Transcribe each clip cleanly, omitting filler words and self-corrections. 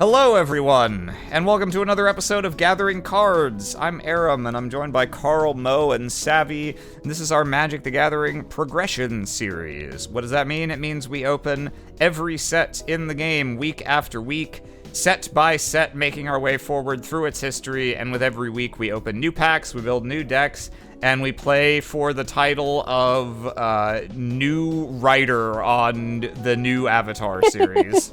Hello, everyone, and welcome to another episode of Gathering Cards. I'm Aram, and I'm joined by Carl, Mo, and Savvy, and this is our Magic the Gathering progression series. What does that mean? It means we open every set in the game week after week, set by set, making our way forward through its history, and with every week we open new packs, we build new decks, and we play for the title of new writer on the new Avatar series.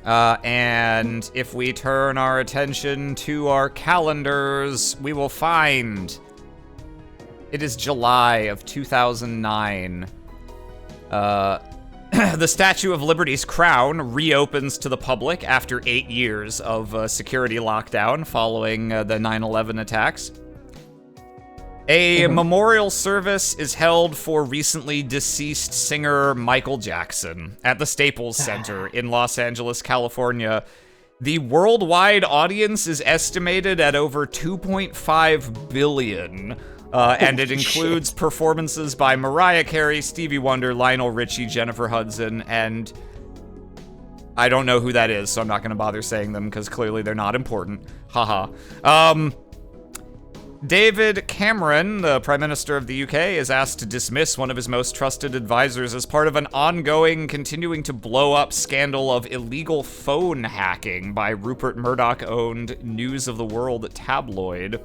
And if we turn our attention to our calendars, we will find it is July of 2009. The Statue of Liberty's crown reopens to the public after 8 years of security lockdown following the 9/11 attacks. A memorial service is held for recently deceased singer Michael Jackson at the Staples Center in Los Angeles, California. The worldwide audience is estimated at over 2.5 billion, and it includes performances by Mariah Carey, Stevie Wonder, Lionel Richie, Jennifer Hudson, and I don't know who that is, so I'm not going to bother saying them because clearly they're not important. Haha. David Cameron, the Prime Minister of the UK, is asked to dismiss one of his most trusted advisors as part of an ongoing, continuing to blow up scandal of illegal phone hacking by Rupert Murdoch-owned News of the World tabloid.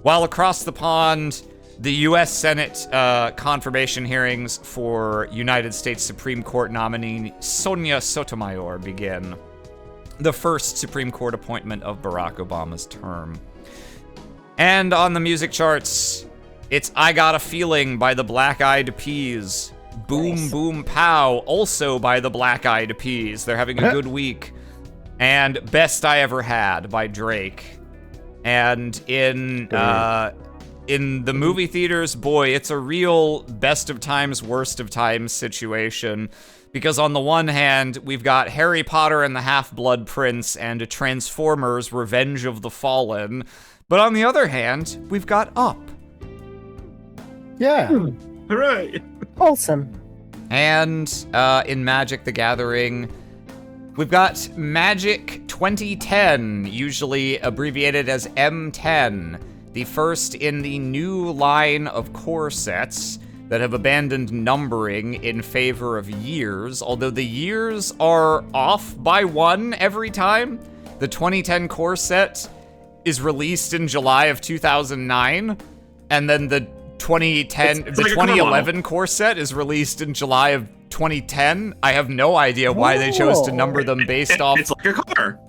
While across the pond, the U.S. Senate confirmation hearings for United States Supreme Court nominee Sonia Sotomayor begin, the first Supreme Court appointment of Barack Obama's term. And on the music charts, it's I Got a Feeling by the Black Eyed Peas. Boom nice. Boom Pow, also by the Black Eyed Peas. They're having a good week. And Best I Ever Had by Drake. And in the movie theaters, boy, it's a real best of times, worst of times situation. Because on the one hand, we've got Harry Potter and the Half-Blood Prince and Transformers Revenge of the Fallen. But on the other hand, we've got Up. Yeah. Hooray. Wholesome. And in Magic the Gathering, we've got Magic 2010, usually abbreviated as M10, the first in the new line of core sets that have abandoned numbering in favor of years, although the years are off by one every time. The 2010 core set is released in July of 2009, and then the 2011 core set is released in July of 2010. I have no idea why they chose to number them based off. It's like a car.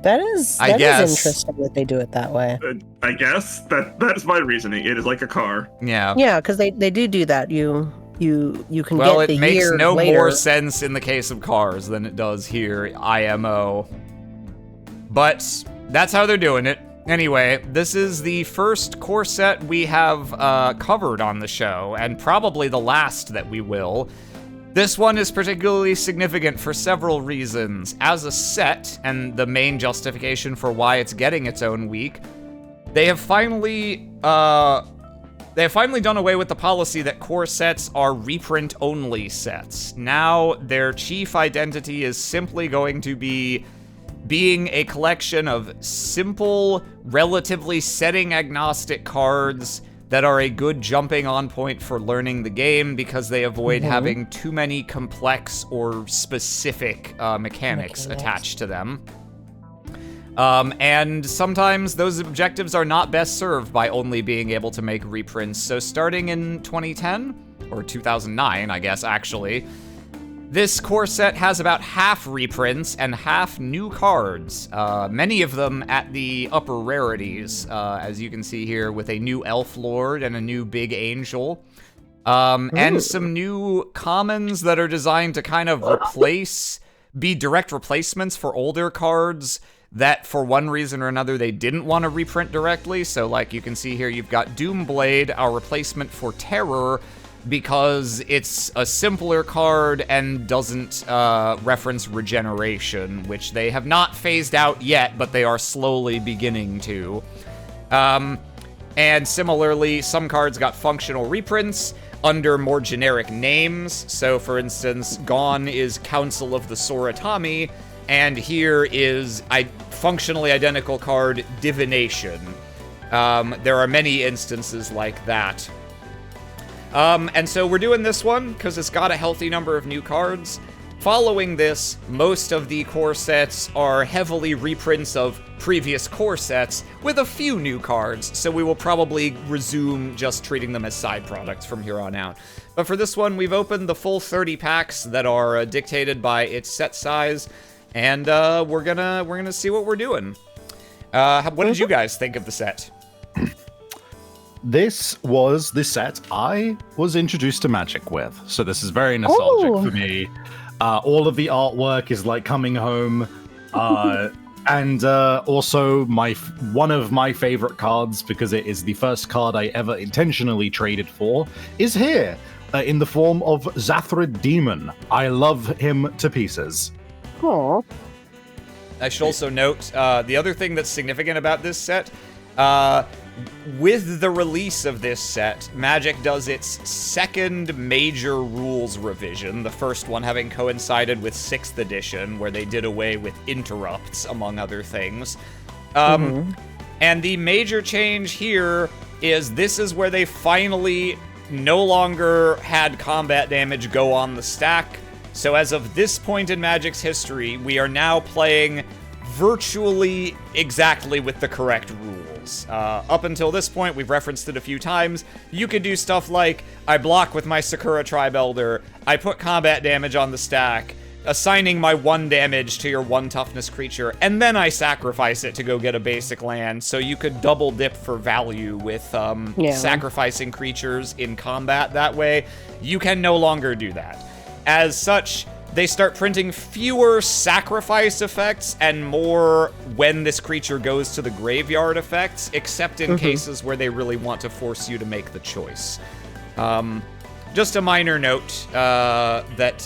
That is interesting that they do it that way. I guess that's my reasoning. It is like a car. Yeah. Yeah, because they do that. You can well, get the year later. Well, it makes no more sense in the case of cars than it does here, IMO. But that's how they're doing it. Anyway, this is the first core set we have covered on the show, and probably the last that we will. This one is particularly significant for several reasons. As a set, and the main justification for why it's getting its own week, they have finally done away with the policy that core sets are reprint-only sets. Now, their chief identity is simply going to be being a collection of simple, relatively setting-agnostic cards that are a good jumping-on point for learning the game because they avoid having too many complex or specific mechanics attached to them. And sometimes those objectives are not best served by only being able to make reprints. So starting in 2010, or 2009, I guess, actually, this core set has about half reprints and half new cards, many of them at the upper rarities, as you can see here, with a new Elf Lord and a new Big Angel, and some new commons that are designed to kind of be direct replacements for older cards that, for one reason or another, they didn't want to reprint directly. So, like you can see here, you've got Doomblade, our replacement for Terror, because it's a simpler card and doesn't reference regeneration, which they have not phased out yet, but they are slowly beginning to. And similarly, some cards got functional reprints. under more generic names. So, for instance, Gone is Council of the Soratami, and here is functionally identical card Divination. There are many instances like that. And so we're doing this one because it's got a healthy number of new cards. Following this, most of the core sets are heavily reprints of previous core sets with a few new cards, so we will probably resume just treating them as side products from here on out. But for this one, we've opened the full 30 packs that are dictated by its set size, and we're gonna see what we're doing. What did you guys think of the set? This was the set I was introduced to Magic with, so this is very nostalgic for me. All of the artwork is like coming home, and also one of my favorite cards, because it is the first card I ever intentionally traded for, is here in the form of Zathrid Demon. I love him to pieces. Aww. I should also note the other thing that's significant about this set. With the release of this set, Magic does its second major rules revision, the first one having coincided with 6th edition, where they did away with interrupts, among other things. And the major change here is this is where they finally no longer had combat damage go on the stack. So as of this point in Magic's history, we are now playing virtually exactly with the correct rules. Up until this point, we've referenced it a few times, you could do stuff like, I block with my Sakura Tribe Elder, I put combat damage on the stack, assigning my 1 damage to your 1 toughness creature, and then I sacrifice it to go get a basic land, so you could double dip for value with sacrificing creatures in combat that way. You can no longer do that. As such, they start printing fewer sacrifice effects and more when this creature goes to the graveyard effects, except in cases where they really want to force you to make the choice. Just a minor note that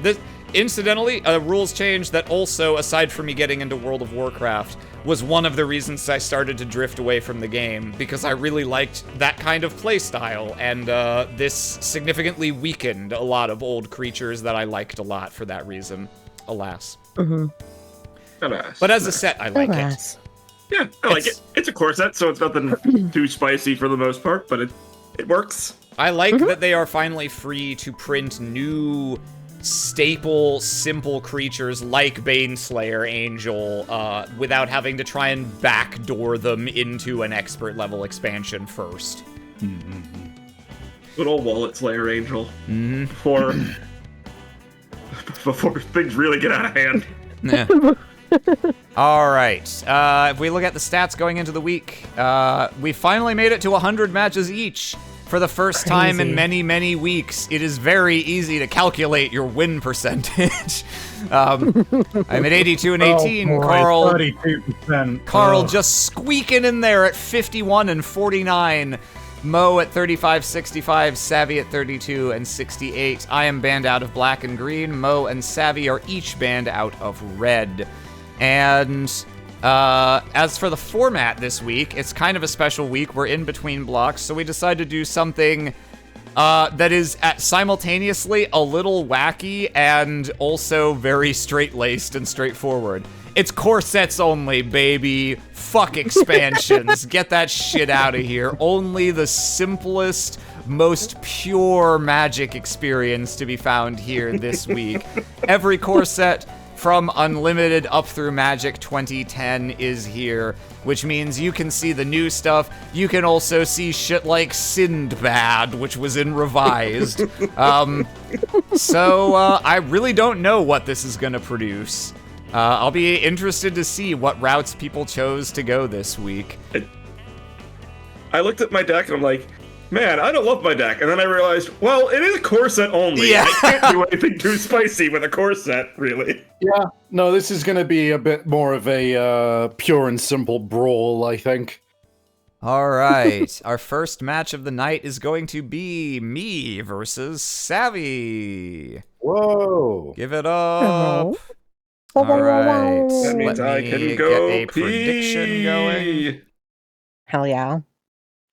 this, incidentally, a rules change that also, aside from me getting into World of Warcraft, was one of the reasons I started to drift away from the game, because I really liked that kind of playstyle, and this significantly weakened a lot of old creatures that I liked a lot for that reason, alas. Alas. But as a set, I like it. Yeah, I like it. It's a core set, so it's nothing too spicy for the most part, but it works. I like that they are finally free to print new staple, simple creatures like Baneslayer Angel without having to try and backdoor them into an expert level expansion first. Good old Wallet Slayer Angel. Before things really get out of hand. All right. If we look at the stats going into the week, we finally made it to 100 matches each. For the first time in many, many weeks, it is very easy to calculate your win percentage. I'm at 82 and 18. Oh boy, Carl, 32%. Carl just squeaking in there at 51 and 49. Mo at 35, 65. Savvy at 32 and 68. I am banned out of black and green. Mo and Savvy are each banned out of red. And as for the format this week, it's kind of a special week. We're in between blocks, so we decided to do something that is simultaneously a little wacky and also very straight-laced and straightforward. It's core sets only, baby. Fuck expansions. Get that shit out of here. Only the simplest, most pure Magic experience to be found here this week. Every core set from Unlimited up through Magic 2010 is here, which means you can see the new stuff. You can also see shit like Sindbad, which was in Revised. So I really don't know what this is gonna produce. I'll be interested to see what routes people chose to go this week. I looked at my deck and I'm like, man, I don't love my deck. And then I realized, well, it is a core set only. Yeah. I can't do anything too spicy with a core set, really. Yeah, no, this is going to be a bit more of a pure and simple brawl, I think. All right, our first match of the night is going to be me versus Savvy. Whoa. Give it up. Hello. All right, That means let I me can get go a prediction going. Hell yeah.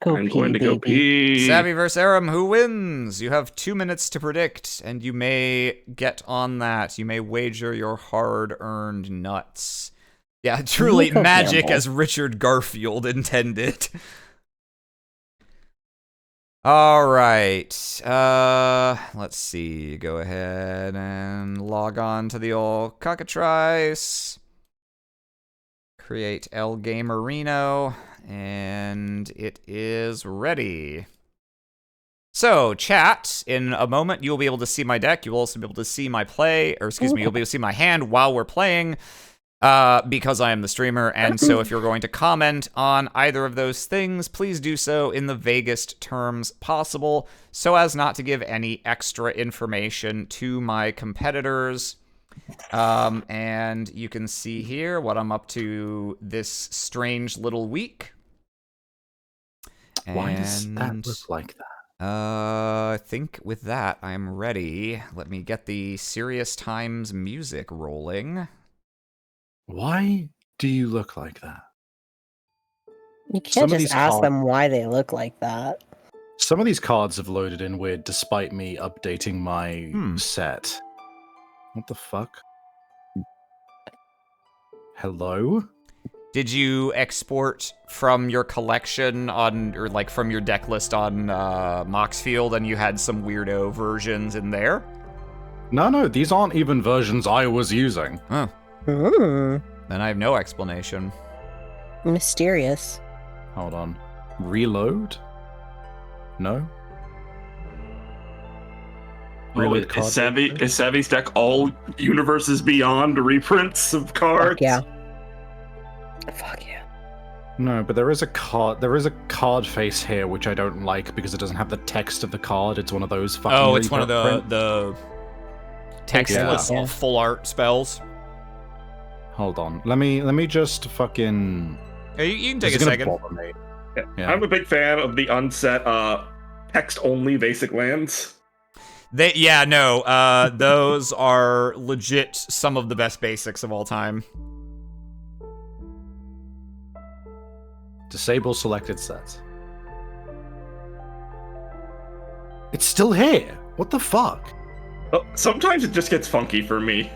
Go I'm pee, going to go baby. pee. Savvy vs. Aram, who wins? You have 2 minutes to predict, and you may get on that. You may wager your hard-earned nuts. Yeah, truly Nico magic Campbell. as Richard Garfield intended. All right. Let's see. Go ahead and log on to the old cockatrice. Create El Gamerino, and it is ready. So, chat, in a moment, you'll be able to see my deck. You'll also be able to see my play, or excuse me, you'll be able to see my hand while we're playing, because I am the streamer. And so if you're going to comment on either of those things, please do so in the vaguest terms possible, so as not to give any extra information to my competitors. And you can see here what I'm up to this strange little week. Why does that look like that? I think with that, I'm ready. Let me get the Serious Times music rolling. Why do you look like that? You Some can't of just these ask cards- them why they look like that. Some of these cards have loaded in weird despite me updating my set. What the fuck? Hello? Did you export from your collection on, or like from your deck list on Moxfield, and you had some weirdo versions in there? No, these aren't even versions I was using. Huh. Hmm. Then I have no explanation. Mysterious. Hold on. Reload? No? Reload card. Is Savvy's deck all Universes Beyond reprints of cards? Fuck yeah. Fuck yeah. No, but there is a card face here which I don't like because it doesn't have the text of the card. It's one of those fucking Oh, it's one of reprint. the textless Yeah. full art spells. Hold on. Let me just fucking Yeah, you can take This a is gonna second. bother me. Yeah. Yeah. I'm a big fan of the unset text-only basic lands. Those are legit some of the best basics of all time. Disable selected sets. It's still here. What the fuck? Oh, sometimes it just gets funky for me.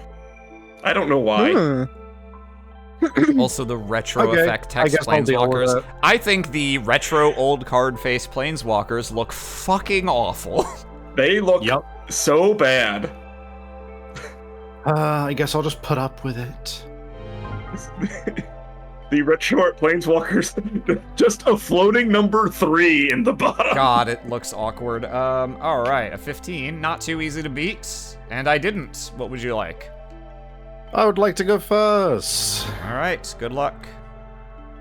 I don't know why. Hmm. Also, the retro Okay, effect I text guess I'll deal with planeswalkers. it. I think the retro old card face planeswalkers look fucking awful. They look Yep. so bad. I guess I'll just put up with it. The retro art planeswalkers, just a floating number 3 in the bottom. God, it looks awkward. All right, a 15, not too easy to beat, and I didn't. What would you like? I would like to go first. All right, good luck.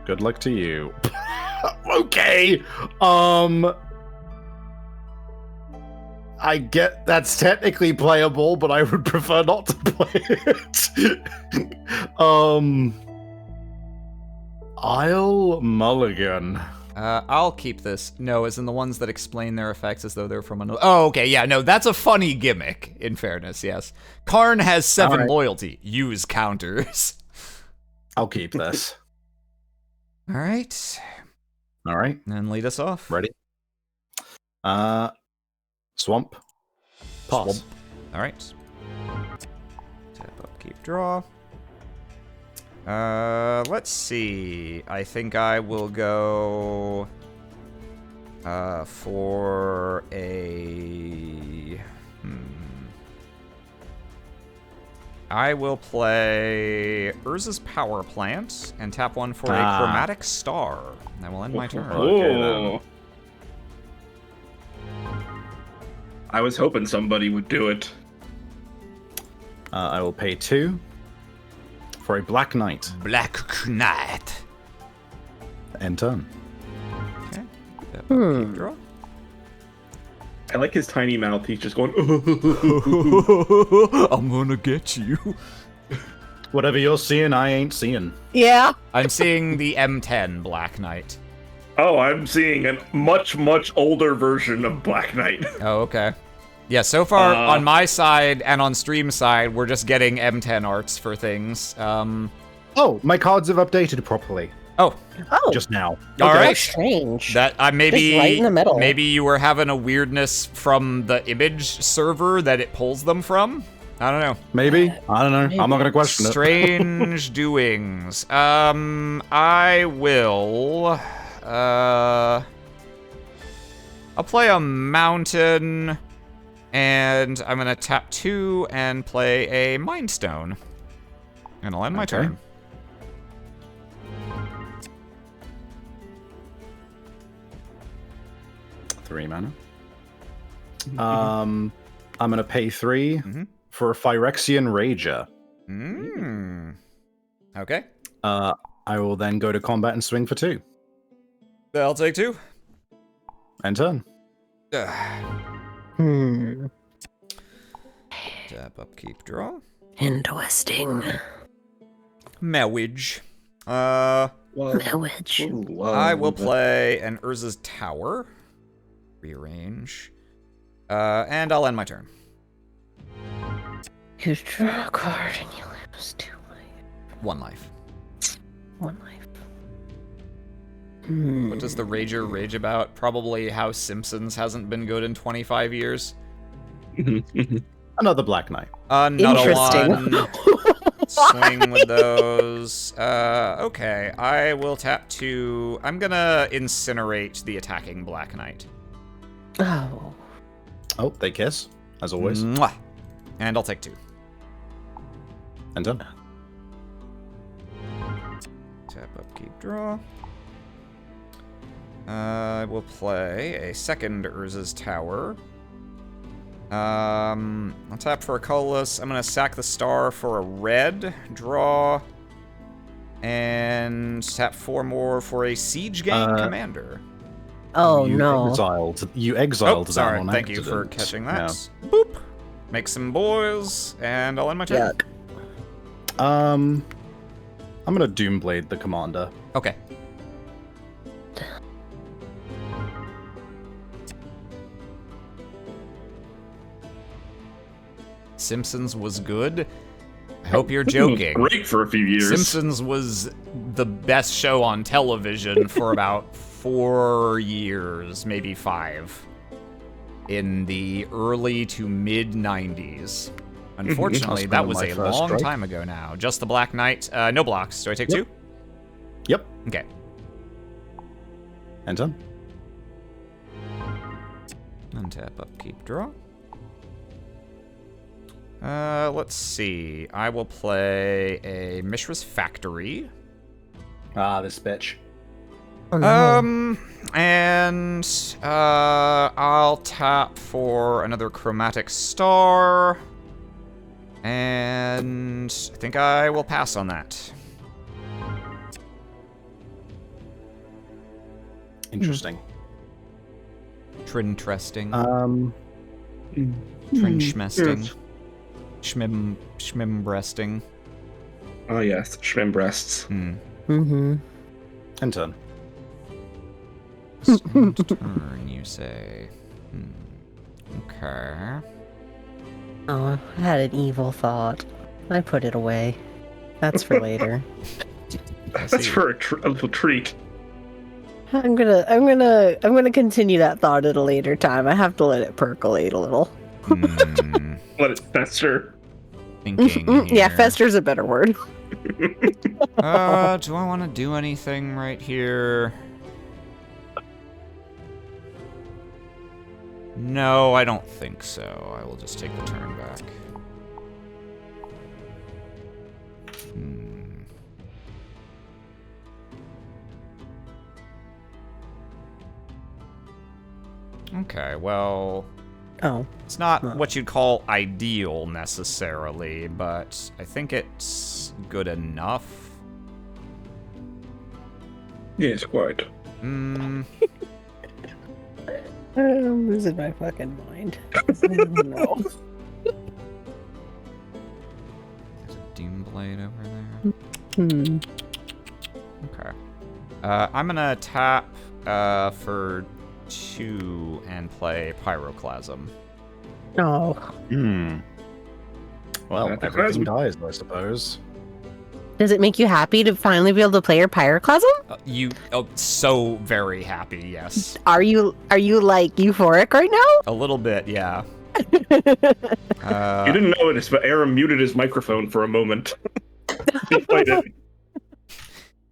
Good luck to you. Okay. I get that's technically playable, but I would prefer not to play it. I'll mulligan. I'll keep this. No, as in the ones that explain their effects as though they're from another. Oh, okay, yeah, no, that's a funny gimmick, in fairness, yes. Karn has 7 All right. loyalty. Use counters. I'll keep this. All right, All right. then lead us off. Ready? Swamp. Pass. Swamp. All right. Tap up, keep draw. Let's see. I think I will go for a I will play Urza's Power Plant and tap 1 for a Chromatic Star. That will end my turn. Oh. I was hoping somebody would do it. I will pay 2 for a Black Knight. Black Knight. End turn. Okay. Tap up, keep draw. I like his tiny mouth. He's just going. I'm gonna get you. Whatever you're seeing, I ain't seeing. Yeah. I'm seeing the M10 Black Knight. Oh, I'm seeing a much, much older version of Black Knight. Oh, okay. Yeah, so far on my side and on stream side, we're just getting M10 arts for things. Oh, my cards have updated properly. Oh, Oh, just now. all how right. strange. That maybe Just right in the middle. maybe you were having a weirdness from the image server that it pulls them from. I don't know. Maybe. I don't know. I'm not gonna question it. Strange doings. I will. I'll play a mountain, and I'm gonna tap 2 and play a Mind Stone, and I'll end my Okay. turn. Three mana. I'm gonna pay 3 for Phyrexian Rager. Okay. I will then go to combat and swing for 2. I'll take 2. And turn. Tap, upkeep, draw. Interesting. Mewage. Mewage. I will play an Urza's Tower. Rearrange. And I'll end my turn. You draw a card and you lose 2 life. 1 life. 1 life. What does the Rager rage about? Probably how Simpsons hasn't been good in 25 years. Another Black Knight. Another Interesting. one. Swing with those. Okay, I will tap 2. I'm gonna incinerate the attacking Black Knight. Oh. Oh, they kiss, as always. Mwah. And I'll take 2. And done. Tap, upkeep, draw. I will play a second Urza's Tower. I'll tap for a colorless. I'm gonna sack the star for a red. Draw. And tap 4 more for a Siege Gang Commander. Oh, you no. You exiled Oh, that sorry. on Thank you for accident. catching that. Yeah. Boop. Make some boys, and I'll end my turn. Yuck. I'm gonna Doomblade the commander. Okay. Simpsons was good. I hope you're joking. Great for a few years. Simpsons was the best show on television for about 4 years, maybe 5, in the early to mid 90s. Unfortunately, That's that kinda was my a first long strike. time ago now. Just the Black Knight. No blocks. Do I take 2? Yep. Okay. And done. Untap, upkeep, draw. Let's see. I will play a Mishra's Factory. Ah, this bitch. Oh, no. And I'll tap for another Chromatic Star. And I think I will pass on that. Interesting. Trinteresting. Yes. Trinchmesting. Schmimbresting. Oh yes, shrimp breasts. Mm-hmm. And turn. Turn, you say. Okay. Oh, I had an evil thought. I put it away. That's for later. That's for a little treat. I'm gonna continue that thought at a later time. I have to let it percolate a little. Let it fester. Thinking Yeah, here. fester's a better word. Do I want to do anything right here? No, I don't think so. I will just take the turn back. Okay, well, Oh. it's not what you'd call ideal necessarily, but I think it's good enough. Yes, quite. I'm losing my fucking mind. No. There's a Doomblade over there. Okay. I'm gonna tap for 2 and play Pyroclasm. Oh. Well, That's a everything present. dies, I suppose. Does it make you happy to finally be able to play your Pyroclasm? So very happy, yes. Are you like euphoric right now? A little bit, yeah. You didn't notice, but Aram muted his microphone for a moment. Despite it.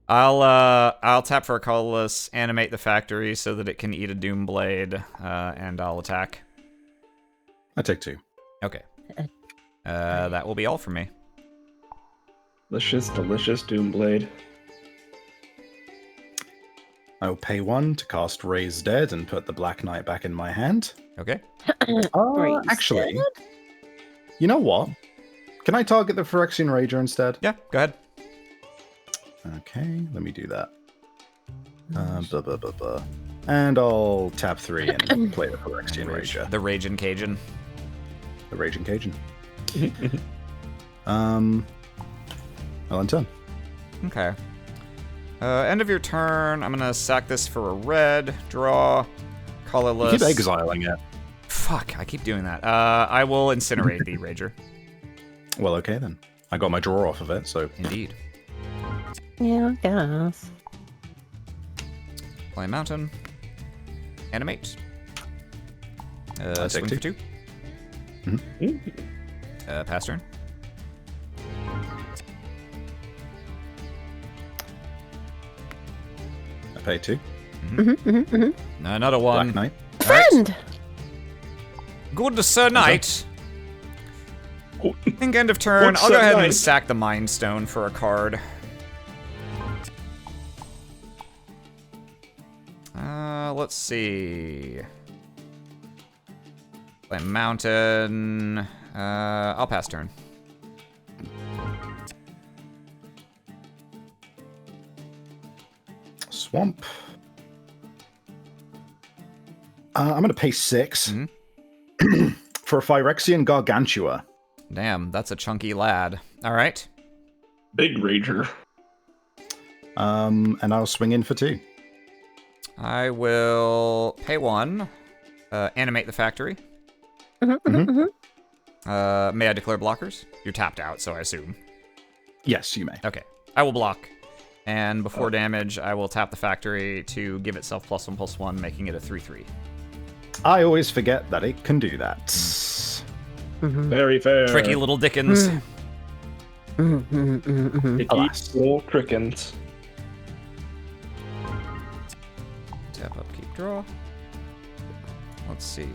I'll tap for a colorless, animate the factory so that it can eat a Doomblade, and I'll attack. I take 2. Okay. That will be all for me. Delicious, delicious Doomblade. I will pay 1 to cast Raise Dead and put the Black Knight back in my hand. Okay. Raise Actually, Dead? you know what? Can I target the Phyrexian Rager instead? Yeah, go ahead. Okay, let me do that. Blah, blah, blah, blah. And I'll tap 3 and play the Phyrexian Rager. The Raging Cajun. The Raging Cajun. I'll end turn. Okay. End of your turn. I'm gonna sack this for a red. Draw. Colorless. Keep exiling it. Fuck, I keep doing that. I will incinerate the Rager. Well, okay then. I got my draw off of it, so... Indeed. Yeah, I guess. Play Mountain. Animate. I'll Swing take for 2. Pass turn. I pay 2. Another one. Black Knight. Friend! Good Sir Knight. I think end of turn. Good I'll go Sir ahead and Knight. sack the Mind Stone for a card. Let's see. Play Mountain. I'll pass turn. Swamp. I'm going to pay 6 for a Phyrexian Gargantua. Damn, that's a chunky lad. All right. Big Rager. And I'll swing in for 2. I will pay 1. Animate the factory. May I declare blockers? You're tapped out, so I assume. Yes, you may. Okay. I will block. And before damage, I will tap the factory to give itself +1/+1, making it a 3/3. I always forget that it can do that. Very fair. Tricky little Dickens. Tricky Alas. little Crickens. Tap up, keep draw. Let's see.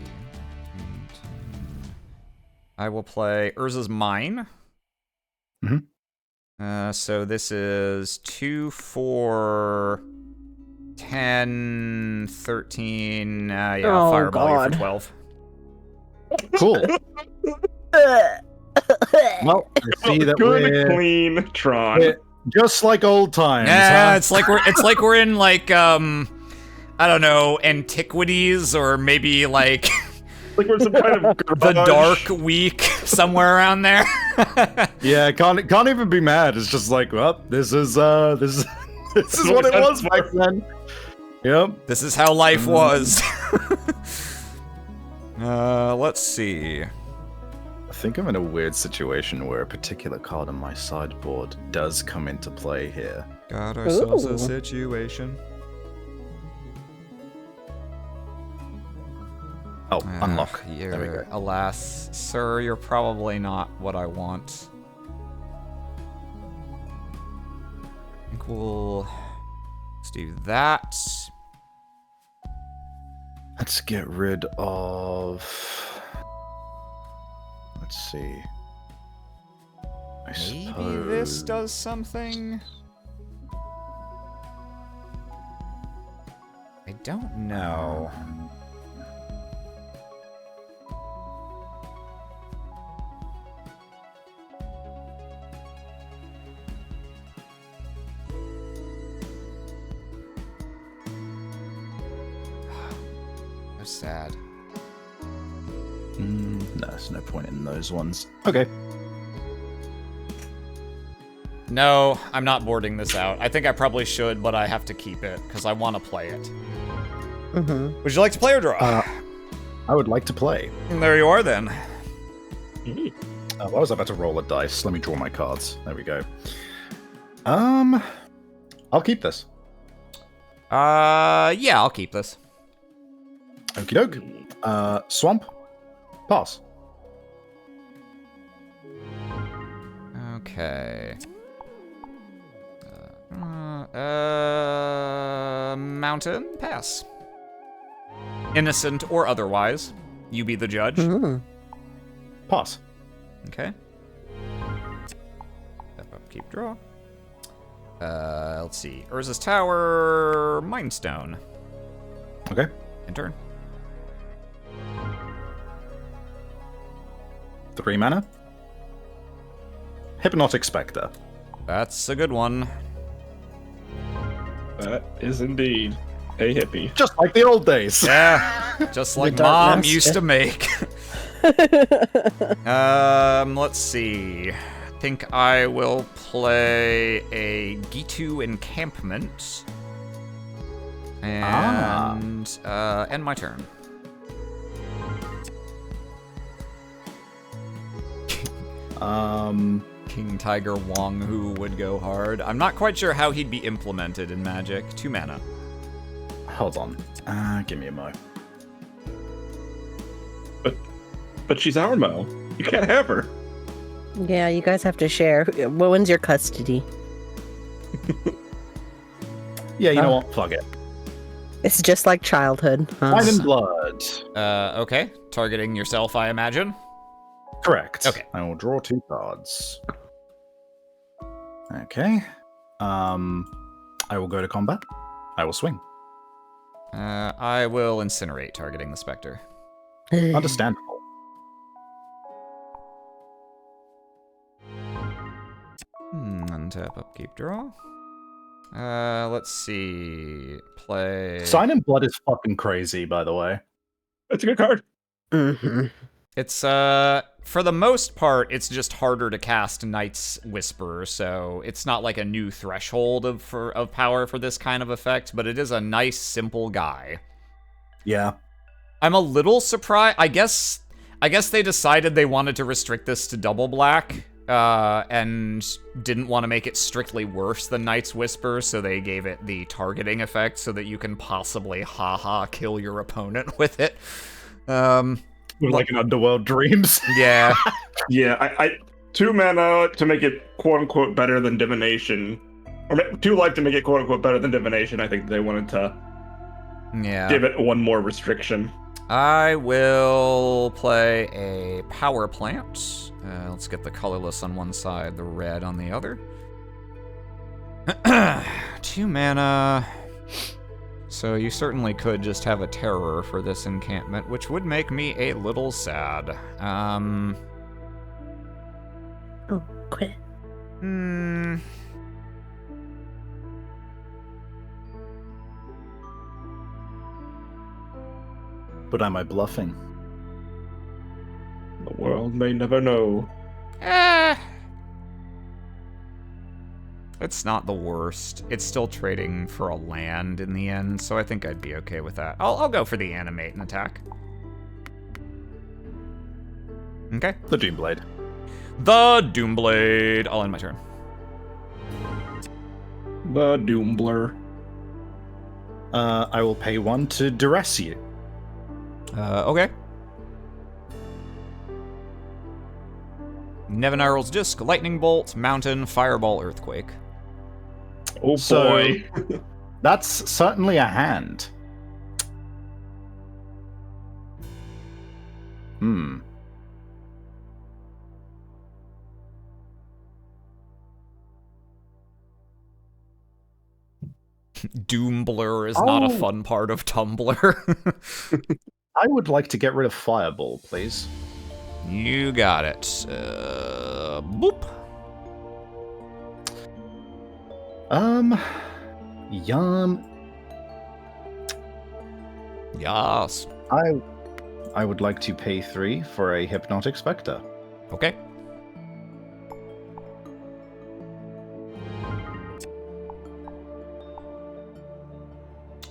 I will play Urza's Mine. So this is 2, 4, 10, 13. Yeah, Oh, Fireball you God. for 12. Cool. Well, I see that Good we're clean Tron. just like old times. Yeah, huh? it's like we're in like I don't know, antiquities or maybe like Like we're some kind of the garage. Dark Week somewhere around there. Yeah, can't even be mad. It's just like, well, this is what it was back then. Yep. This is how life was. Let's see. I think I'm in a weird situation where a particular card on my sideboard does come into play here. Got ourselves Ooh. a situation. Oh, unlock. You're, There we go. Alas, sir, you're probably not what I want. I think let's do that. Let's get rid of. Let's see. Maybe this does something. I don't know. So sad. No, there's no point in those ones. Okay. No, I'm not boarding this out. I think I probably should, but I have to keep it because I want to play it. Would you like to play or draw? I would like to play. There you are then. I was about to roll a dice. Let me draw my cards. There we go. I'll keep this. Yeah, I'll keep this. Okie doke. Swamp. Pass. Okay. Mountain, pass. Innocent or otherwise, you be the judge. Pass. Okay. Step up, keep draw. Let's see. Urza's Tower, Mind Stone. Okay. In turn. 3 mana. Hypnotic Spectre. That's a good one. That is indeed a hippie. Just like the old days. Yeah, just like Dark Mom Master. used to make. Let's see. I think I will play a Gitu Encampment. And end my turn. King Tiger Wong Hu would go hard. I'm not quite sure how he'd be implemented in Magic. 2 mana. Hold on. Give me a mo. But she's our Mo. You can't have her. Yeah, you guys have to share. When's your custody? Yeah, you know what? Fuck it. It's just like childhood. Huh? Wine and Blood. Okay. Targeting yourself, I imagine. Correct. Okay. I will draw 2 cards. Okay. I will go to combat. I will swing. I will Incinerate, targeting the Spectre. Understandable. Untap, upkeep, draw. Let's see. Play. Sign in Blood is fucking crazy, by the way. That's a good card. Mm-hmm. It's for the most part, it's just harder to cast Knight's Whisper, so it's not like a new threshold of power for this kind of effect, but it is a nice, simple guy. Yeah. I'm a little surprised. I guess they decided they wanted to restrict this to double black, and didn't want to make it strictly worse than Knight's Whisper, so they gave it the targeting effect so that you can possibly kill your opponent with it. Like an Underworld Dreams. Yeah. Yeah, I 2 mana to make it quote unquote better than Divination, or 2 life to make it quote unquote better than Divination. I think they wanted to give it one more restriction. I will play a Power Plant. Let's get the colorless on one side, the red on the other. 2 mana. So you certainly could just have a terror for this encampment, which would make me a little sad. Oh, quit. But am I bluffing? The world may never know. It's not the worst. It's still trading for a land in the end, so I think I'd be okay with that. I'll go for the Animate and attack. Okay. The Doomblade. The Doomblade. I'll end my turn. The Doombler. I will pay 1 to duress you. Okay. Nevinyrral's Disc, Lightning Bolt, Mountain, Fireball, Earthquake. Oh So- boy. That's certainly a hand. Doombler is not a Oh. fun part of Tumblr. I would like to get rid of Fireball, please. You got it. Boop. Yes. I would like to pay 3 for a Hypnotic Spectre. Okay.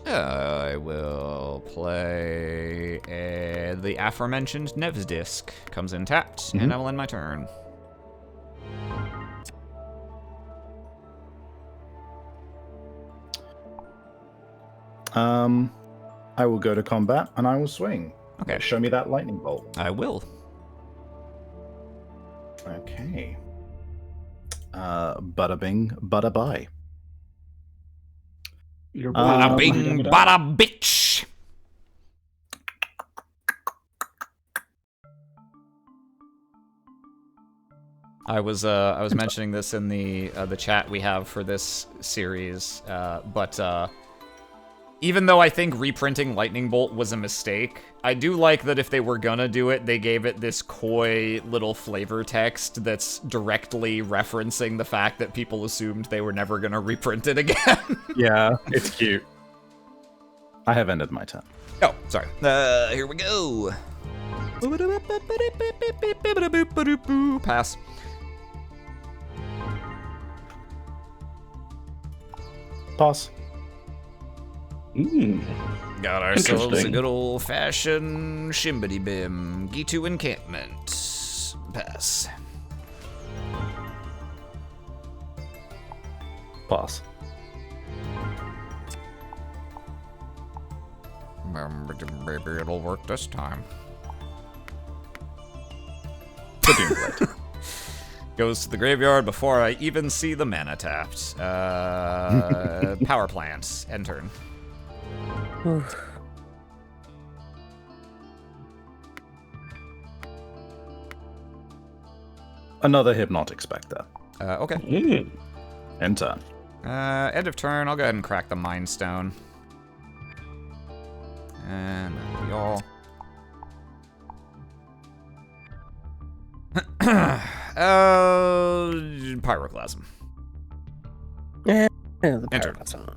I will play the aforementioned Nev's Disc. Comes in tapped, and I will end my turn. I will go to combat and I will swing. Okay. Show me that lightning bolt. I will. Okay. Bada bing, bada bye. Bada bing, bada bitch. I was mentioning this in the chat we have for this series, but even though I think reprinting Lightning Bolt was a mistake, I do like that if they were gonna do it, they gave it this coy little flavor text that's directly referencing the fact that people assumed they were never gonna reprint it again. Yeah, it's cute. I have ended my turn. Oh, sorry. Here we go. Pass. Pass. Got ourselves a good old-fashioned shimbity bim. Gitu encampment. Pass. Pass. Maybe it'll work this time. Goes to the graveyard before I even see the mana tapped. Power plant. End turn. Another Hypnotic Spectre. Okay. End turn. End of turn, I'll go ahead and crack the Mind Stone. And that'll be all. Pyroclasm. Yeah, the Enter. Pyroclasm.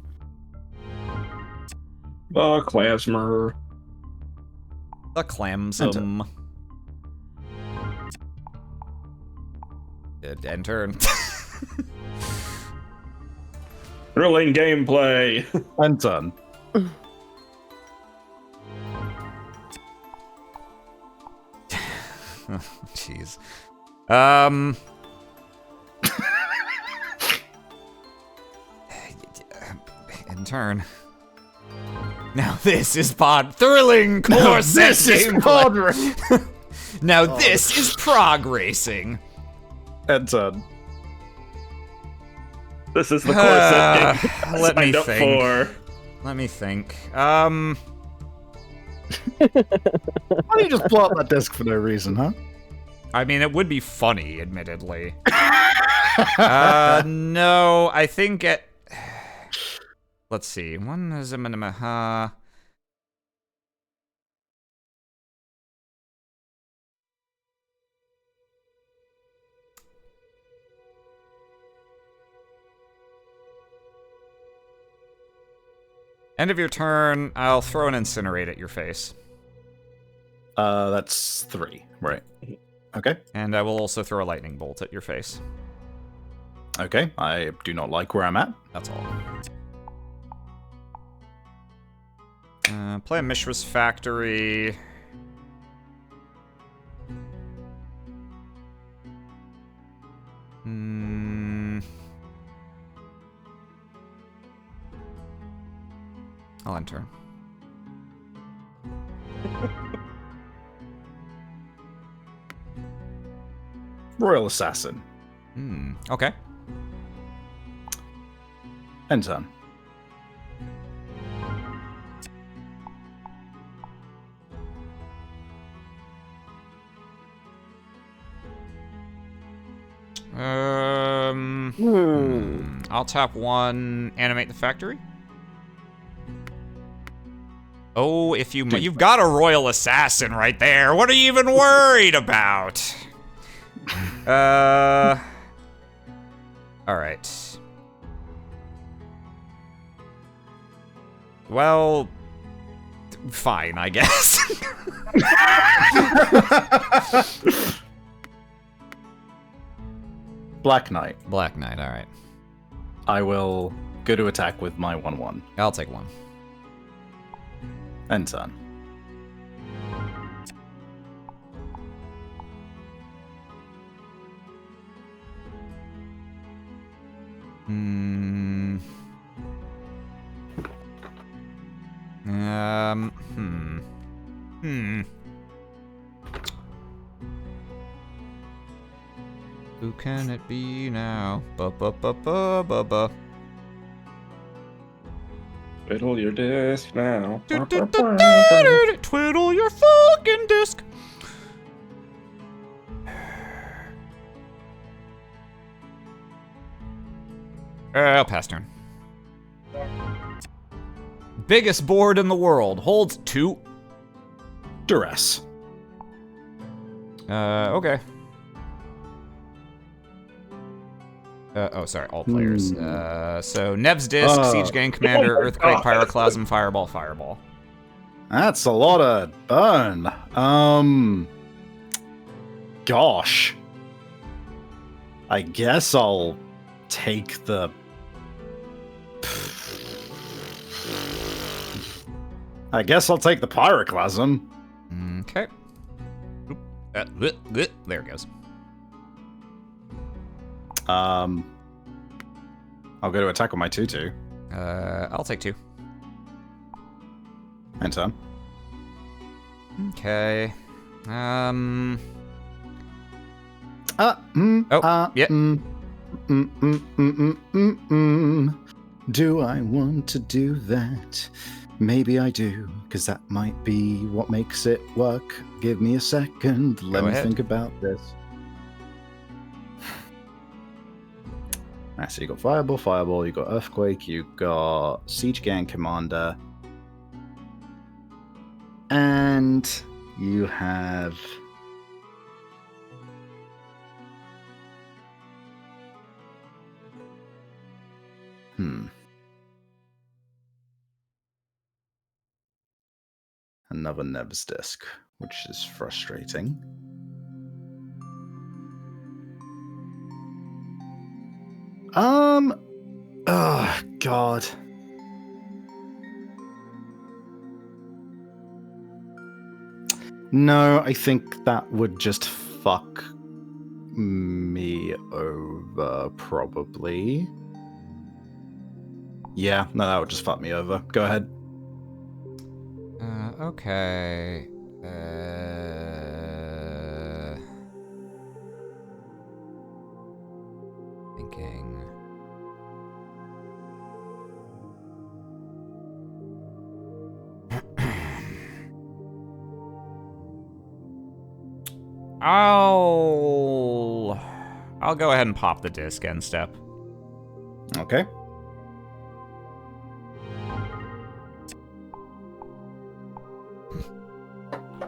Clasmer. The Clamsum. End turn. Thrilling gameplay. End turn. Jeez. In turn. Now this is thrilling course. This is pod Now this is prog racing. End turn. This is the course that let me signed up think. for. Let me think. Why don't you just blow up that disc for no reason, huh? I mean, it would be funny, admittedly. No, I think it... Let's see. One is a minimum... End of your turn, I'll throw an Incinerate at your face. That's 3, right? Okay. And I will also throw a Lightning Bolt at your face. Okay, I do not like where I'm at. That's all. Play a Mishra's Factory. I'll enter. Royal Assassin. Okay. End turn. I'll tap 1, animate the factory. Oh, if you've got a Royal Assassin right there. What are you even worried about? All right. Well, fine, I guess. Black Knight. Black Knight, all right. I will go to attack with my 1/1. I'll take 1. End turn. Who can it be now? Ba-ba-ba-ba-ba-ba. Twiddle your disc now. Twiddle your fucking disc. Pass turn. Biggest board in the world. Holds 2. Duress. Okay. Sorry, all players. So Nev's Disc, Siege Gang Commander, Earthquake, Pyroclasm, Fireball, Fireball. That's a lot of burn. Gosh. I guess I'll take the... Pyroclasm. Okay. There it goes. I'll go to attack on my 2/2. I'll take 2. And turn. Okay. Yeah. Do I want to do that? Maybe I do, because that might be what makes it work. Give me a second. Let me think about this. So you got Fireball, you got Earthquake, you got Siege Gang Commander, and you have another Nev's Disc, which is frustrating. Oh, God. No, I think that would just fuck me over, probably. Yeah, no, that would just fuck me over. Go ahead. Okay. Thinking. I'll go ahead and pop the disc end step. Okay.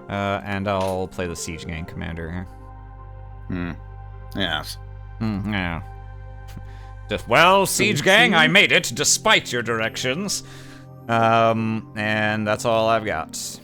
And I'll play the Siege Gang Commander here. Yes. Yeah. Well, Siege Gang, I made it despite your directions. And that's all I've got.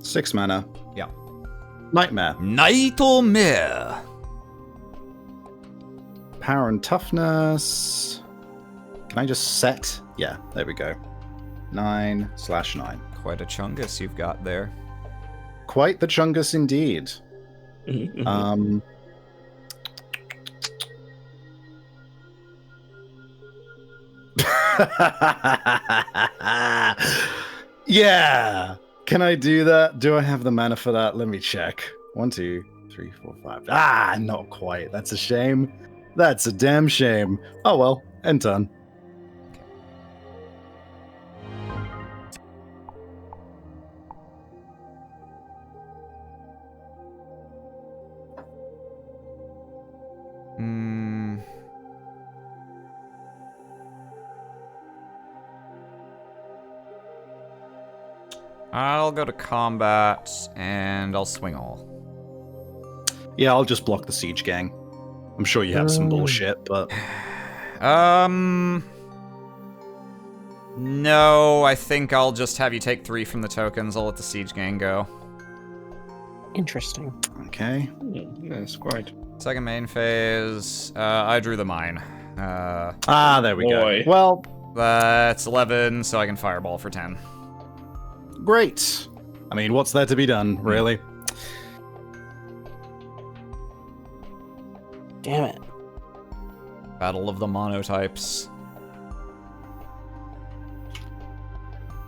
Six mana. Yeah. Nightmare. Nightmare. Power and toughness. Can I just set? Yeah, there we go. 9/9. Quite a chungus you've got there. Quite the chungus indeed. Yeah. Can I do that? Do I have the mana for that? Let me check. 1, 2, 3, 4, 5. Ah, not quite. That's a shame. That's a damn shame. Oh well. End turn. I'll go to combat, and I'll swing all. Yeah, I'll just block the Siege Gang. I'm sure you have some bullshit, but... No, I think I'll just have you take 3 from the tokens. I'll let the Siege Gang go. Interesting. Okay. Yes, quite. Second main phase, I drew the mine. There we Boy. go. Well, That's 11, so I can fireball for 10. great. I mean, what's there to be done, really? Damn it. Battle of the monotypes.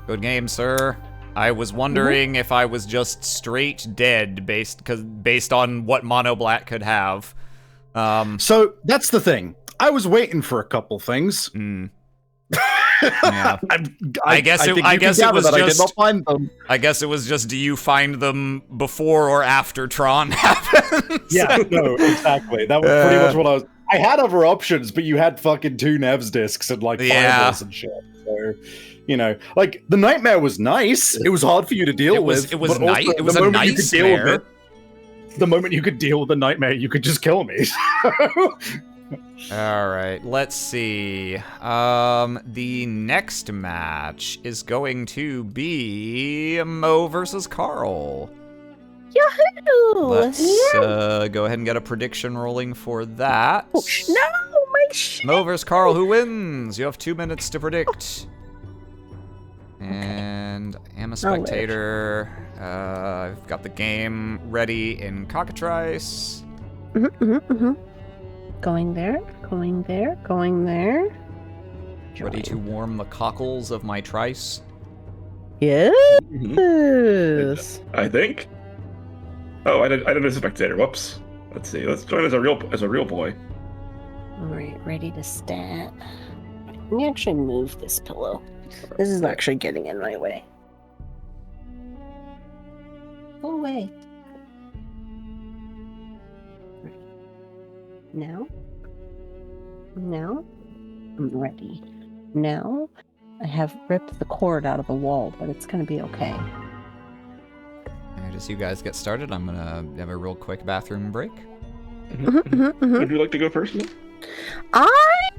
Good game, sir. I was wondering if I was just straight dead based on what Mono Black could have. So that's the thing. I was waiting for a couple things. Yeah. I guess it was I did just. not find them. I guess it was just. Do you find them before or after Tron happens? Yeah, no, exactly. That was pretty much what I was. I had other options, but you had fucking 2 Nevs discs and like fireballs and shit. So, you know, like the nightmare was nice. It was hard for you to deal with. It was but also, nice. It was the a moment you could deal with nightmare. it, the moment you could deal with the nightmare, you could just kill me. All right, let's see. The next match is going to be Mo versus Carl. Yahoo! Let's go ahead and get a prediction rolling for that. Oh, no, my shit. Mo versus Carl, who wins? You have 2 minutes to predict. And I am a spectator. I've got the game ready in Cockatrice. Going there, going there, going there. Ready to warm the cockles of my trice. Yes. I think. Oh, I didn't as a spectator. Whoops. Let's see. Let's join as a real boy. All right, ready to stat. Let me actually move this pillow. This is actually getting in my way. Go away. Now. Now. I'm ready. Now. I have ripped the cord out of the wall, but it's gonna be okay. Alright, as you guys get started, I'm gonna have a real quick bathroom break. Would you like to go first? Nick? I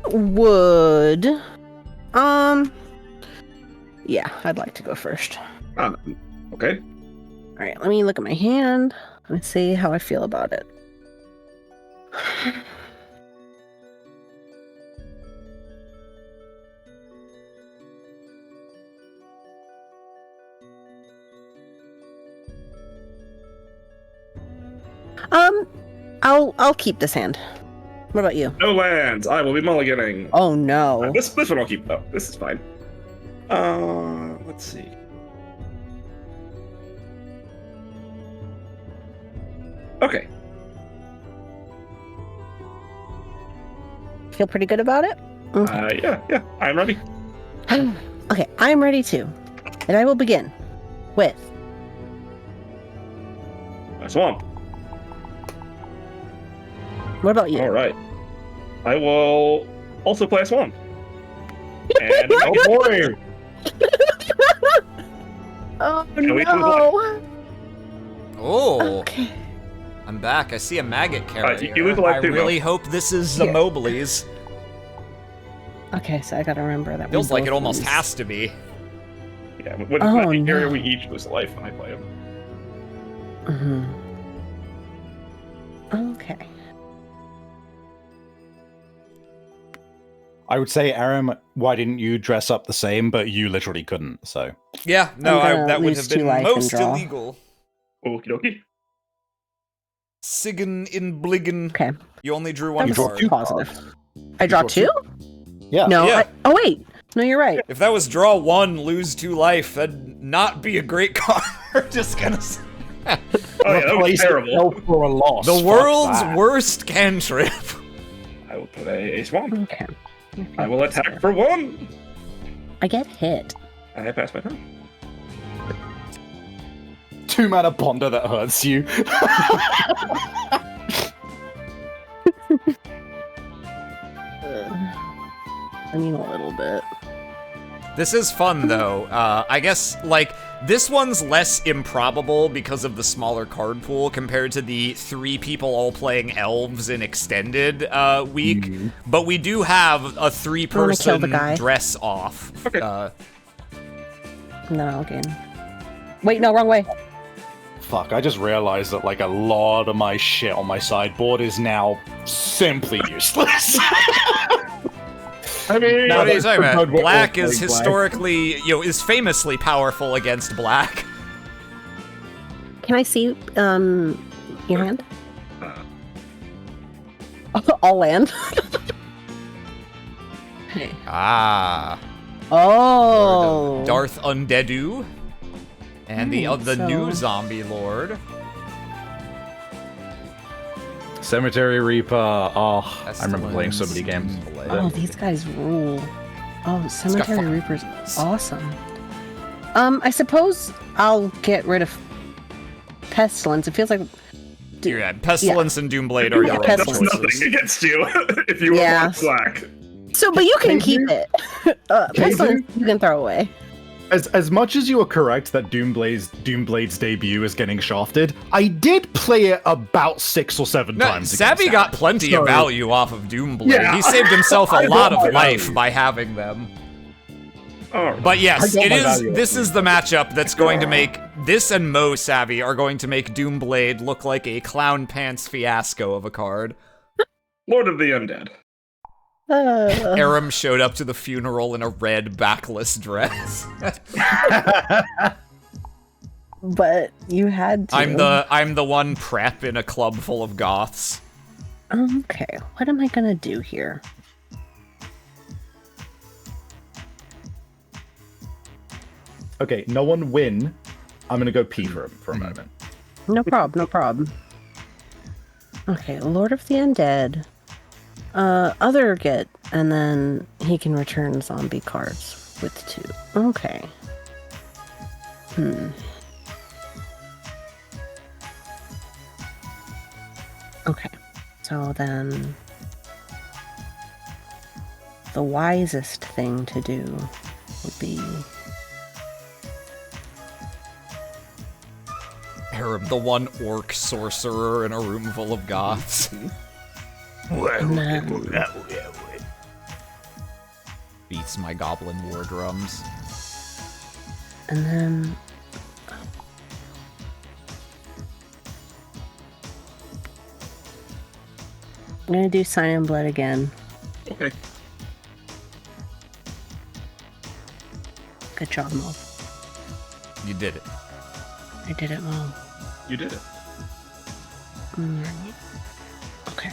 would. Yeah, I'd like to go first. Okay. All right, let me look at my hand. Let's see how I feel about it. I'll keep this hand. What about you? No lands. I will be mulliganing. Oh no. This one I'll keep though. This is fine. Let's see. Okay. Feel pretty good about it? Okay. Yeah. I'm ready. Okay, I'm ready too. And I will begin with A swamp. what about you? All right. I will also play a swamp. And Oh boy! Oh Can we no. Oh, Okay. I'm back. I see a maggot carrier. you lose a life I too, really hope this is the Yeah. Moblies. Okay, so I gotta remember that. Feels we like both it almost lose. has to be. yeah, when Oh, I carry, no. we each lose a life when I play him. Okay. I would say, Aram, why didn't you dress up the same? But you literally couldn't. So Yeah, no, I'm gonna that would lose have 2 been life and most draw. illegal. Okie dokie. Sigen in Bligen. Okay. You only drew That one was card. positive. I draw 2? yeah. No. Yeah. Oh wait. No, you're right. If that was draw 1, lose 2 life, that'd not be a great card. Just gonna say. Oh yeah, that was Replace terrible. itself for a loss. The Fuck world's that. worst cantrip. I will put a swamp. Okay. I will attack for 1. I get hit. I passed my turn. 2 mana ponder that hurts you. I mean, a little bit. This is fun, though. I guess, like, this one's less improbable because of the smaller card pool compared to the 3 people all playing elves in extended week. But we do have a kill the 3-person guy. dress off. Okay. No, again. Wait, no, wrong way. Fuck, I just realized that like a lot of my shit on my sideboard is now simply useless. I mean, What are you talking about? What Black we're is playing historically, is famously powerful against black. Can I see your hand? All land. Okay. Ah. Oh. Darth Undeadu. And the so- new zombie lord. Cemetery Reaper. Oh, I remember playing so many games. Oh, these guys rule. Oh, Cemetery fun. Reaper's awesome. I suppose I'll get rid of Pestilence. It feels like Yeah, Pestilence and Doomblade are Yeah, your own that's Pestilence. choices. nothing against you if you Yeah. want black. so, but you can keep Maybe- it. Pestilence you can throw away. As much as you are correct that Doomblade's debut is getting shafted, I did play it about 6 or 7 No, times. Savvy against got that. plenty of So- value off of Doomblade. Yeah, He saved himself a I lot got of my life value. by having them. Oh, But yes, I got it my is. value This out of is the matchup that's going to make this and Mo Savvy are going to make Doomblade look like a clown pants fiasco of a card. Lord of the Undead. Aram showed up to the funeral in a red backless dress. But you had to. I'm the one prep in a club full of goths. Okay, what am I gonna do here? Okay, no one win. I'm gonna go pee for a moment. No problem, no problem. Okay, Lord of the Undead. Other get, and then he can return zombie cards with 2. Okay. Okay, so then the wisest thing to do would be Aram, the one orc sorcerer in a room full of goths. and then Beats my goblin war drums. And then I'm gonna do Sign in Blood again. Okay. Good job, Mo. You did it. I did it, Mo. You did it. Okay.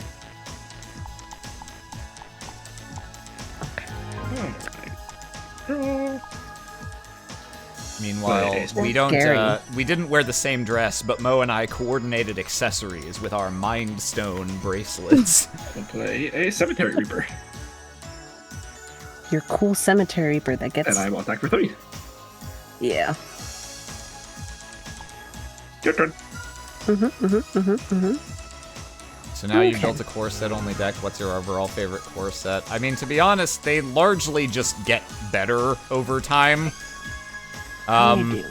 Meanwhile, Scary. we didn't wear the same dress, but Mo and I coordinated accessories with our Mind Stone bracelets. I'll play a Cemetery Reaper. Your cool Cemetery Reaper that gets. And I will attack for 3. Yeah. Your turn. So now you've Okay. built a core set only deck. What's your overall favorite core set? I mean, to be honest, they largely just get better over time. I do.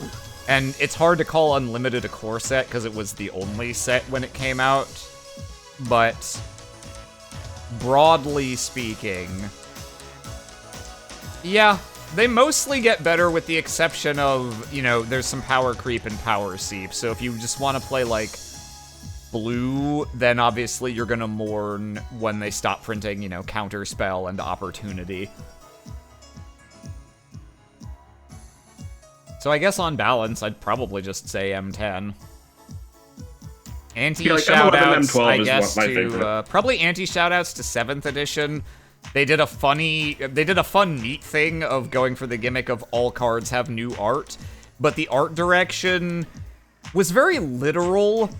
And it's hard to call Unlimited a core set because it was the only set when it came out. But broadly speaking, yeah, they mostly get better with the exception of, there's some power creep and power seep. So if you just want to play like blue, then obviously you're gonna mourn when they stop printing, counterspell and opportunity. So I guess on balance, I'd probably just say M10. Anti-shoutouts, M11, M12 I is guess, my to favorite. probably anti-shoutouts to 7th edition. They did a fun, neat thing of going for the gimmick of all cards have new art, but the art direction was very literal.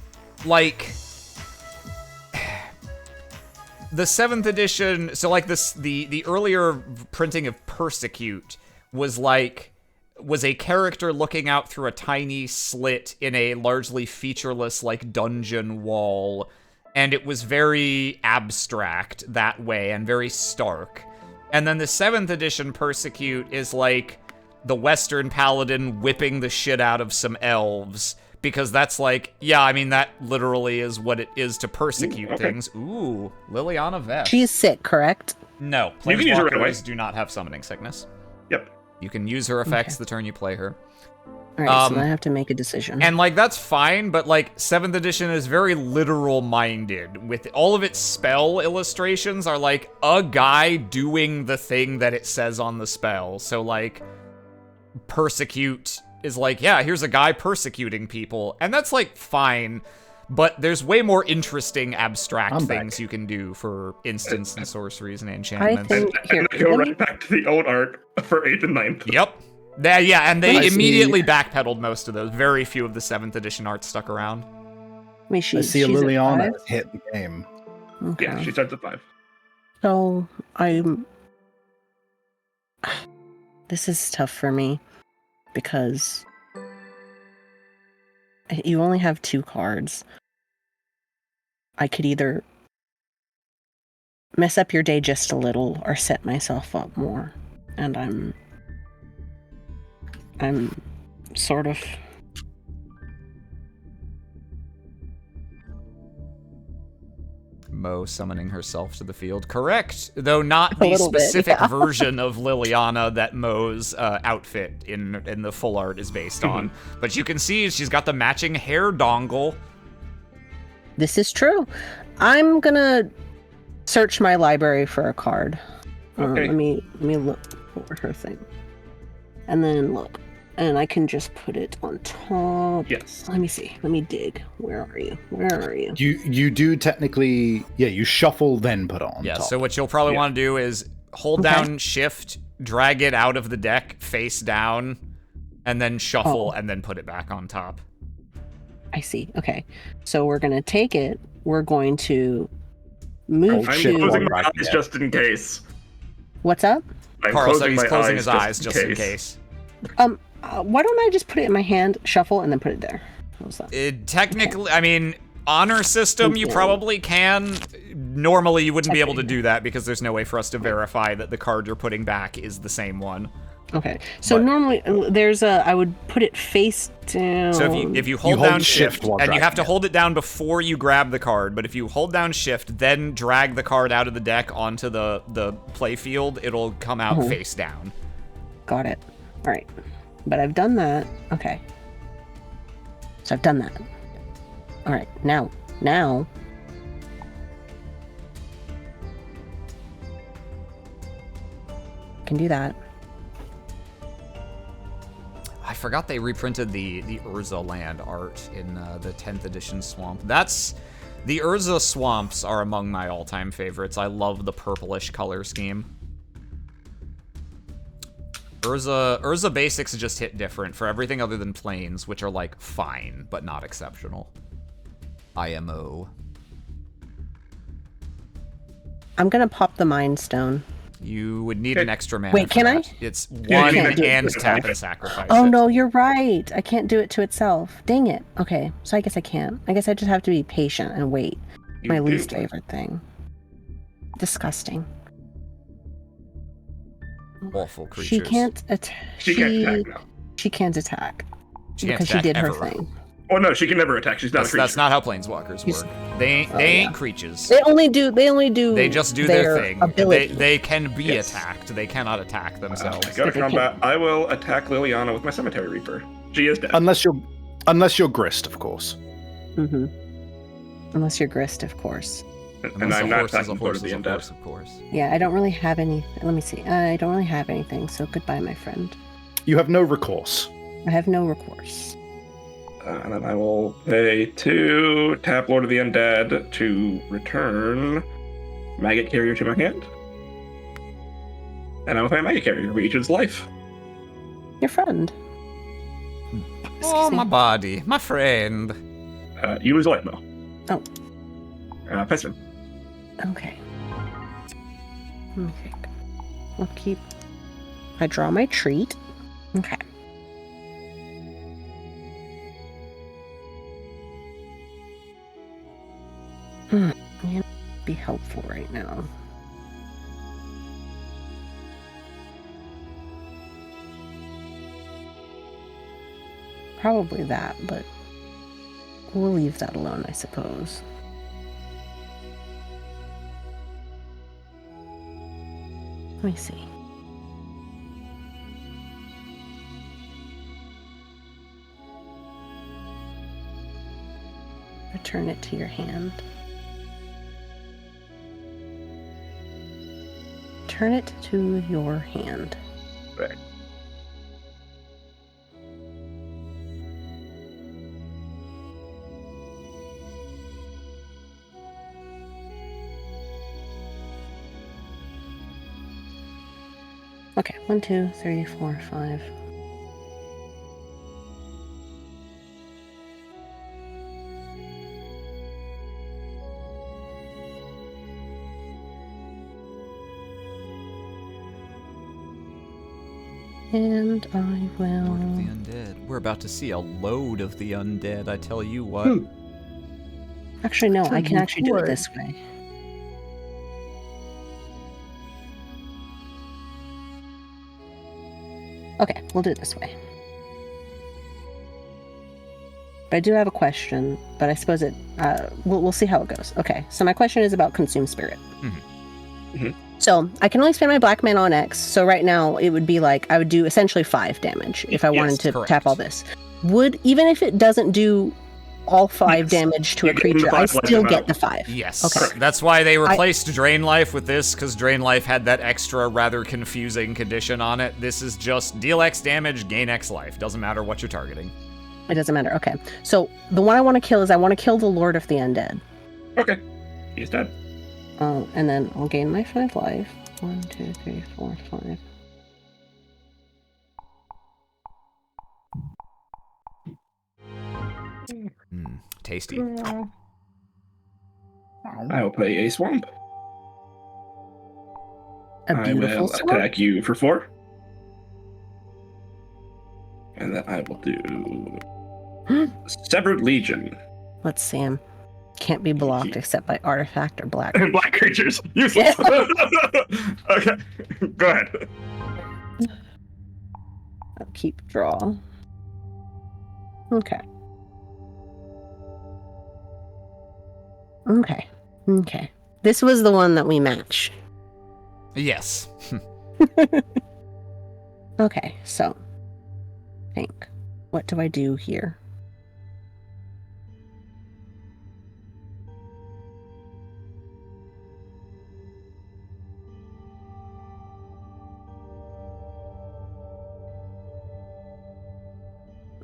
Like, the 7th edition, so like this, the earlier printing of Persecute was a character looking out through a tiny slit in a largely featureless, like, dungeon wall, and it was very abstract that way and very stark. And then the 7th edition Persecute is like the Western Paladin whipping the shit out of some elves, because that's like, yeah, I mean, that literally is what it is to persecute things. Ooh, Liliana Vesh. She's sick, correct? No, You can use her right away. Planeswalkers do not have summoning sickness. Yep. You can use her effects the turn you play her. All right, so then I have to make a decision. And, like, that's fine, but, like, 7th edition is very literal-minded. With all of its spell illustrations are, like, a guy doing the thing that it says on the spell. So, like, persecute is like, yeah, here's a guy persecuting people. And that's, like, fine. But there's way more interesting abstract things you can do for instants and sorceries and enchantments. And go right back to the old art for 8th and 9th. Yep. Yeah, and they immediately backpedaled most of those. Very few of the 7th edition art stuck around. I see Liliana hit the game. Okay. Yeah, she starts at 5. So, this is tough for me, because you only have 2 cards. I could either mess up your day just a little or set myself up more. And I'm sort of... Mo summoning herself to the field. Correct, though not the specific version of Liliana that Mo's outfit in the full art is based on. But you can see she's got the matching hair dongle. This is true. I'm gonna search my library for a card. Okay. Let me look for her thing. And then look. And I can just put it on top. Yes. Let me see. Let me dig. Where are you? Where are you? You do technically, you shuffle, then put it on top. So what you'll probably want to do is hold down Shift, drag it out of the deck, face down, and then shuffle, and then put it back on top. I see. Okay. So we're going to take it. We're going to move I'm to... closing my eyes just in case. What's up? Carl said he's closing his eyes just in case. Why don't I just put it in my hand, shuffle, and then put it there? How's that? Technically, I mean, honor system, you probably can. Normally, you wouldn't be able to do that because there's no way for us to verify that the card you're putting back is the same one. Okay. So normally, there's I would put it face down. So if you hold down Shift, and you have to hold it down before you grab the card, but if you hold down Shift, then drag the card out of the deck onto the play field, it'll come out face down. Got it. All right. But I've done that. Okay. So I've done that. All right. Now. Can do that. I forgot they reprinted the Urza land art in the 10th edition Swamp. The Urza Swamps are among my all-time favorites. I love the purplish color scheme. Urza basics just hit different for everything other than planes, which are like fine, but not exceptional. IMO. I'm gonna pop the Mind Stone. You would need an extra mana. Wait, can I? It's one and tap and sacrifice. Oh no, you're right. I can't do it to itself. Dang it. Okay, so I guess I can't. I guess I just have to be patient and wait. My least favorite thing. Disgusting. Awful creatures. She can't attack. She can't attack now. She can't attack. She can't because attack she did her ever. thing. Oh no, she can never attack. She's not a creature. That's not how planeswalkers work. They ain't creatures. They only do. They just do their thing. Ability. They can be attacked. They cannot attack themselves. Go to combat. I will attack Liliana with my Cemetery Reaper. She is dead. Unless you're Grist, of course. Mm-hmm. Unless you're Grist, of course. And I'm not attacking Lord of the Undead. Of course. Yeah, I don't really have any. Let me see. I don't really have anything. So goodbye, my friend. You have no recourse. I have no recourse. And then I will pay 2, tap Lord of the Undead to return Maggot Carrier to my hand. And I will pay Maggot Carrier for each of its life. Your friend. Oh, my body. My friend. You lose a life, Mo. Oh. Pesman. Okay. Let me think. I'll keep... I draw my treat. Okay. Can't be helpful right now. Probably that, but we'll leave that alone, I suppose. Let me see. Return it to your hand. Turn it to your hand. Right. Okay, 1, 2, 3, 4, 5. And I will... Lord of the Undead. We're about to see a load of the undead, I tell you what. Actually, no, I can actually do it this way. Okay, we'll do it this way. But I do have a question, but I suppose we'll see how it goes. Okay, so my question is about Consume Spirit. So I can only spend my black mana on X, so right now it would be like, I would do essentially 5 damage if I wanted to correct. tap all this. Even if it doesn't do all 5 damage to a creature, I still get the 5. Yes. Okay. That's why they replaced Drain Life with this, because Drain Life had that extra, rather confusing condition on it. This is just deal X damage, gain X life. Doesn't matter what you're targeting. It doesn't matter. Okay. So the one I want to kill is I want to kill the Lord of the Undead. Okay. He's dead. And then I'll gain my 5 life. 1, 2, 3, 4, 5. Tasty. I will play a swamp. A beautiful I will swamp. attack you for 4. And then I will do Severed Legion. Let's see him. Can't be blocked except by artifact or black. Black creatures. Useless. Okay. Go ahead. I'll keep draw. Okay. Okay. This was the one that we matched. Yes. Okay, so think. What do I do here?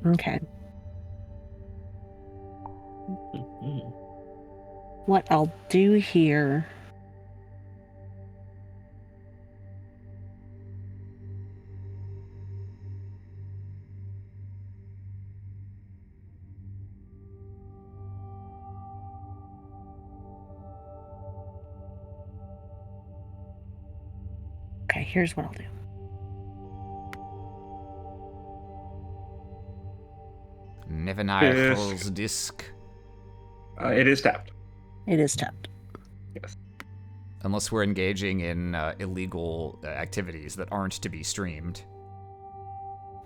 Okay. What I'll do here... Okay, here's what I'll do. Nevinir's disc. It is tapped. It is tapped. Yes. Unless we're engaging in illegal activities that aren't to be streamed.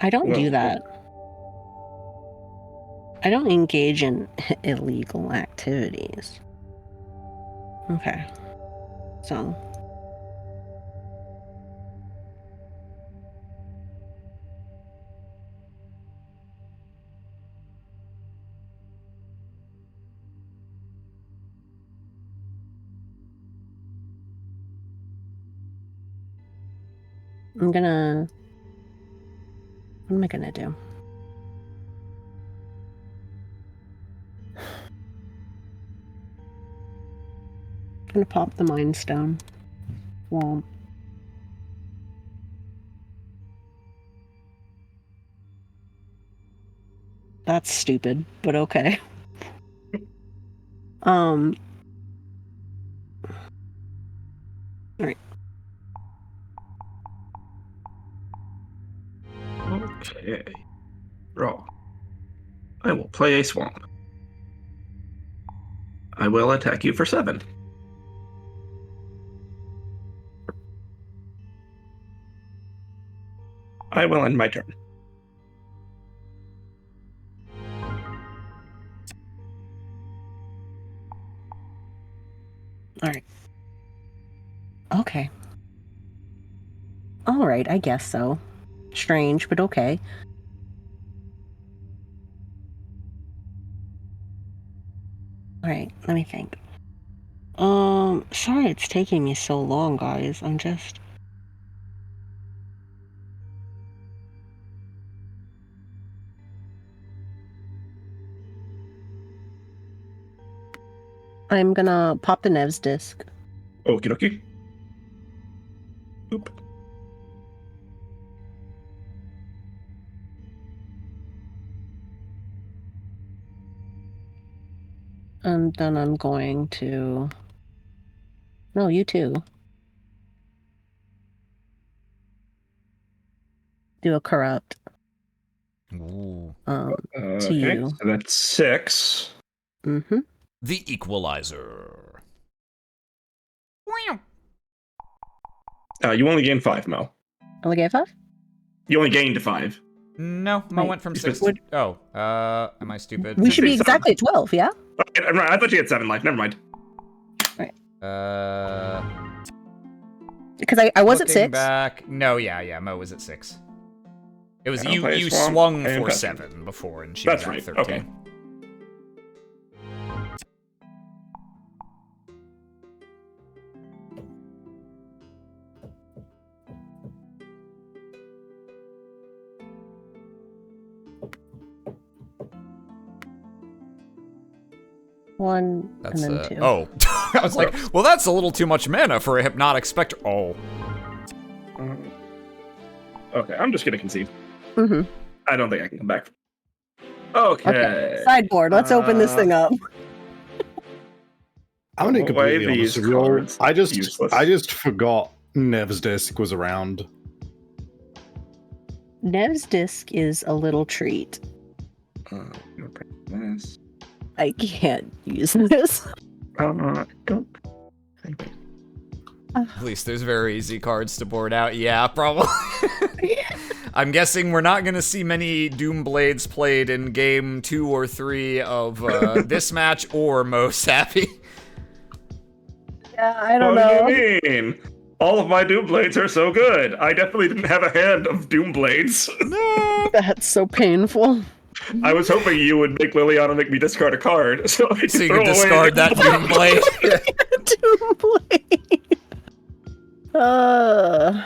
I don't do that. I don't engage in illegal activities. Okay. So... What am I gonna do? I'm gonna pop the Mind Stone. Womp. That's stupid, but okay. Alright. Okay. Draw. I will play a swamp. I will attack you for 7. I will end my turn. Alright. Okay. Alright, I guess so. Strange, but okay. Alright, let me think. Sorry it's taking me so long, guys. I'm gonna pop the Nev's disc. Okie dokie. Oop. And then I'm going to... No, you too. Do a corrupt. Ooh. To you. So that's 6. Mm-hmm. The Equalizer. You only gained 5, Mel. Only get 5? You only gained 5. No, Mo went from 6 to... Oh, am I stupid? We should be exactly 12, yeah? Okay, I thought you had 7 life. Never mind. Right. Because I was at 6. Back... No, yeah, Mo was at 6. It was Yeah, you swung for 7 before, and she was at 13. Okay. One, That's, and then 2. Oh. I was like, well, that's a little too much mana for a Hypnotic Spectre. Oh. Okay, I'm just gonna concede. Mm-hmm. I don't think I can come back. Okay. Sideboard, let's open this thing up. I'm gonna be completely honest with you all. I Useless. just forgot Nev's disc was around. Nev's disc is a little treat. This. I can't use this. Don't. At least there's very easy cards to board out. Yeah, probably. I'm guessing we're not going to see many Doomblades played in game 2 or 3 of this match or Mo Savvy. Yeah, I don't know. What do you mean? All of my Doomblades are so good. I definitely didn't have a hand of Doomblades. No. That's so painful. I was hoping you would make Liliana make me discard a card, so I So you could discard that Doomblade. Doomblade.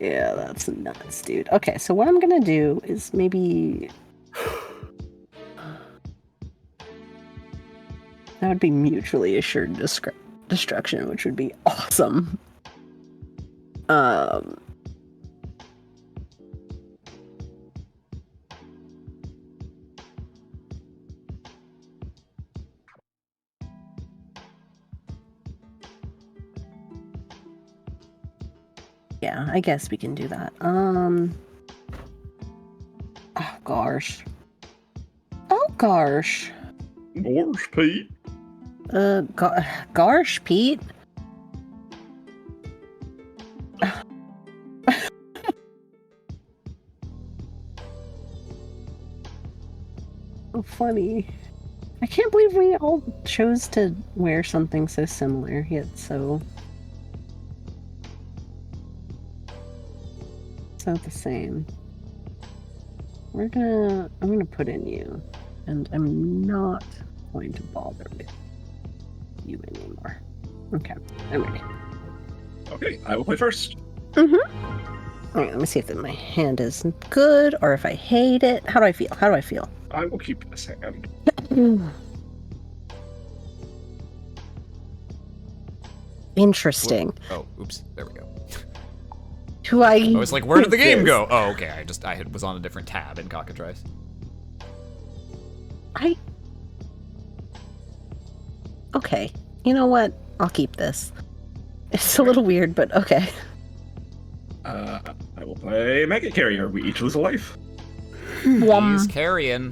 Yeah, that's nuts, dude. Okay, so what I'm gonna do is maybe... That would be mutually assured destruction, which would be awesome. Yeah, I guess we can do that. Oh gosh. Oh gosh. Gosh, Pete. Gosh, Pete. Oh, funny. I can't believe we all chose to wear something so similar, yet so the same. I'm gonna put in you, and I'm not going to bother with you anymore. Okay, I'm ready. Okay, I will play first. Mm-hmm. Alright, let me see if my hand is good or if I hate it. How do I feel? I will keep this hand. Interesting. Oh, oops. There we go. I was like, where did the game go? Oh, okay. I was on a different tab in Cockatrice. Okay. You know what? I'll keep this. It's a little weird, but okay. I will play Maggot Carrier. We each lose a life. He's carrying.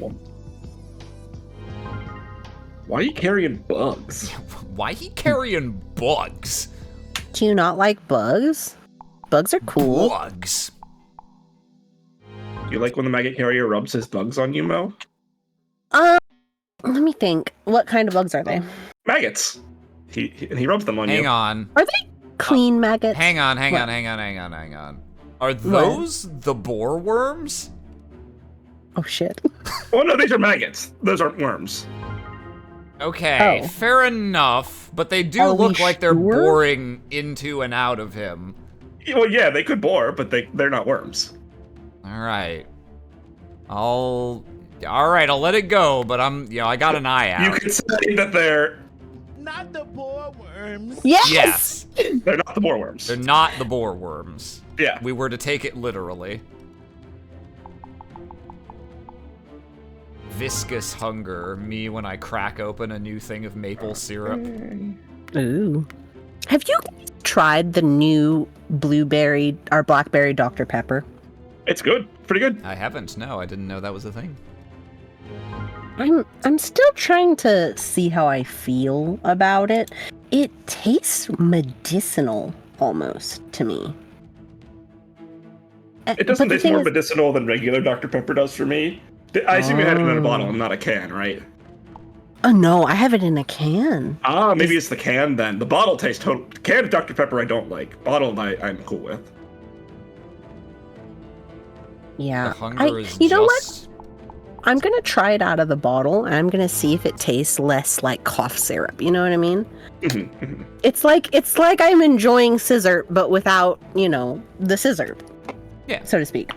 Why are you carrying bugs? Why he carrying bugs? Do you not like bugs? Bugs are cool. Bugs. You like when the Maggot Carrier rubs his bugs on you, Mo? Let me think. What kind of bugs are they? Maggots. He rubs them on you. Hang on. Are they clean maggots? Hang on. Are those the boar worms? Oh shit. Oh no, these are maggots. Those aren't worms. Okay, fair enough, but they do look like they're boring into and out of him. Well, yeah, they could bore, but they're not worms. Alright. I'll let it go, but I got an eye out. You could say that they're... Not the boar worms. Yes! They're not the boar worms. They're not the boar worms. Yeah. We were to take it literally. Viscous hunger, me when I crack open a new thing of maple syrup. Ooh. Have you tried the new blueberry or blackberry Dr. Pepper? It's good. Pretty good. I haven't, no. I didn't know that was a thing. I'm still trying to see how I feel about it. It tastes medicinal almost to me. It doesn't taste more medicinal than regular Dr. Pepper does for me. I assume you had it in a bottle and not a can, right? Oh no, I have it in a can. Ah, maybe it's the can then. The bottle tastes total. Can of Dr. Pepper I don't like. Bottle I'm cool with. Yeah. The hunger is you know just... what? I'm gonna try it out of the bottle, and I'm gonna see if it tastes less like cough syrup. You know what I mean? It's like I'm enjoying scissor, but without the scissor, yeah, so to speak.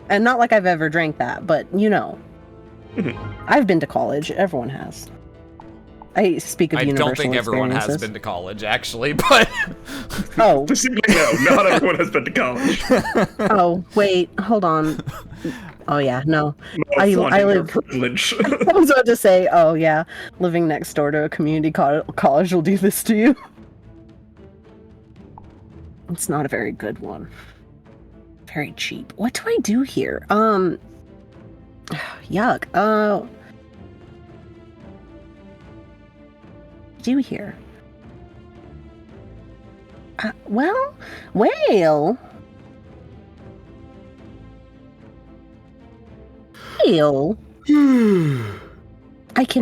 And not like I've ever drank that, but I've been to college. Everyone has. I speak of I universal don't think everyone has experiences. been to college, actually, but... Oh. No, not everyone has been to college. Oh, wait, hold on. Oh, yeah, no. I live... privilege. I was about to say, oh, yeah, living next door to a community college will do this to you. It's not a very good one. Very cheap. What do I do here? Yuck. Do here? Well, I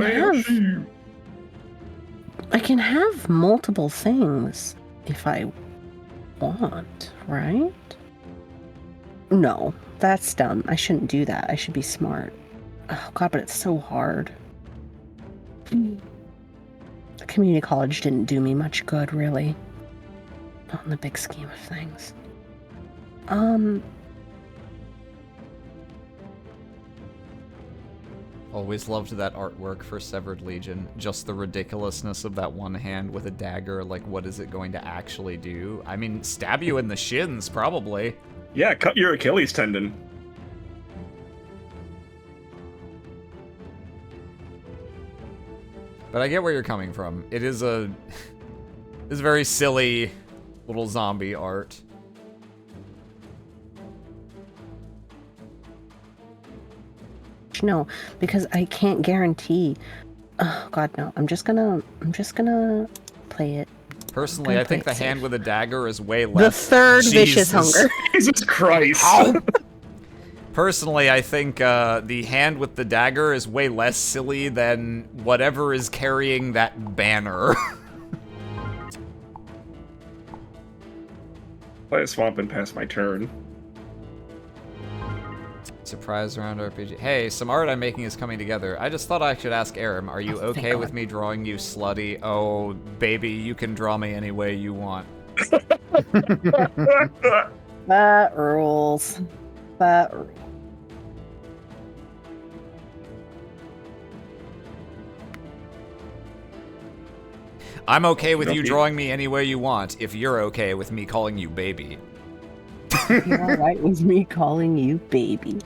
can have multiple things if I want, right? No, that's dumb. I shouldn't do that. I should be smart. Oh god, but it's so hard. The community college didn't do me much good, really. Not in the big scheme of things. Always loved that artwork for Severed Legion. Just the ridiculousness of that one hand with a dagger. Like, what is it going to actually do? I mean, stab you in the shins, probably. Yeah, cut your Achilles tendon. But I get where you're coming from. It is a... it's very silly little zombie art. No, because I can't guarantee. Oh god, no. I'm just gonna play it. Personally, I think the hand with a dagger is way less. The third vicious hunger. Jesus Christ. Personally, I think the hand with the dagger is way less silly than whatever is carrying that banner. Play a swamp and pass my turn. Surprise round RPG. Hey, some art I'm making is coming together. I just thought I should ask Aram, are you okay with me drawing you slutty? Oh, baby, you can draw me any way you want. That rules. That rules. I'm okay with you drawing me any way you want, if you're okay with me calling you baby. You're alright with me calling you baby.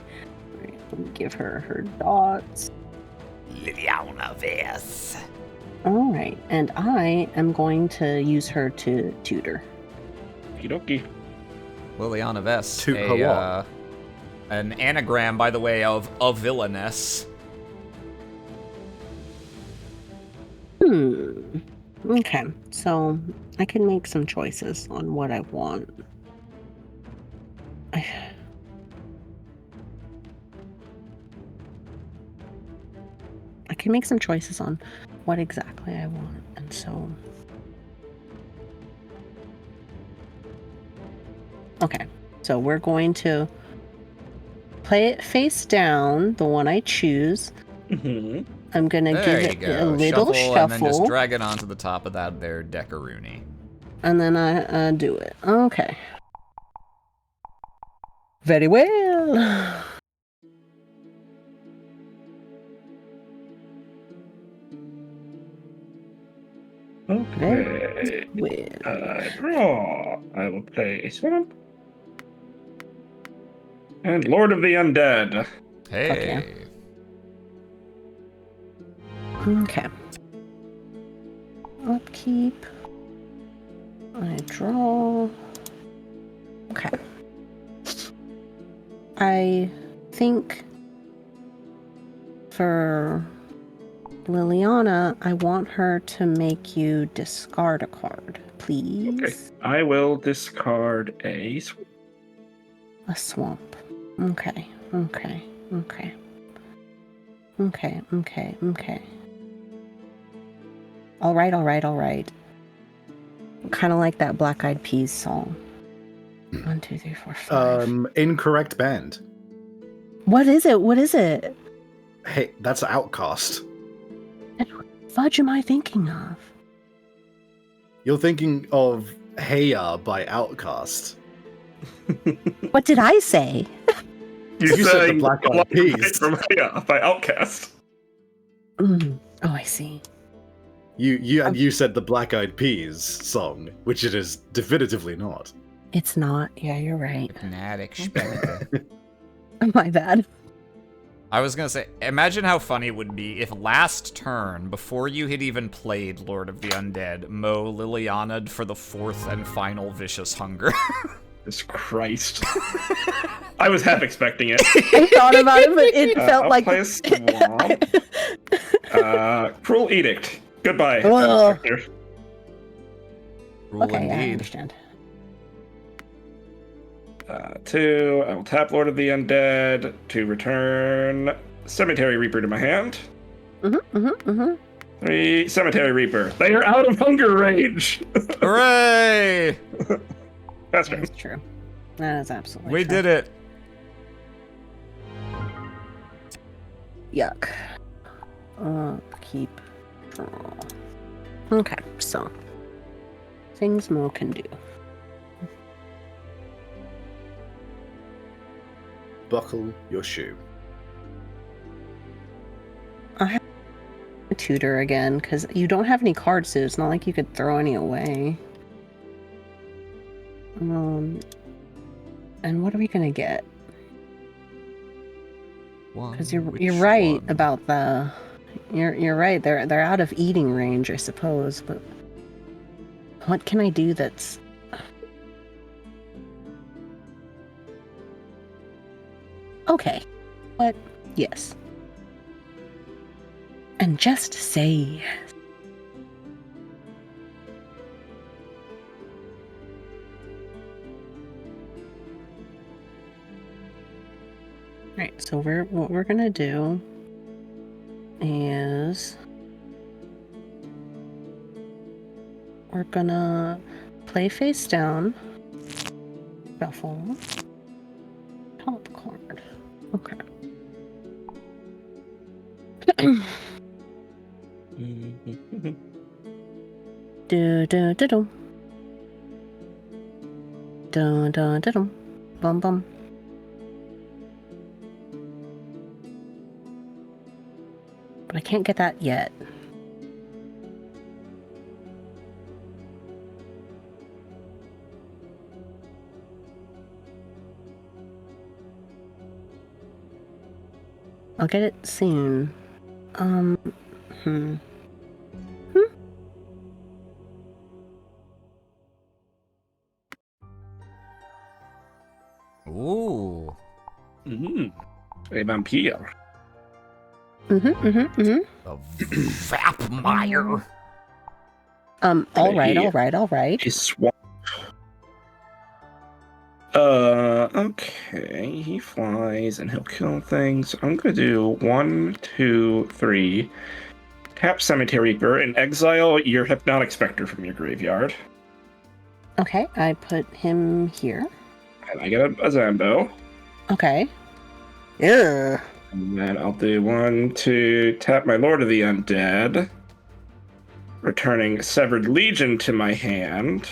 Right, let me give her her dots. Liliana Vess. Alright, and I am going to use her to tutor. Okie Liliana Vess. To her what? An anagram, by the way, of a villainess. Okay, so I can make some choices on what I want. I can make some choices on what exactly I want, and so... Okay, so we're going to play it face down, the one I choose. Mm-hmm. I'm gonna There give you it go. a little shuffle, and then just shuffle, drag it onto the top of that there Decaroonie. and then I do it. Okay. Very well. Okay. Well. Draw. I will play a swamp. And Lord of the Undead. Hey. Okay. Upkeep. I draw. Okay. I think for Liliana, I want her to make you discard a card, please. Okay. I will discard a swamp. A swamp. Okay. Okay. Okay. Okay. Okay. Okay. All right. All right. All right. Kind of like that Black Eyed Peas song. 1, 2, 3, 4, 5. Incorrect band. What is it? What is it? Hey, that's Outcast. Fudge am I thinking of? You're thinking of Heya by Outcast. What did I say? You said the Black Eyed Peas. From by Outcast. Oh, I see. You said the Black Eyed Peas song, which it is definitively not. It's not. Yeah, you're right. Hypnotic My bad. I was gonna say, imagine how funny it would be if last turn, before you had even played Lord of the Undead, Mo Liliana'd for the 4th and final Vicious Hunger. Jesus Christ. I was half expecting it. I thought about it, but it felt I'll like... play a swamp. Cruel Edict. Goodbye. Ugh. Rule Okay, I indeed. understand. 2. I will tap Lord of the Undead to return Cemetery Reaper to my hand. 3. Cemetery Reaper. They are out of hunger range. Hooray! That's right. That's true. That is absolutely We true. did it. Yuck. Keep draw. Okay, so things Mo can do. Buckle your shoe. Tutor again, because you don't have any cards, so it's not like you could throw any away. And what are we gonna get? Because you're right about the. You're right. They're out of eating range, I suppose. But what can I do that's? Okay. But yes. And just say yes. Right, so what we're gonna do is we're gonna play face down, shuffle, top card. Okay. Do do do do. Do do do do. Bum bum. But I can't get that yet. I'll get it soon. Ooh. A vampire. A Vapmire. All right. A swamp. Okay. He flies and he'll kill things. I'm gonna do 1, 2, 3. Tap Cemetery Reaper and exile your Hypnotic Spectre from your graveyard. Okay, I put him here. And I get a Zambo. Okay. Yeah. And then I'll do 1 to tap my Lord of the Undead, returning Severed Legion to my hand.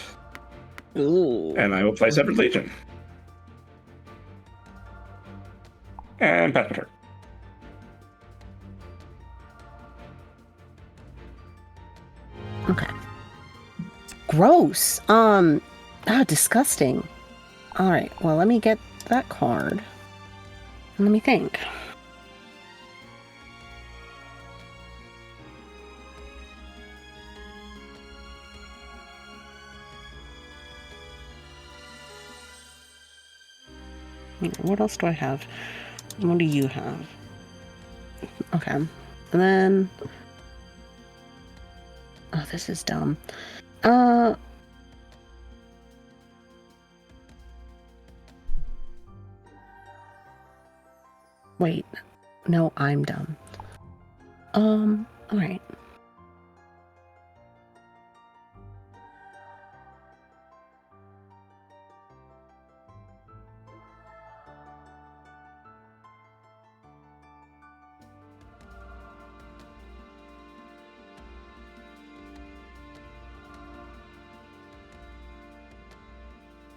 Ooh. And I will play Severed Legion. And pass my turn. Okay. Gross. Disgusting. All right. Well, let me get that card. Let me think. What else do I have? What do you have? Okay. And then... Oh, this is dumb. Wait. No, I'm dumb. Alright.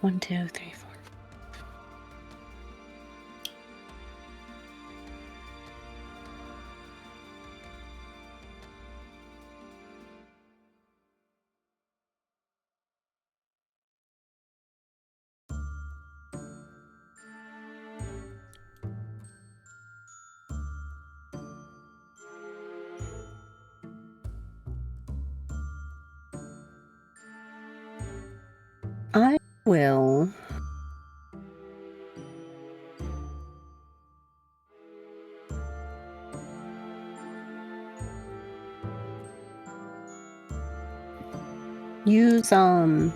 One, two, three, four. I will... use, I'm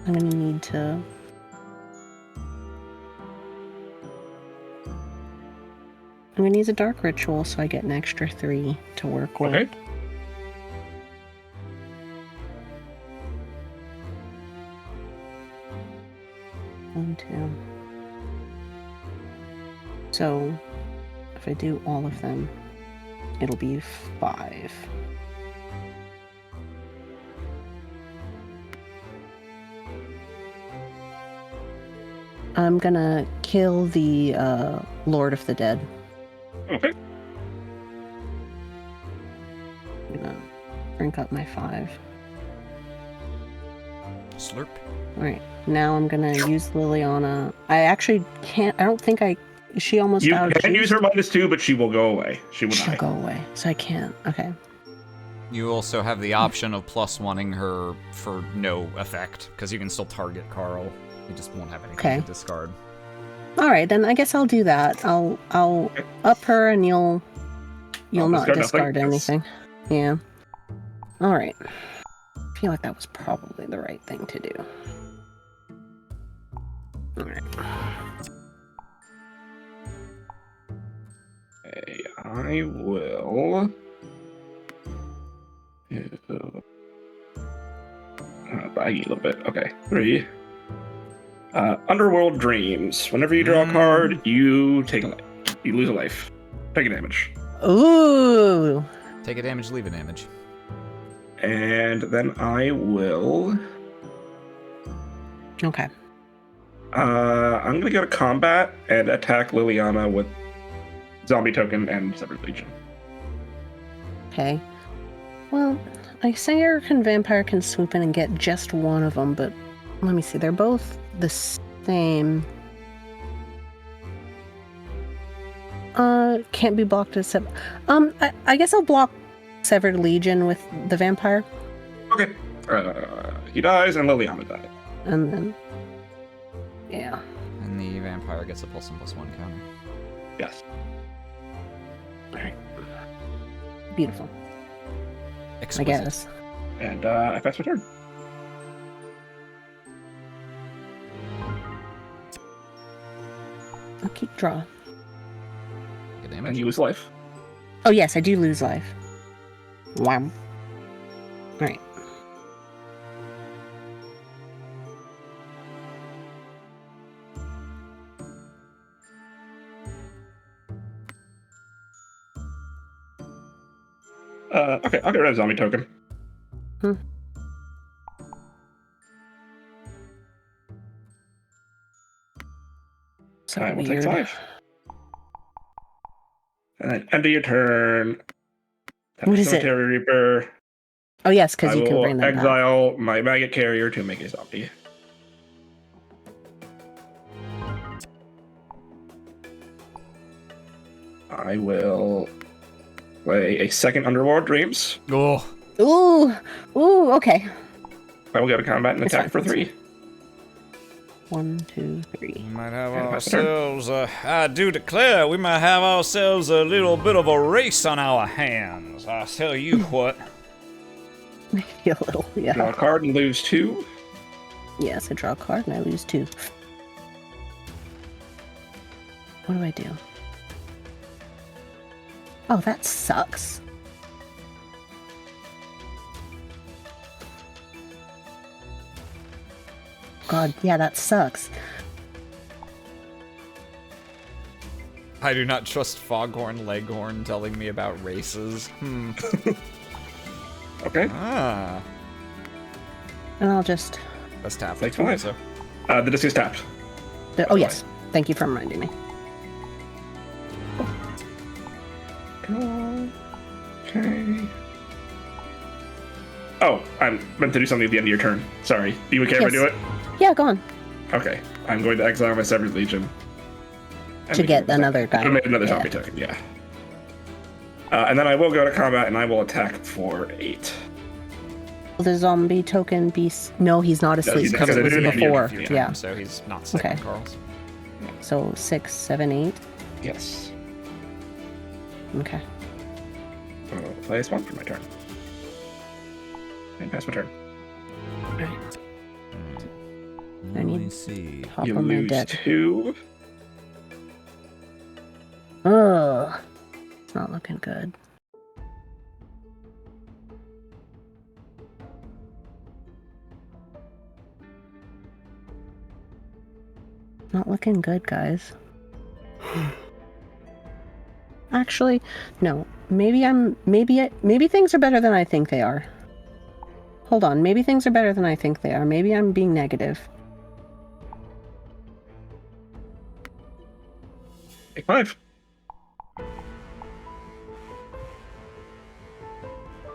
gonna need to... I'm gonna use a dark ritual so I get an extra 3 to work with. Okay. One, two. So, if I do all of them, it'll be 5. I'm gonna kill the Lord of the Dead. Okay. I'm gonna drink up my 5. Slurp. Alright, now I'm gonna use Liliana. I actually can't, I don't think she almost You out. can use her -2, but she will go away. She will She'll die. go away, so I can't. Okay. You also have the option of +1ing her for no effect, because you can still target Carl. You just won't have anything to discard. Alright, then I guess I'll do that. I'll up her and you'll not discard anything. Yeah. Alright. I feel like that was probably the right thing to do. Alright. Okay, I will... Baggy a little bit. Okay, 3. Underworld Dreams. Whenever you draw a card, you take a life. You lose a life. Take a damage. Ooh! Take a damage, leave a damage. And then I will... Okay. I'm gonna go to combat and attack Liliana with Zombie Token and Severed Legion. Okay. Well, I Singer and Vampire can swoop in and get just one of them, but let me see. They're both the same. Can't be blocked except... I guess I'll block Severed Legion with the Vampire. Okay. He dies and Liliana dies. And then... Yeah. And the vampire gets a +1/+1 counter. Yes. Alright. Beautiful. Exquisite. I guess. And I pass my turn. I'll keep draw. Take a And damage. you lose life. Oh yes, I do lose life. Wow. Alright. Okay, I'll get rid of zombie token. So I will weird. take 5. And then end of your turn. What is it? Cemetery Reaper. Oh yes, because I you can will bring them back. exile my maggot carrier to make a zombie. I will play a second Underworld Dreams. Oh. Ooh, okay. I will go to combat and It's attack fine, for it's 3. 1, 2, 3. We might have And pass the turn. ourselves, I do declare, we might have ourselves a little bit of a race on our hands. I tell you what. Maybe a little, yeah. Draw a card and lose 2. Yes, I draw a card and I lose 2. What do I do? Oh, that sucks. God, yeah, that sucks. I do not trust Foghorn Leghorn telling me about races. Okay. Ah. And I'll just... That's tapped. Take 5. So. The disc is tapped. Oh, yes. Thank you for reminding me. Okay. Oh, I'm meant to do something at the end of your turn. Sorry. Do you care if I do it? Yeah, go on. Okay. I'm going to exile my Severed Legion. And To make get another guy. I made another Yeah. zombie token, yeah. And then I will go to combat and I will attack for 8. Will the zombie token be... No, he's not asleep he's because not, it was because it before. didn't Yeah. So he's not sick Okay. on Carl's. So 6, 7, 8. Yes. Okay. Play a spawn for my turn. And pass my turn. Alright. I Let me need see. top You of my lose deck. 2. Ugh. It's not looking good. Not looking good, guys. Actually, no. Maybe things are better than I think they are. Hold on. Maybe things are better than I think they are. Maybe I'm being negative. Take 5.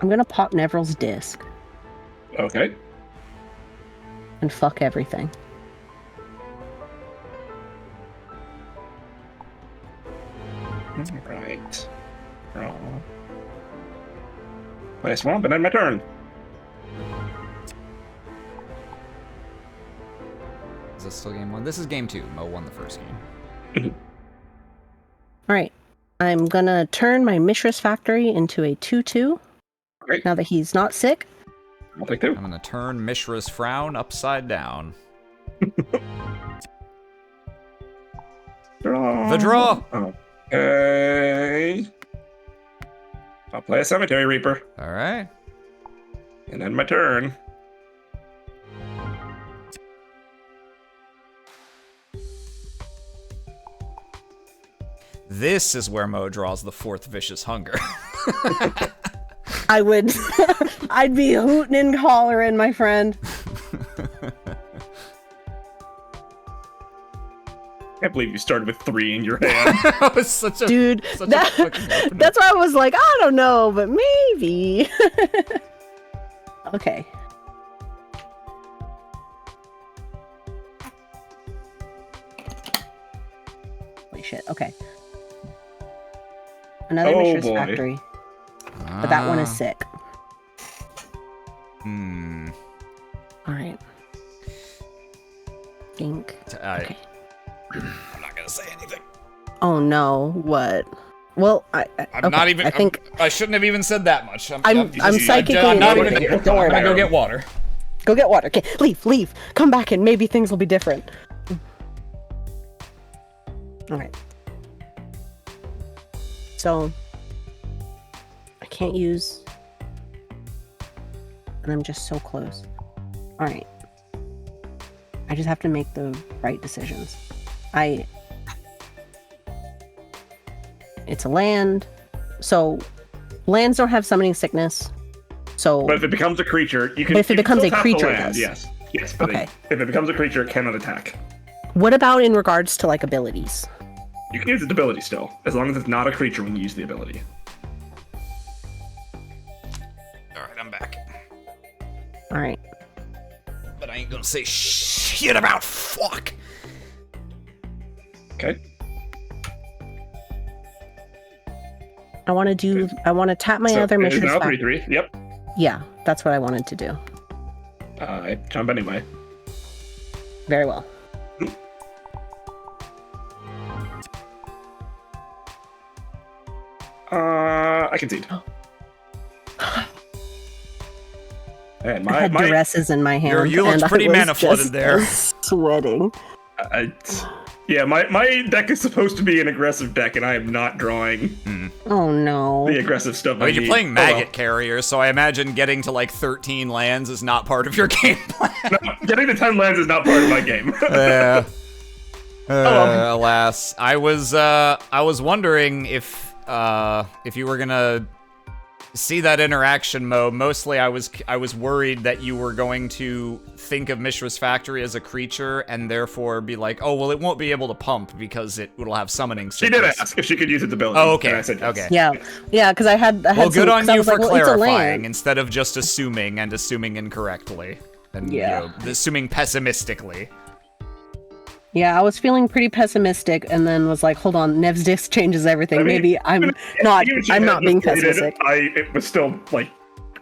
I'm gonna pop Neville's disc Okay. and fuck everything. Right. Draw. Play a swamp and end my turn. Is this still game 1? This is game 2. Mo won the first game. Alright. I'm gonna turn my Mishra's Factory into a 2/2. Great. Now that he's not sick. I'll take 2. I'm gonna turn Mishra's frown upside down. Draw. The draw! Okay. I'll play a Cemetery Reaper Alright. and end my turn. This is where Mo draws the 4th Vicious Hunger. I would... I'd be hooting and hollering, my friend. I can't believe you started with 3 in your hand. That was such a... Dude, such a fucking opener. that's why I was like, I don't know, but maybe. Okay. Holy shit, okay. Another Oh, Mishra's boy. Factory, but that one is sick. Alright. Think. Okay. I'm not gonna say anything. Oh no, what? Well, I'm not even. I think I shouldn't have even said that much. I'm psychically I'm not even. avoiding it. I'm Don't worry gonna about go it. get water. Go get water. Okay, leave. Come back and maybe things will be different. Alright. So, I can't use... And I'm just so close. Alright. I just have to make the right decisions. It's a land, so Lands don't have summoning sickness, so. But if it becomes a creature, you can. But if it becomes a tap the creature, it land, does. Yes. But Okay. if it becomes a creature, it cannot attack. What about in regards to like abilities? You can use its ability still, as long as it's not a creature when you use the ability. All right, I'm back. All right. But I ain't gonna say shit about fuck. Okay. I want to tap my So other it is Mishra's now Factory. 3/3. Yep. Yeah, that's what I wanted to do. Jump anyway. Very well. I concede. And I had duresses in my hand. You looked and pretty I was mana flooded just there. Sweating. Yeah, my deck is supposed to be an aggressive deck, and I am not drawing Oh no. the aggressive stuff. I mean, you're need. playing Oh, Maggot Carrier, so I imagine getting to like 13 lands is not part of your game plan. well. No, getting to 10 lands is not part of my game. Yeah. Alas, I was wondering if you were gonna see that interaction, Mo. Mostly, I was worried that you were going to think of Mishra's Factory as a creature and therefore be like, oh well, it won't be able to pump because it will have summoning. She did ask if she could use its ability. Oh, okay. And I said yes. Okay. Yeah, because I had. Well, good on you for it's a clarifying land. instead of just assuming and assuming incorrectly and assuming pessimistically. Yeah, I was feeling pretty pessimistic, and then was like, "Hold on, Nev's disc changes everything. I mean, Maybe I'm even not. if she I'm had not being just waited, pessimistic." It was still like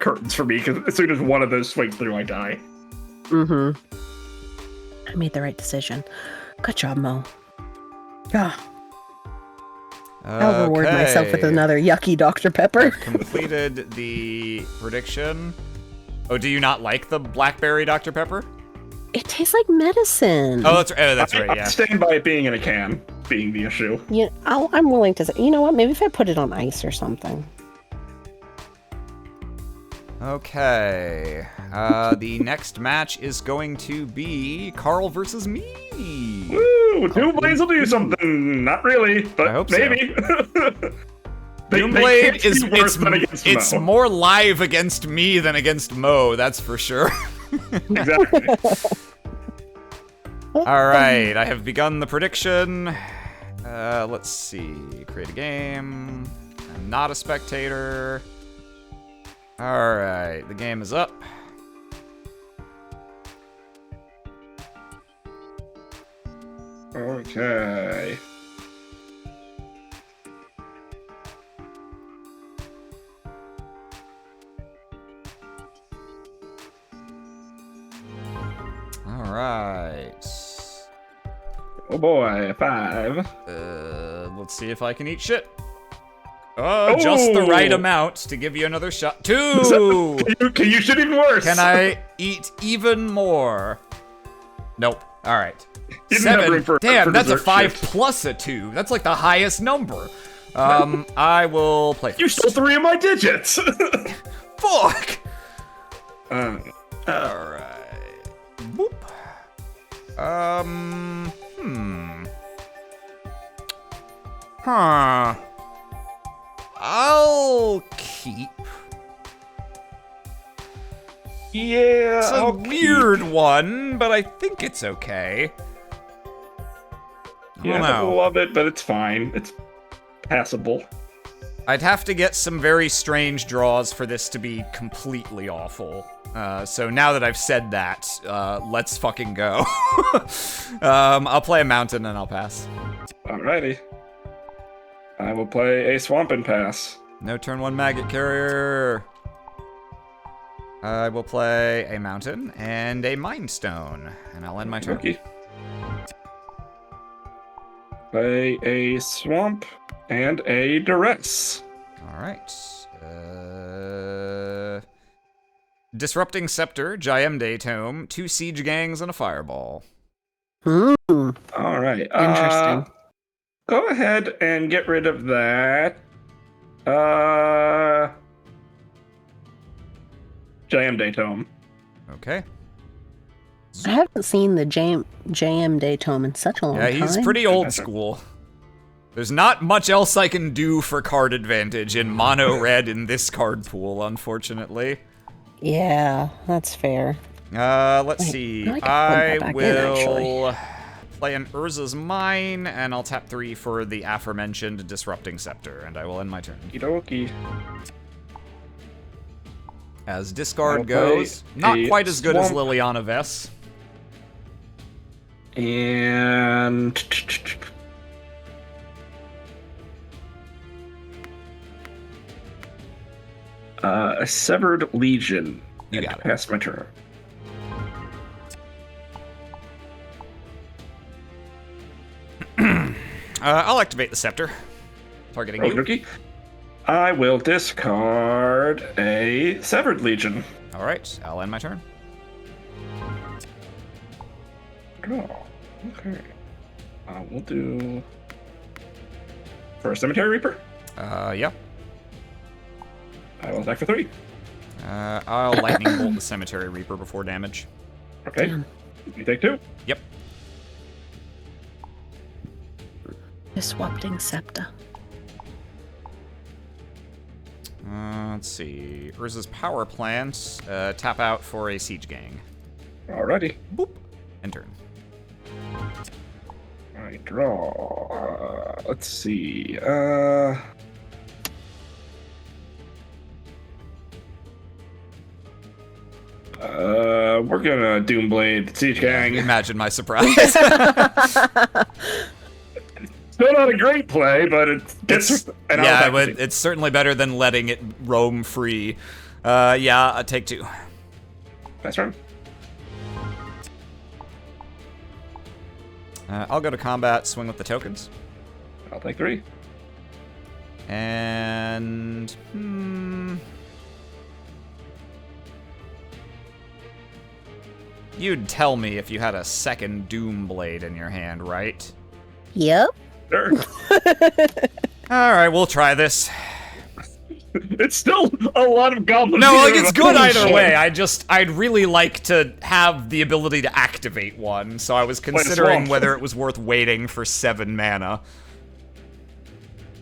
curtains for me because as soon as one of those swings through, I die. Mm-hmm. I made the right decision. Good job, Mo. Ah, I'll reward myself with another yucky Dr. Pepper. Completed the prediction. Oh, do you not like the blackberry Dr. Pepper? It tastes like medicine. Oh, that's right. I Yeah. stand by it being in a can being the issue. Yeah, I'm willing to say. You know what? Maybe if I put it on ice or something. Okay. The next match is going to be Carl versus me. Woo! Two Blades will do something. Not really, but I hope so. maybe. Doomblade is it's Mo. more live against me than against Mo, that's for sure. Exactly. All right, I have begun the prediction. Let's see. Create a game. I'm not a spectator. All right, the game is up. Okay. All right. Oh boy, 5. Let's see if I can eat shit. Oh, just the right amount to give you another shot. 2! Can you shit even worse? Can I eat even more? Nope. All right. You didn't have 7. room for Damn, that's a dessert 5 shit. plus a 2. That's like the highest number. I will play You first. stole 3 of my digits. Fuck! uh, Alright. Boop. Huh. I'll keep. yeah. It's a weird one, but I think it's okay. I Yeah, don't I know. don't love it, but it's fine. It's passable. I'd have to get some very strange draws for this to be completely awful. So now that I've said that, let's fucking go. I'll play a mountain and I'll pass. Alrighty. I will play a Swamp and pass. No turn 1 Maggot Carrier. I will play a mountain and a Mind Stone, and I'll end my turn. Okay. Play a Swamp and a Duress. All right. Disrupting Scepter, Jayemde Tome, 2 Siege Gangs, and a Fireball. Alright. Interesting. Go ahead and get rid of that. Jayemde Tome. Okay. I haven't seen the JM Day Tome in such a long Yeah, time. he's pretty old school. There's not much else I can do for card advantage in mono red in this card pool, unfortunately. Yeah, that's fair. Let's see. I will play an Urza's Mine, and I'll tap 3 for the aforementioned Disrupting Scepter, and I will end my turn. Okie dokie. As discard goes, not quite as good as Liliana Vess. And a Severed Legion. You got it. Pass my turn. I'll activate the Scepter, targeting you. Okay. I will discard a Severed Legion. All right, I'll end my turn. Draw. Okay. We'll do for a Cemetery Reaper. Yeah. I will attack for 3. I'll Lightning Bolt the Cemetery Reaper before damage. Okay. You take 2. Yep. Disrupting Scepter. Let's see. Urza's Power Plant. Tap out for a Siege Gang. Alrighty. Boop. End turn. I draw. Let's see. We're gonna Doomblade Siege Gang. Imagine my surprise. Still not a great play, but it's it's certainly better than letting it roam free. Yeah, take 2. That's right. I'll go to combat, swing with the tokens. I'll take 3. And you'd tell me if you had a second Doomblade in your hand, right? Yep. Sure. Alright, we'll try this. It's still a lot of goblins. No, like, it's good either way. I'd really like to have the ability to activate one, so I was considering whether it was worth waiting for 7 mana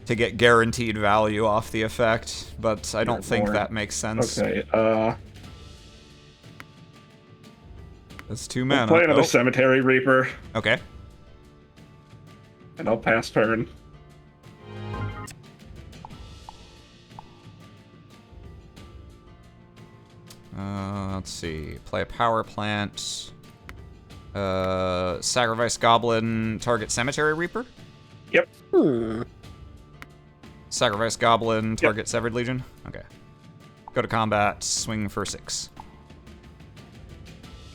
to get guaranteed value off the effect, but I don't think that makes sense. Okay, That's 2 mana. I'll play another Cemetery Reaper. Okay. And I'll pass turn. Let's see. Play a Power Plant. Sacrifice Goblin, target Cemetery Reaper? Yep. Sacrifice Goblin, target Severed Legion? Okay. Go to combat, swing for 6.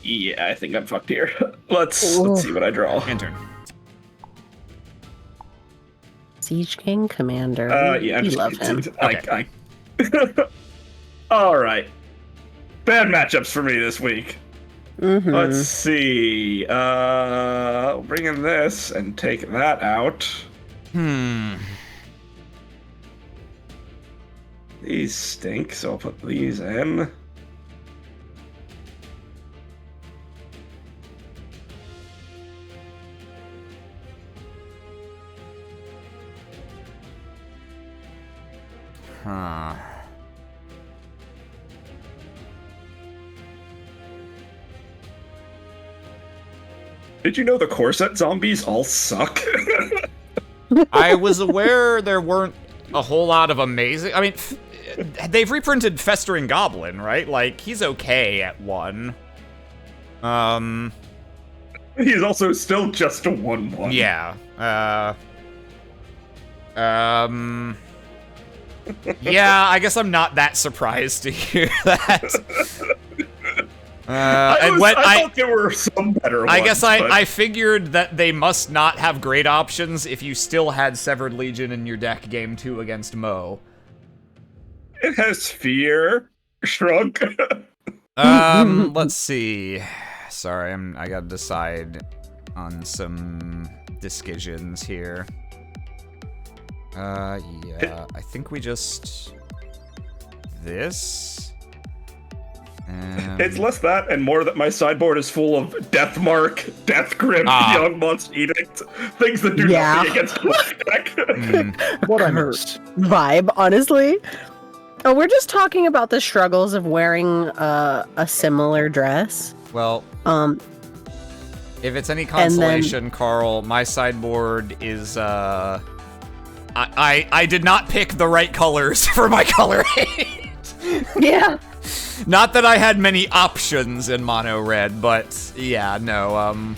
Yeah, I think I'm fucked here. Let's see what I draw. End turn. Siege King Commander. Yeah, we love him. Okay. All right. Bad matchups for me this week. Let's see. Bring in this and take that out. These stink, so I'll put these in. Huh. Did you know the Corset zombies all suck? I was aware there weren't a whole lot of amazing... I mean, they've reprinted Festering Goblin, right? Like, he's okay at 1. He's also still just a 1/1. Yeah. Yeah, I guess I'm not that surprised to hear that. I thought there were some better ones. I guess I figured that they must not have great options if you still had Severed Legion in your deck game 2 against Mo. It has Fear. Shrug. Let's see. Sorry, I gotta decide on some decisions here. Yeah, I think we just... this? It's less that and more that my sideboard is full of Deathmark, Death Grip, Youngmont's Edict, things that do nothing against black deck. What I missed. Vibe, honestly. Oh, we're just talking about the struggles of wearing a similar dress. Well, if it's any consolation, Carl, my sideboard is I did not pick the right colors for my color hate. Yeah. Not that I had many options in mono red, but yeah, no,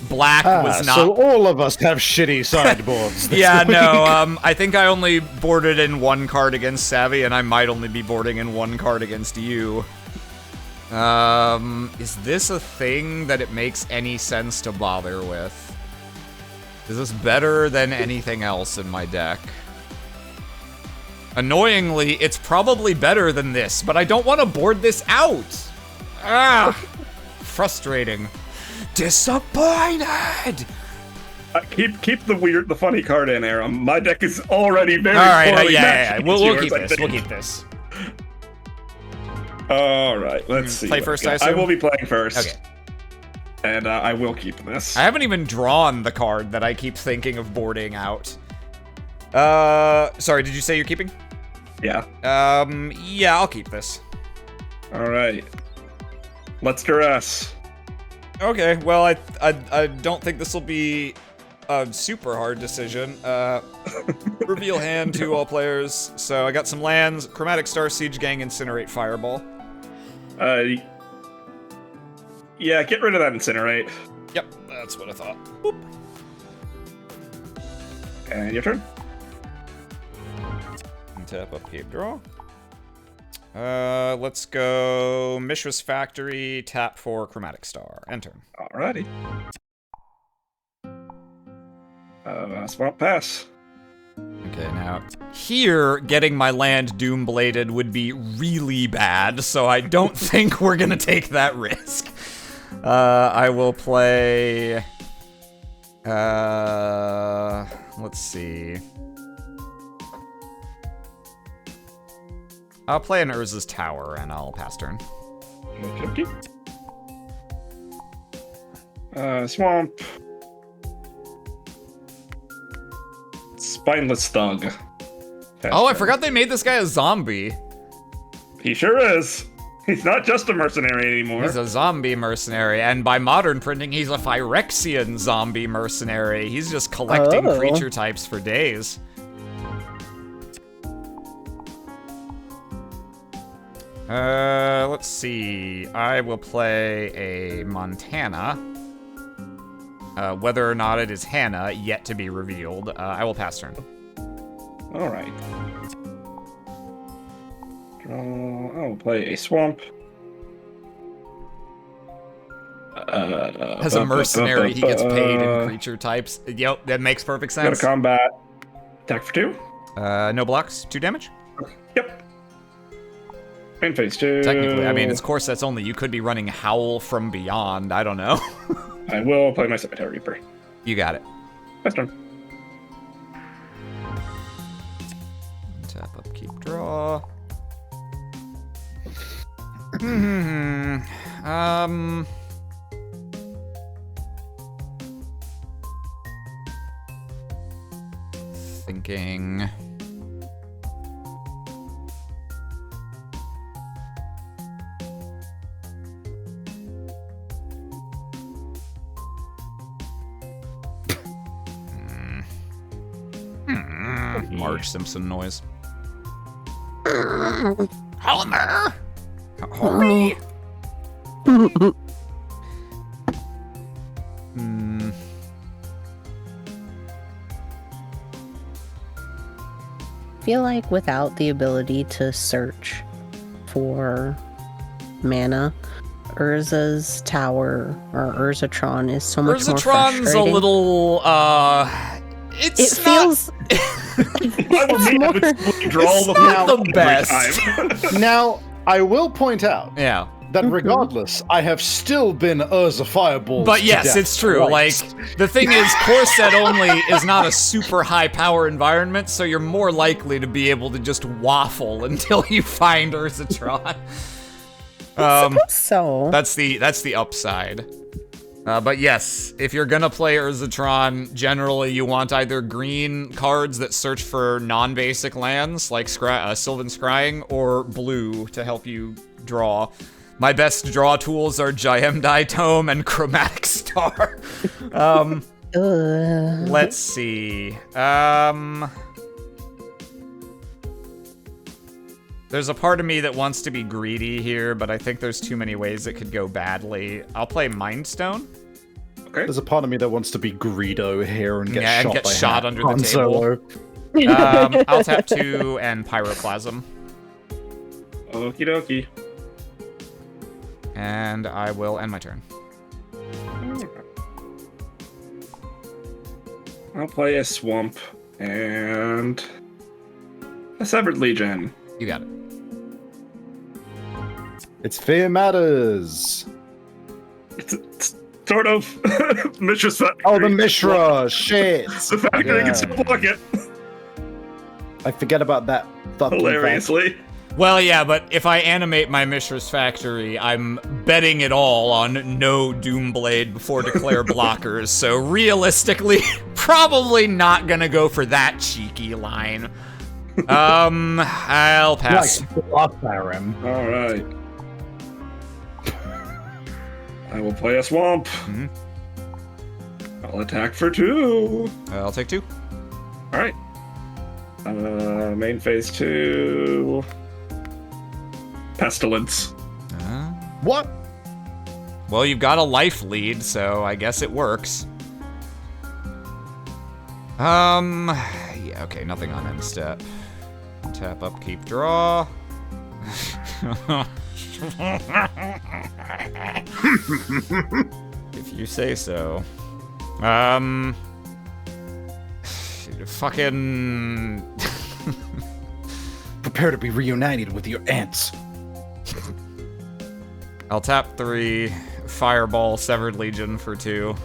black was not. So all of us have shitty sideboards. Yeah, no, I think I only boarded in 1 card against Savvy, and I might only be boarding in 1 card against you. Is this a thing that it makes any sense to bother with? Is this better than anything else in my deck? Annoyingly, it's probably better than this, but I don't want to board this out. Ah, frustrating. Disappointed. Keep the funny card in, Aram. My deck is already very. All right, poorly yeah. matched We'll yours, keep I this. think. We'll keep this. All right, let's see. Play first, I assume? I will be playing first. Okay. And I will keep this. I haven't even drawn the card that I keep thinking of boarding out. Sorry, did you say you're keeping? Yeah. Yeah, I'll keep this. All right. Let's duress. Okay, well, I don't think this will be a super hard decision. Reveal hand to all players. So I got some lands: Chromatic Star, Siege Gang, Incinerate, Fireball. Yeah, get rid of that Incinerate. Yep, that's what I thought. Boop. And your turn. Tap up, keep, draw. Let's go Mishra's Factory, tap for Chromatic Star. Enter. Alrighty. Swamp pass. Okay, now here, getting my land Doombladed would be really bad, so I don't think we're gonna take that risk. I will play... let's see. I'll play an Urza's Tower, and I'll pass turn. Okay. Swamp. Spineless Thug. Oh, I forgot they made this guy a zombie. He sure is. He's not just a mercenary anymore. He's a zombie mercenary, and by modern printing, he's a Phyrexian zombie mercenary. He's just collecting creature types for days. Let's see. I will play a Montana. Whether or not it is Hannah, yet to be revealed. I will pass turn. All right. Draw. I'll play a swamp. As a mercenary, he gets paid in creature types. Yep, that makes perfect sense. Go to combat. Attack for 2. No blocks. 2 damage. Yep. And phase 2. Technically, I mean, of course, that's only you could be running Howl from Beyond. I don't know. I will play my Cemetery Reaper. You got it. That's turn. Tap up, keep, draw. Thinking. Marge Simpson noise. Homer! Homie! I feel like without the ability to search for mana, Urza's Tower or Urzatron is so much more frustrating. Urzatron's a little, it feels... Draw the best. Now, I will point out Yeah. that regardless, I have still been Urza Fireball. But yes, it's true. Like, the thing is, Core Set only is not a super high power environment, so you're more likely to be able to just waffle until you find Urzatron. So That's the upside. But yes, if you're gonna play Urzatron, generally you want either green cards that search for non-basic lands, like Sylvan Scrying, or blue to help you draw. My best draw tools are Jayemdai Tome and Chromatic Star. Let's see. There's a part of me that wants to be greedy here, but I think there's too many ways it could go badly. I'll play Mind Stone. Okay. There's a part of me that wants to be Greedo here and get Yeah, and shot get by shot under the Han table. Solo. I'll tap 2 and Pyroclasm. Okie dokie. And I will end my turn. I'll play a Swamp and a Severed Legion. You got it. It's Fear Matters. It's sort of Mishra's Factory. Oh, the Mishra. Shit. The factory can still block it. I forget about that fucking Hilariously. Well, yeah, but if I animate my Mishra's Factory, I'm betting it all on no Doomblade before declare blockers, so realistically, probably not gonna go for that cheeky line. I'll pass. Like, Baron. All right. I will play a Swamp. Mhm. I'll attack for 2. I'll take 2. All right. Main phase 2. Pestilence. What? Well, you've got a life lead, so I guess it works. Yeah, okay, nothing on end step. Tap up, keep, draw. If you say so. Fucking... Prepare to be reunited with your aunts. I'll tap 3, Fireball, Severed Legion for 2.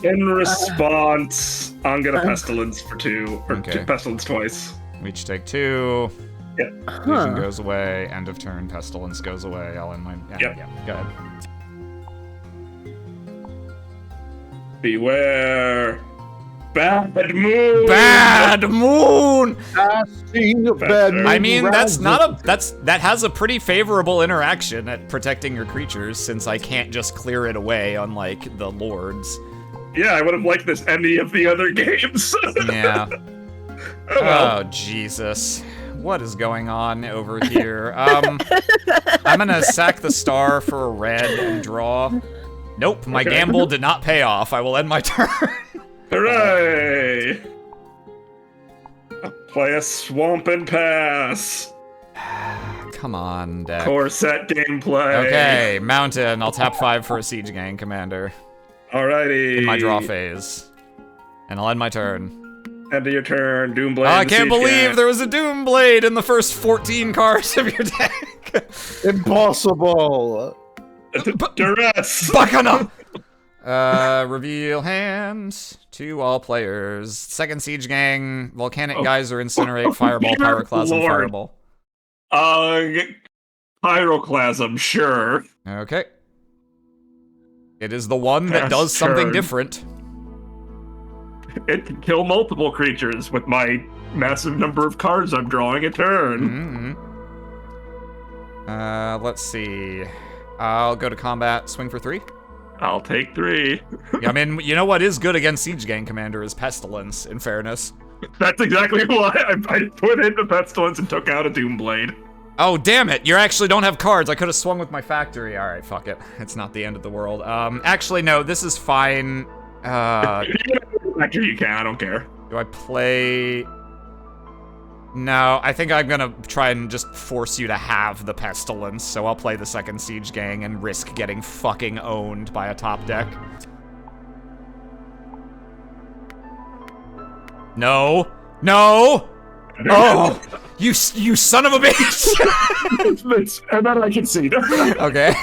In response, I'm gonna Pestilence for 2, or Okay. Pestilence twice. We each take 2. Yeah. Legion goes away. End of turn. Pestilence goes away. I'll end my... Yep. Yeah, go ahead. Beware. Bad moon. Bad moon! I seen a bad Faster. I mean, that has a pretty favorable interaction at protecting your creatures, since I can't just clear it away, unlike the lords. Yeah, I would have liked this any of the other games. Yeah. Oh, well. Oh, Jesus. What is going on over here? I'm gonna sack the star for a red and draw. Nope, my Okay. gamble did not pay off. I will end my turn. Hooray! I'll play a Swamp and pass. Come on, deck. Core set gameplay. Okay, Mountain. I'll tap 5 for a Siege Gang Commander Alrighty. in my draw phase. And I'll end my turn. End of your turn, Doomblade. Oh, I the can't Siege believe Gang. there was a Doomblade in the first 14 cards of your deck. Impossible. Duress. Bacana! Reveal hand to all players. Second Siege Gang, Volcanic Geyser, Incinerate, Fireball, Dear Pyroclasm, Lord. Fireball. Pyroclasm, sure. Okay. It is the one that Pass does something turn. different. It can kill multiple creatures with my massive number of cards I'm drawing a turn. Let's see. I'll go to combat, swing for 3. I'll take 3. Yeah, I mean, you know what is good against Siege Gang Commander is Pestilence, in fairness. That's exactly why I put in the Pestilence and took out a Doomblade. Oh, damn it! You actually don't have cards. I could have swung with my factory. Alright, fuck it. It's not the end of the world. Actually, no, this is fine. Actually, you can. I don't care. Do I play... No, I think I'm gonna try and just force you to have the Pestilence, so I'll play the second Siege Gang and risk getting fucking owned by a top deck. No! No! Oh! You son of a bitch! And then I can see. Okay.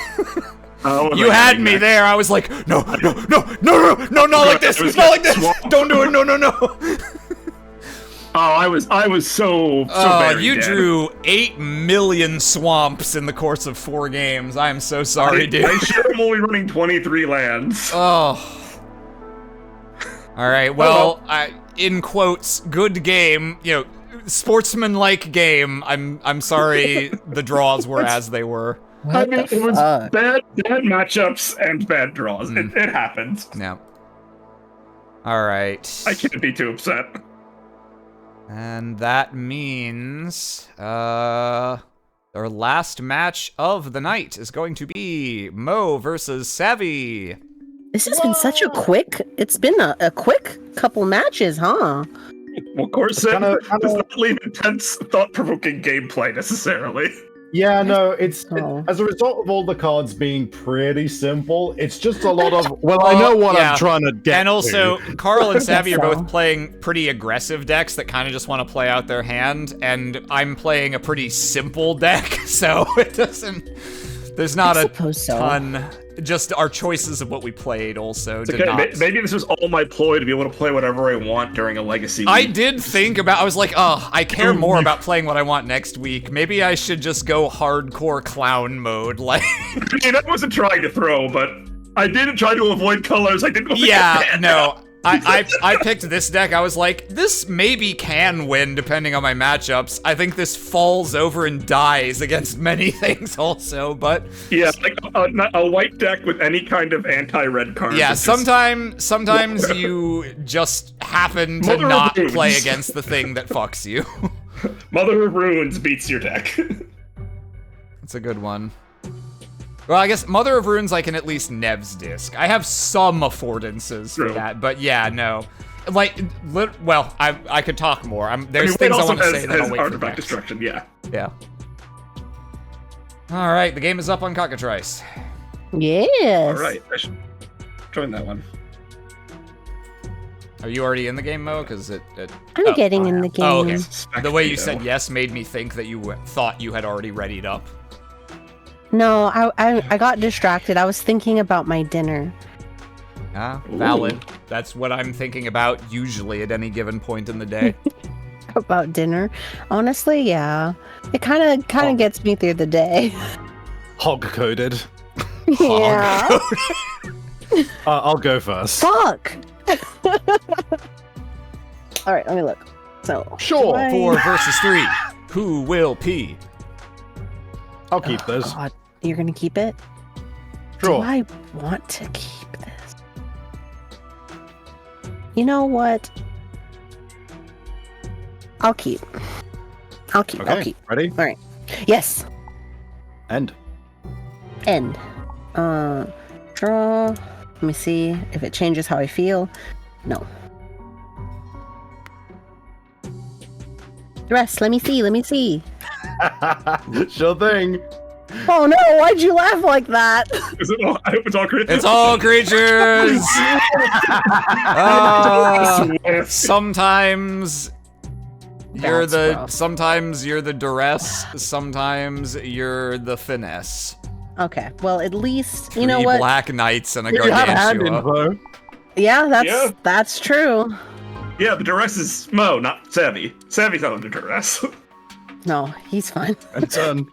Oh, You had me there. I was like, no, not like this, not like this. Don't do it. No. Oh, I was so very you dead. drew 8 million swamps in the course of 4 games. I am so sorry, dude. I sure am only running 23 lands. Oh. Alright, well, in quotes, good game, sportsman-like game. I'm sorry the draws were as they were. I mean, it was bad matchups and bad draws. It happened. Yeah. Alright. I can't be too upset. And that means, our last match of the night is going to be Mo versus Savvy. This has been such a quick, it's been a quick couple matches, huh? Well, Corset does not leave intense, thought-provoking gameplay necessarily. Yeah, no, it's as a result of all the cards being pretty simple, it's just a lot of, I know what I'm trying to get And also, to. Carl and Savvy are both playing pretty aggressive decks that kind of just want to play out their hand, and I'm playing a pretty simple deck, so it doesn't, there's not a ton, just our choices of what we played also did not. Maybe this was all my ploy to be able to play whatever I want during a Legacy week. I did think about, I was like, I care more about playing what I want next week. Maybe I should just go hardcore clown mode, like. I mean, I wasn't trying to throw, but I did try to avoid colors. I didn't. I picked this deck. I was like, this maybe can win depending on my matchups. I think this falls over and dies against many things also, but yeah, like a white deck with any kind of anti-red card. Yeah, sometimes you just happen to not play against the thing that fucks you. Mother of Runes beats your deck. That's a good one. Well, I guess Mother of Runes I can at least Nev's Disc. I have some affordances for that, but yeah, no. Like, well, I could talk more. There's things I want to say that I'll wait for Artifact Destruction, yeah. Yeah. All right, the game is up on Cockatrice. Yes. All right, I should join that one. Are you already in the game, Mo? Because I'm getting in the game. Oh, okay. The way you said yes made me think that you thought you had already readied up. No, I got distracted. I was thinking about my dinner. Ah, valid. Ooh. That's what I'm thinking about usually at any given point in the day. About dinner? Honestly, yeah. It kind of gets me through the day. Hog-coded. Yeah. I'll go first. Fuck! Alright, let me look. So, sure. 4 versus 3. Who will pee? I'll keep this. God. You're gonna keep it? Sure. Do I want to keep this? You know what? I'll keep. Okay, I'll keep. Ready? Alright. Yes. End. Draw. Let me see if it changes how I feel. No. Rest. Let me see. Sure thing. Oh no, why'd you laugh like that? I hope it's all creatures. It's all creatures! Sometimes you're sometimes you're the duress, sometimes you're the finesse. Okay, well at least, you 3 know what? Black Knights and a You have hand Gargantua. info. Yeah, that's true. Yeah, the duress is Mo, not Savvy. Savvy's not under duress. No, he's fine. And turn.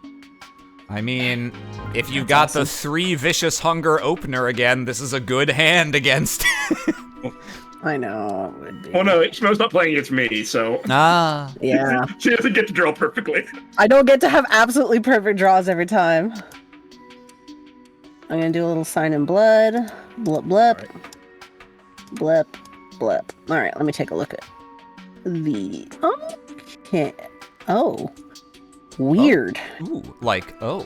I mean, if you've got the 3 Vicious Hunger opener again, this is a good hand against. I know. It would be. Well, no, Mo's not playing against me, so. Ah. Yeah. She doesn't get to draw perfectly. I don't get to have absolutely perfect draws every time. I'm gonna do a little sign in blood. Blip, blip. Right. Blip, blip. Alright, let me take a look at the. Okay. Oh. Weird. Ooh, like, oh.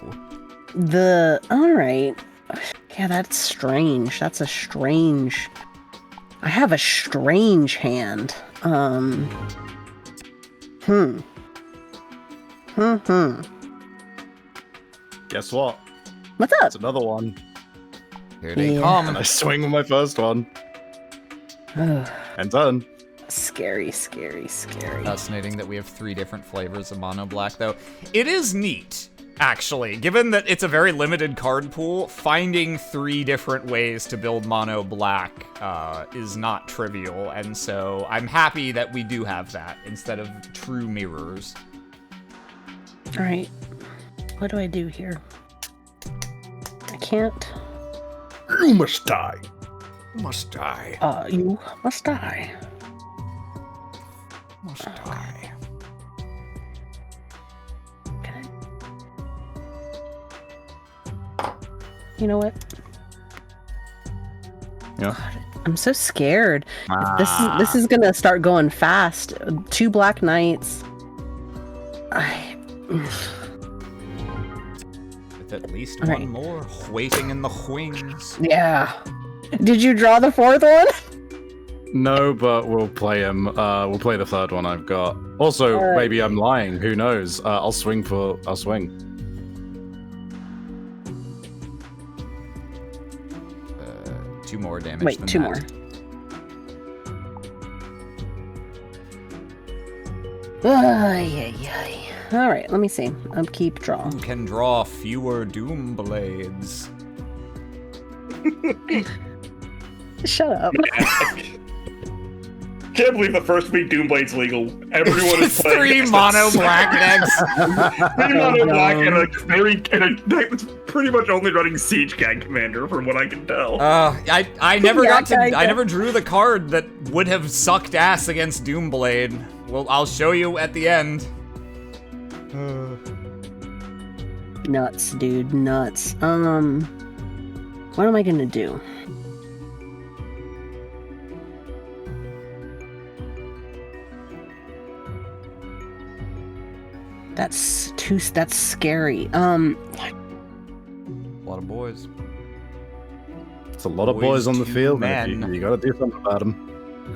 Alright. Yeah, that's strange. That's a strange. I have a strange hand. Guess what? What's up? It's another one. Here they come. And I swing with my first one. And done. scary, scary, scary. Fascinating that we have 3 different flavors of mono black, though. It is neat, actually. Given that it's a very limited card pool, finding 3 different ways to build mono black is not trivial, and so I'm happy that we do have that instead of true mirrors. All right. What do I do here? I can't. You must die. Must die. You must die. Must die. Okay. You know what? Yeah. I'm so scared. If this is gonna start going fast. 2 Black Knights. With at least All one right. more waiting in the wings. Yeah. Did you draw the 4th one? No, but we'll play him. We'll play the 3rd one I've got. Also, Alright. maybe I'm lying. Who knows? I'll swing. 2 more damage Wait, than 2 that. more. Ay. All right, let me see. I'll keep drawing. Who can draw fewer doom blades? Shut up. Can't believe the first week Doomblade's legal. Everyone is playing 3 against mono it. black decks. 3 mono black and a deck that's pretty much only running Siege Gang Commander, from what I can tell. I never Yeah, got to. I I never drew the card that would have sucked ass against Doomblade. Well, I'll show you at the end. Nuts, dude, nuts. What am I gonna do? That's scary. A lot of boys. It's a lot of Boys boys on the to field, man. men. You gotta do something about them.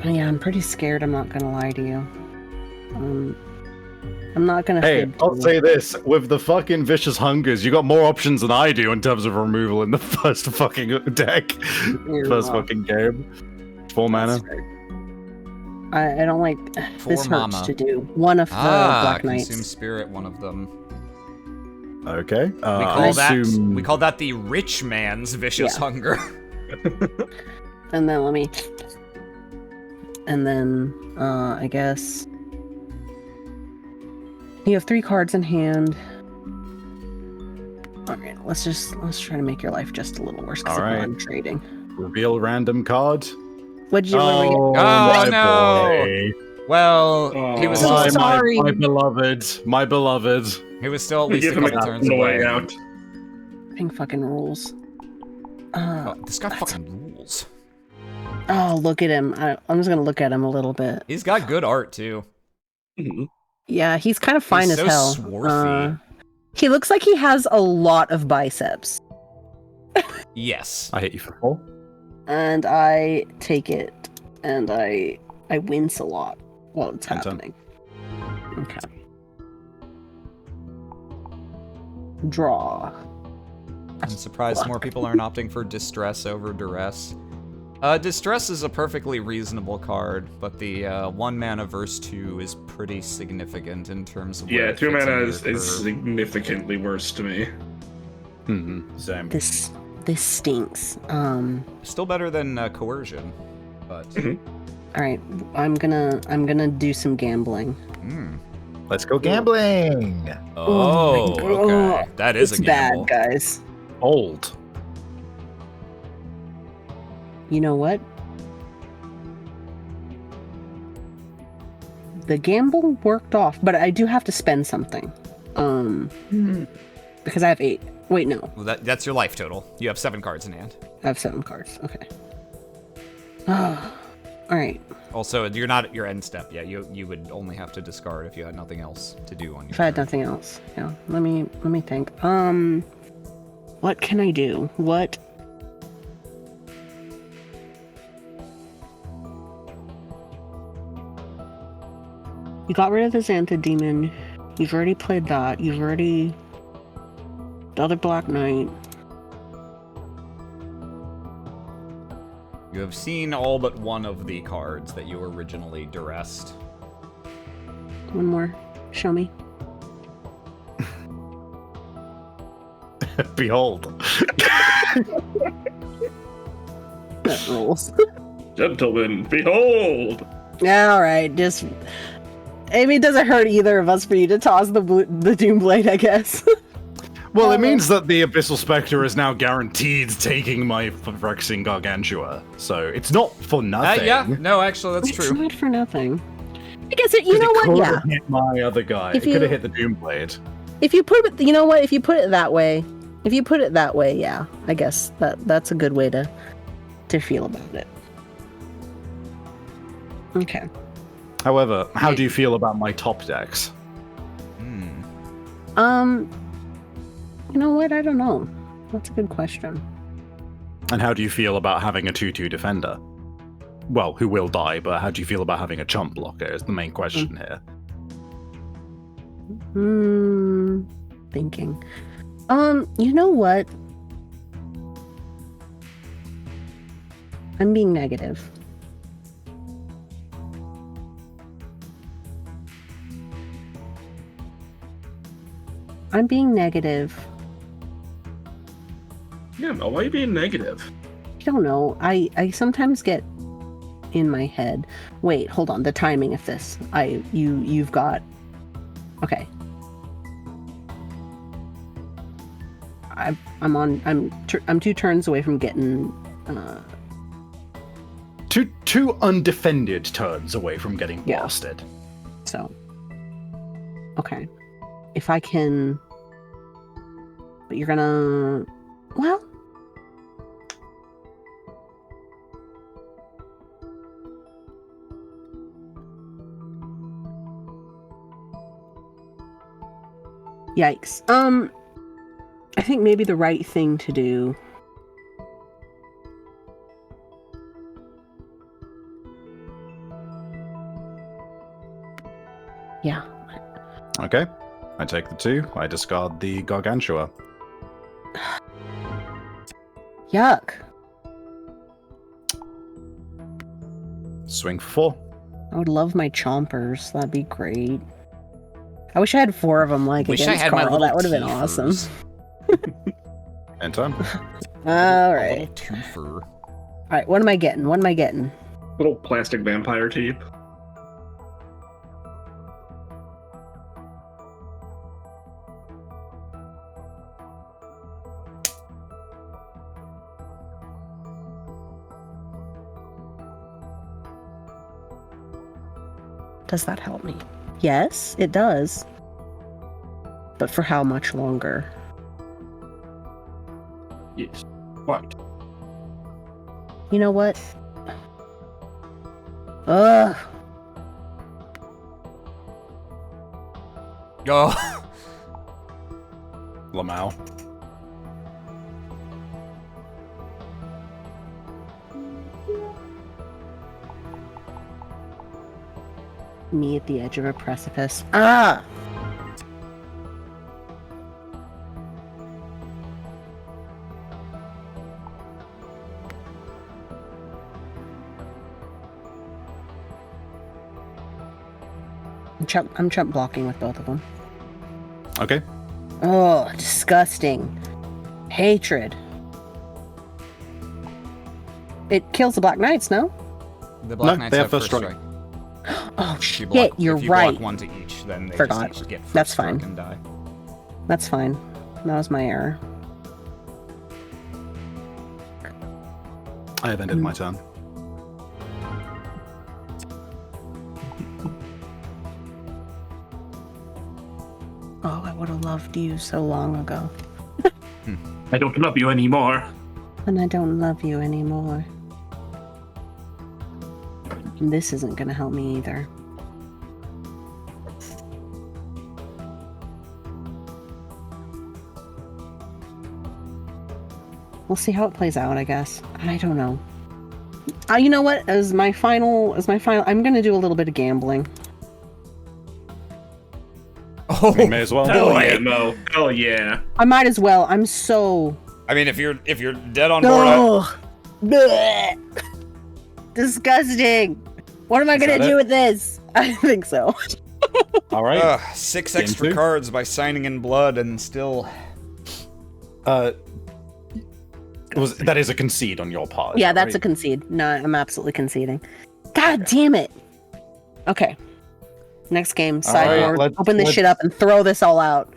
Yeah, I'm pretty scared, I'm not gonna lie to you. I'm not gonna Hey, fib to I'll you. say this: with the fucking Vicious Hungers, you got more options than I do in terms of removal in the first fucking deck, You're first wrong. fucking game. 4 mana. I don't like this For hurts mama. to do. One of the Black Knights. Consume Spirit, one of them. Okay. We I call that. assume... We call that the rich man's vicious Yeah. hunger. And then let me. And then, I guess. You have 3 cards in hand. Alright, let's try to make your life just a little worse because Alright. I'm trading. Reveal random card. What'd you want Oh, Oh, my no. boy. Well, he was So still, My, sorry. my beloved. My beloved. he was still at We least a give him couple turns the way away. out. Ping fucking rules. Oh, this guy fucking rules. Oh, look at him. I'm just gonna look at him a little bit. He's got good art too. Mhm. Yeah, he's kind of fine He's as so hell. swarthy. He looks like he has a lot of biceps. Yes. I hit you for 4. And I take it, and I wince a lot while it's Enter. happening. Okay. Draw. I'm surprised more people aren't opting for Distress over Duress. Distress is a perfectly reasonable card, but the 1 mana verse 2 is pretty significant in terms of where Yeah, it 2 fits mana into is your curve. significantly worse to me. Same. This stinks. Still better than Coercion, but All right. I'm gonna do some gambling. Let's go gambling. Oh, my God. okay. That is It's a gamble. bad, guys. Old. You know what? The gamble worked off, but I do have to spend something. Because I have 8. Wait, no. Well, that's your life total. You have 7 cards in hand. I have 7 cards. Okay. All right. Also, you're not at your end step yet. You would only have to discard if you had nothing else to do on your If I had turn. nothing else, yeah. Let me think. What can I do? What? You got rid of the Xantha Demon. You've already played that. You've already... The other Black Knight. You have seen all but one of the cards that you originally duressed. One more. Show me. Behold. That rules. Gentlemen, behold! Yeah, all right. Just. I mean, it doesn't hurt either of us for you to toss the Doomblade, I guess. Well, it means that the Abyssal Spectre is now guaranteed taking my Phyrexian Gargantua, so it's not for nothing. Yeah, no, actually, that's It's true. not for nothing. I guess you know what? Yeah. Hit my other guy. It could have hit the Doomblade. If you put it, you know what? If you put it that way, yeah, I guess that's a good way to feel about it. Okay. However, how do you feel about my top decks? You know what? I don't know. That's a good question. And how do you feel about having a 2/2 defender? Well, who will die, but how do you feel about having a chump blocker is the main question here. Thinking. You know what? I'm being negative. I'm being negative. Yeah, no, why are you being negative? I don't know. I sometimes get in my head. Wait, hold on. The timing of this. You've got. Okay. I'm 2 turns away from getting. Two undefended turns away from getting blasted. So. Okay. If I can. But you're gonna. Well. Yikes. I think maybe the right thing to do. Yeah. Okay. I take the 2. I discard the Gargantua. Yuck. Swing for 4. I would love my chompers. That'd be great. I wish I had 4 of them, like, Wish I against had my Carl. little That would have been teethers. awesome. End turn. All A right. little twofer. All right. What am I getting? Little plastic vampire teeth. Does that help me? Yes, it does. But for how much longer? Yes. What? You know what? Ugh. Oh. Lamau. Me at the edge of a precipice. Ah! I'm chump blocking with both of them. Okay. Oh, disgusting. Hatred. It kills the Black Knights, no? The Black No, Knights they have have first first strike. Oh, If you shit, block, you're if you right. block 1 to each, then they Forgot. just get first That's strike fine. and die. That's fine. That was my error. I have ended my turn. Oh, I would have loved you so long ago. I don't love you anymore. And I don't love you anymore. And this isn't gonna help me either. We'll see how it plays out, I guess. I don't know. You know what? As my final, I'm gonna do a little bit of gambling. Oh, We may as well. Hell boy. yeah, Mo. Hell yeah. I might as well. I'm so. I mean, if you're dead on board, Ugh. Blech. Disgusting. What am I gonna do with this? I think so. All right. 6 extra cards by signing in blood and still... that is a concede on your part. Yeah, that's a concede. No, I'm absolutely conceding. God damn it. Okay. Next game, sideboard. Open this shit up and throw this all out.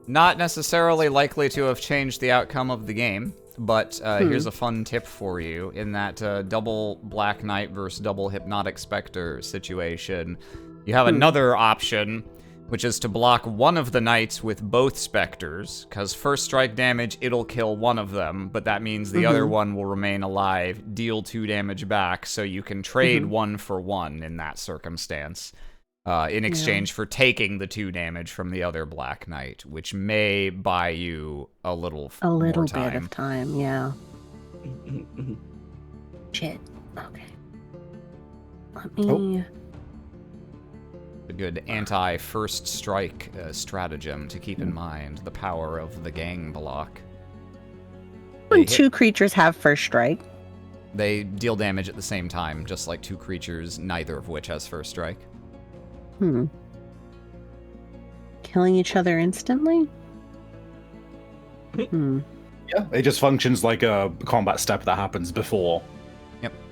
Not necessarily likely to have changed the outcome of the game, but here's a fun tip for you. In that double Black Knight versus double Hypnotic Spectre situation, you have another option, which is to block one of the knights with both specters, because first strike damage, it'll kill one of them, but that means the other one will remain alive, deal 2 damage back, so you can trade 1 for 1 in that circumstance. In exchange for taking the 2 damage from the other Black Knight, which may buy you a little bit of time, yeah. Shit. Okay. Let me... A good anti-first strike stratagem to keep in mind, the power of the gang block. When 2 creatures have first strike. They deal damage at the same time, just like 2 creatures, neither of which has first strike. Killing each other instantly? Yeah, it just functions like a combat step that happens before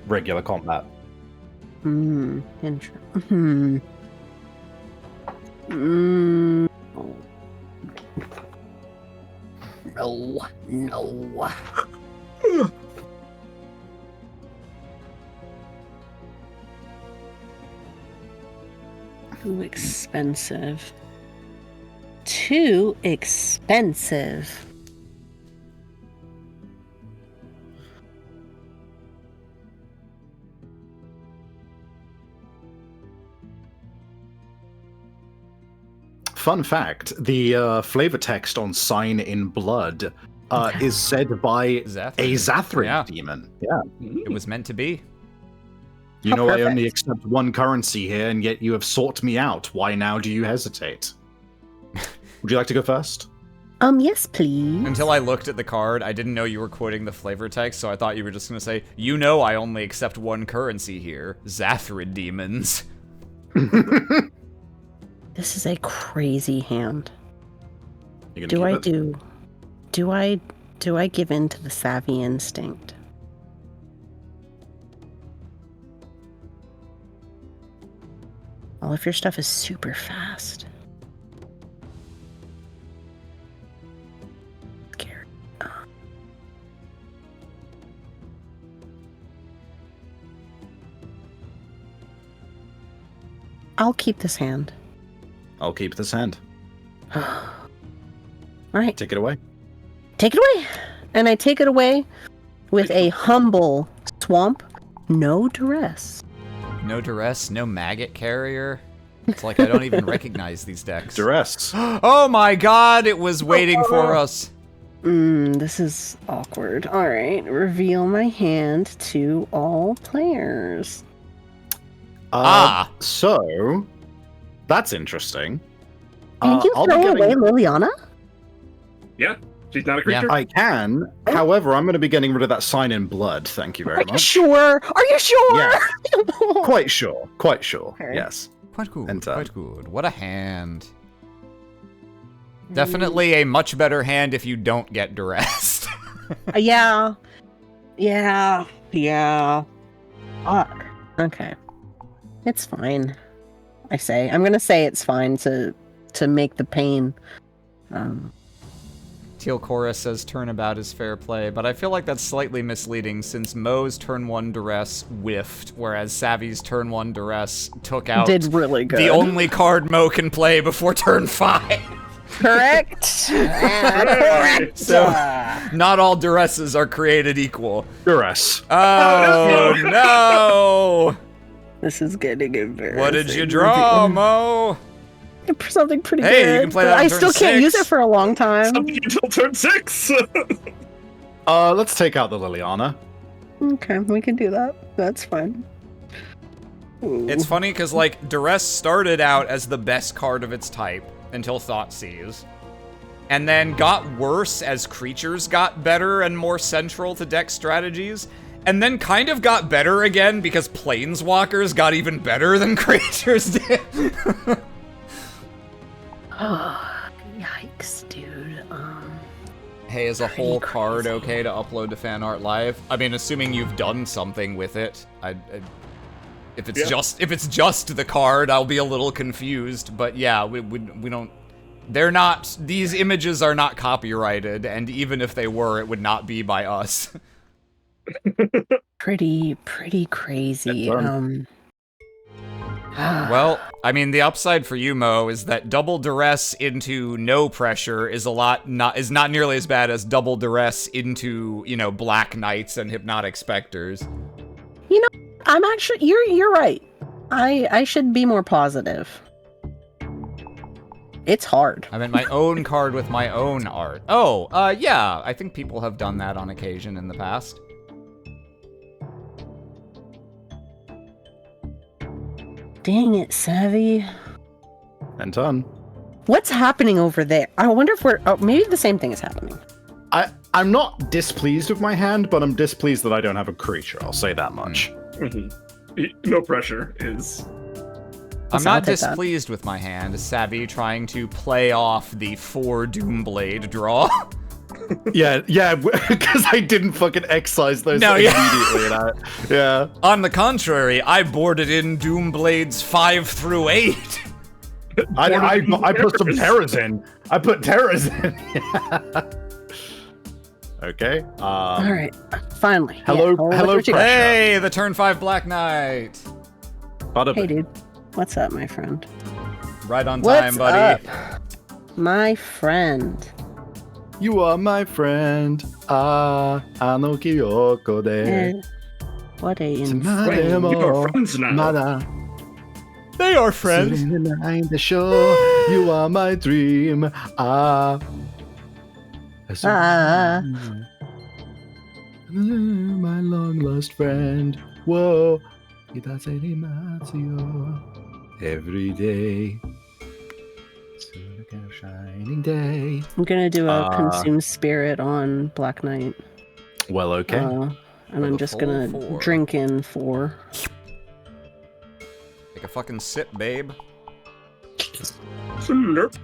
regular combat. Interesting. No. Too expensive. Too expensive. Fun fact, the flavor text on Sign in Blood is said by a Zathrid demon. Yeah. It was meant to be. You know, I only accept 1 currency here, and yet you have sought me out. Why now do you hesitate? Would you like to go first? Yes, please. Until I looked at the card, I didn't know you were quoting the flavor text, so I thought you were just going to say, you know I only accept 1 currency here. Zathrid demons. This is a crazy hand. Do I give in to the savvy instinct? All of your stuff is super fast. Scary. I'll keep this hand. I'll keep this hand. All right. Take it away. Take it away. And I take it away with a humble swamp, no duress. No duress, no maggot carrier. It's like I don't even recognize these decks. Duress. Oh my god, it was waiting for us. This is awkward. All right, reveal my hand to all players. So, that's interesting. Can you throw away Liliana? Yeah, she's not a creature. Yeah. I can. However, I'm going to be getting rid of that Sign in Blood. Thank you very much. Are you sure? Yeah. Quite sure. Okay. Yes. Quite good. Quite good. What a hand. Definitely a much better hand if you don't get duressed. Yeah. Fuck. Okay. It's fine. I'm gonna say it's fine to make the pain. Teal Chorus says turnabout is fair play, but I feel like that's slightly misleading since Mo's turn 1 duress whiffed, whereas Savvy's turn 1 duress took out did really good. The only card Mo can play before turn 5. Correct. So, not all duresses are created equal. Duress. Oh, no! This is getting embarrassing. What did you draw, Mo? Something pretty good. Hey, you can play that on I turn still can't 6. use it for a long time. Something until turn 6. Let's take out the Liliana. Okay, we can do that. That's fine. Ooh. It's funny because, like, Duress started out as the best card of its type until Thoughtseize, and then got worse as creatures got better and more central to deck strategies, and then kind of got better again because planeswalkers got even better than creatures did. Oh, yikes, dude. Hey, is a whole card okay to upload to Fan Art Live? I mean, assuming you've done something with it. If it's just the card, I'll be a little confused. But yeah, we don't. They're not. These images are not copyrighted, and even if they were, it would not be by us. Pretty crazy. Well, I mean, the upside for you, Mo, is that double duress into no pressure is not nearly as bad as double duress into, you know, Black Knights and Hypnotic Specters. You know, I'm actually you're right. I should be more positive. It's hard. I meant my own card with my own art. Oh, yeah, I think people have done that on occasion in the past. Dang it, Savvy. And done. What's happening over there? I wonder if maybe the same thing is happening. I'm not displeased with my hand, but I'm displeased that I don't have a creature. I'll say that much. No pressure is... I'm not displeased with my hand. Savvy trying to play off the 4 Doomblade draw. yeah, because I didn't fucking excise those immediately. Yeah. On the contrary, I boarded in Doomblades 5 through 8. I put some terrors in. I put terrors in. Okay. All right. Finally. Hello, pressure. Hey, the turn 5 Black Knight. Hey, dude. What's up, my friend? Right on time, buddy. Up, my friend. You are my friend. Ano kiyoko de. What a We are friends now. They are friends. Sitting behind the shore, you are my dream. My long lost friend. Whoa. Every day. Like a shining day. I'm gonna do a consume spirit on Black Knight. Well, okay. And I'm just gonna drink in 4. Take a fucking sip, babe. Slurp.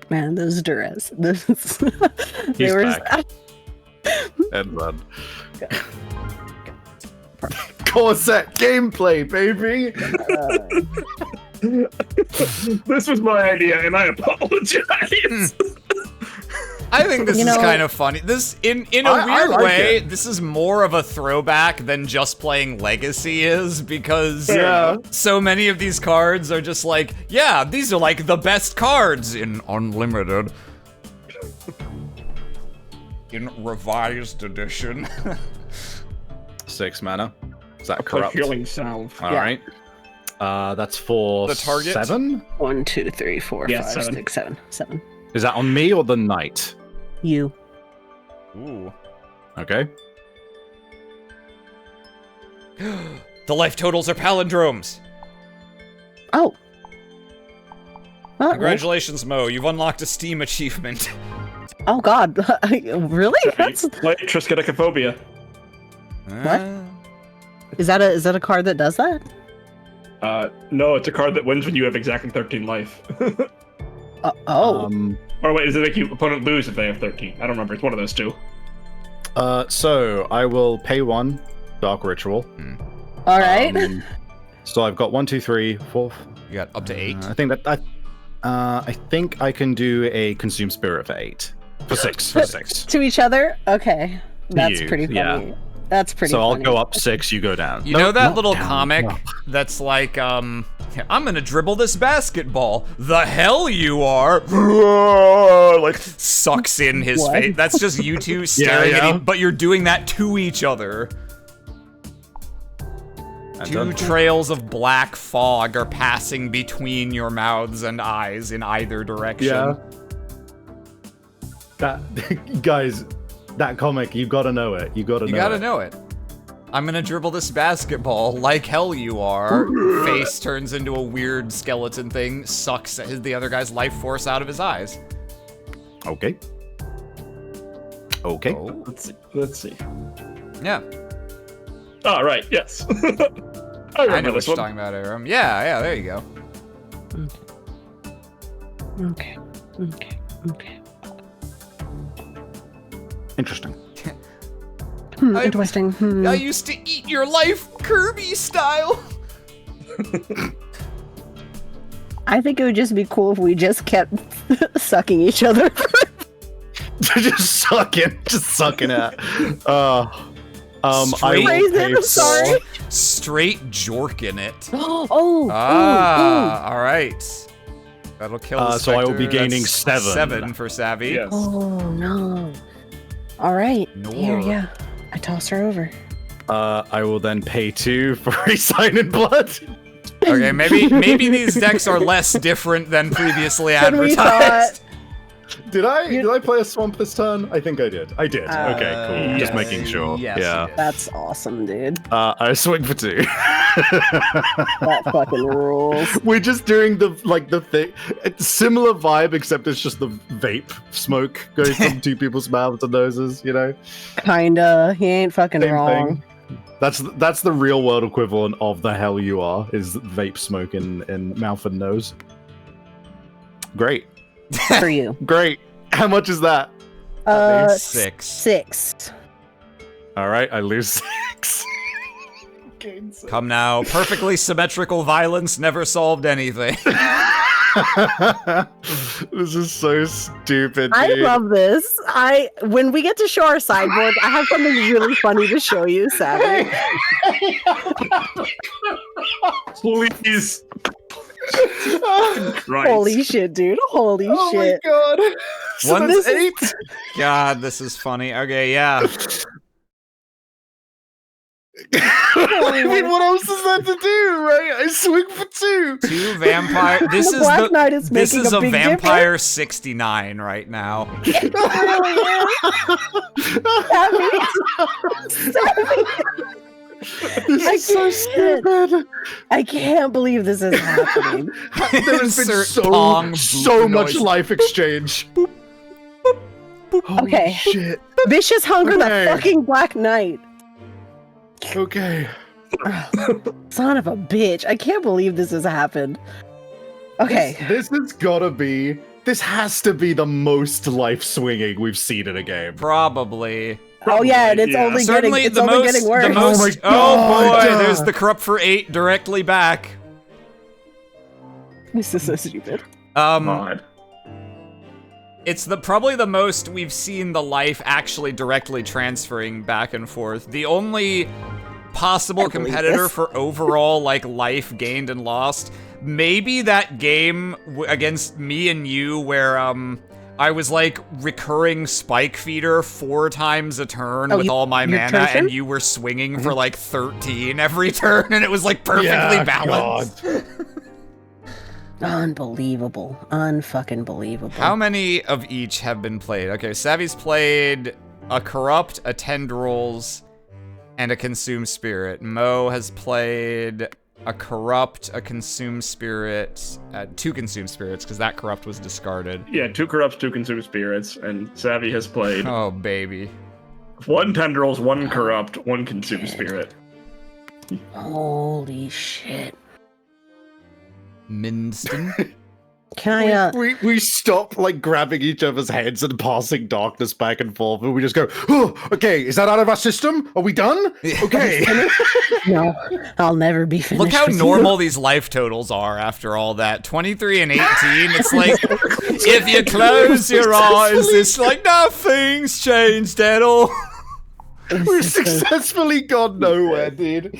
Man, those duress. He's back. And run. Corset gameplay, baby! This was my idea, and I apologize. I think this is kind of funny. This, in a weird way, this is more of a throwback than just playing Legacy is, because so many of these cards are just like, yeah, these are like the best cards in Unlimited. In Revised Edition. 6 mana. Is that a corrupt? Healing Salve. Alright. That's for the target? 7? 1, 2, 3, 4, Yeah, 5, 7. 6, 7. 7. Is that on me or the knight? You. Ooh. Okay. The life totals are palindromes. Oh. Congratulations, Mo. You've unlocked a Steam achievement. Oh god. Really? That's... Play Triskaidekaphobia. What? Is that a card that does that? No, it's a card that wins when you have exactly 13 life. Or wait, does it make your opponent lose if they have 13? I don't remember. It's one of those two. So I will pay 1 Dark Ritual. All right. So I've got 1, 2, 3, 4. You got up to 8. I think I think I can do a Consume Spirit for 8. For 6. For 6. To each other? Okay. That's You, pretty funny. yeah. That's pretty So funny. I'll go up 6, you go down. You know that little comic that's like, I'm gonna dribble this basketball. The hell you are! Like, sucks in his face. That's just you two staring at him, but you're doing that to each other. Two trails of black fog are passing between your mouths and eyes in either direction. Yeah. That, guys, that comic, you gotta know it. You gotta know it. I'm gonna dribble this basketball like hell you are. Face turns into a weird skeleton thing, sucks the other guy's life force out of his eyes. Okay. Okay. Oh. Let's see. Yeah. Oh, right. Yes. I I remember know what this you're one. talking about, Aram. Yeah, there you go. Okay. Interesting. Interesting. I used to eat your life Kirby style. I think it would just be cool if we just kept sucking each other. just sucking at. I Straight will Raise it, pay I'm sorry. Straight jorking it. Oh, All right. That'll kill the so I will be Spectre. gaining That's 7. 7 for Savvy. Yes. Oh no. All right. Here, Nor. yeah. I toss her over. I will then pay 2 for a sign in blood. Okay, maybe these decks are less different than previously Than we advertised. Did I play a swamp this turn? I think I did. I did. Okay, cool. Just yes. making sure. Yes, yeah. you did. That's awesome, dude. I swing for 2. That fucking rules. We're just doing the thing. It's similar vibe, except it's just the vape smoke going from 2 people's mouths and noses. You know, Kinda. He ain't fucking same wrong. thing. That's the real world equivalent of the hell you are is vape smoke in mouth and nose. Great. For you. Great. How much is that? 6. 6. All right, I lose 6. Gain 6. Come now. Perfectly symmetrical violence never solved anything. This is so stupid, I dude. love this. When we get to show our sideboard, I have something really funny to show you, Savvy. Please. Christ. Holy shit, dude. Holy Oh shit. my god. So One- that's This is- 8. God, this is funny. Okay, yeah. I mean, what else is that to do, right? I swing for 2. 2 vampire. This The is Black Knight is this making is a a big vampire 69 right now. It really is. This is so can't. stupid. I can't believe this is happening. There has been Insert pong so boop much noise. life exchange. Holy Okay. shit. Vicious Hunger, Okay. the fucking Black Knight. Okay. Son of a bitch. I can't believe this has happened. Okay. This has to be the most life swinging we've seen in a game. Probably. Oh yeah, and it's Yeah. only Certainly getting, it's the only most. getting worse. The most. Oh my Oh boy, God. there's the corrupt for 8 directly back. This is so stupid. God. It's probably the most we've seen the life actually directly transferring back and forth. The only possible I believe competitor this. for overall like life gained and lost, maybe that game against me and you where I was like recurring spike feeder 4 times a turn with all my your mana, turn? and you were swinging for like 13 every turn, and it was like perfectly Yeah, balanced. God. Unbelievable. Unfucking believable. How many of each have been played? Okay, Savvy's played a Corrupt, a Tendrils, and a Consume Spirit. Mo has played a Corrupt, a Consume Spirit, 2 Consume Spirits, because that Corrupt was discarded. Yeah, 2 corrupts, 2 consume spirits, and Savvy has played Oh, baby. 1 tendrils, 1 corrupt, 1 consume spirit. Holy shit. Minston? Can I, We stop like grabbing each other's heads and passing darkness back and forth, and we just go, oh, okay, is that out of our system? Are we done? Okay. no, I'll never be finished. Look how with you. normal these life totals are after all that. 23 and 18, it's like, if you close your eyes, it's like nothing's changed at all. We've successfully gone nowhere, dude.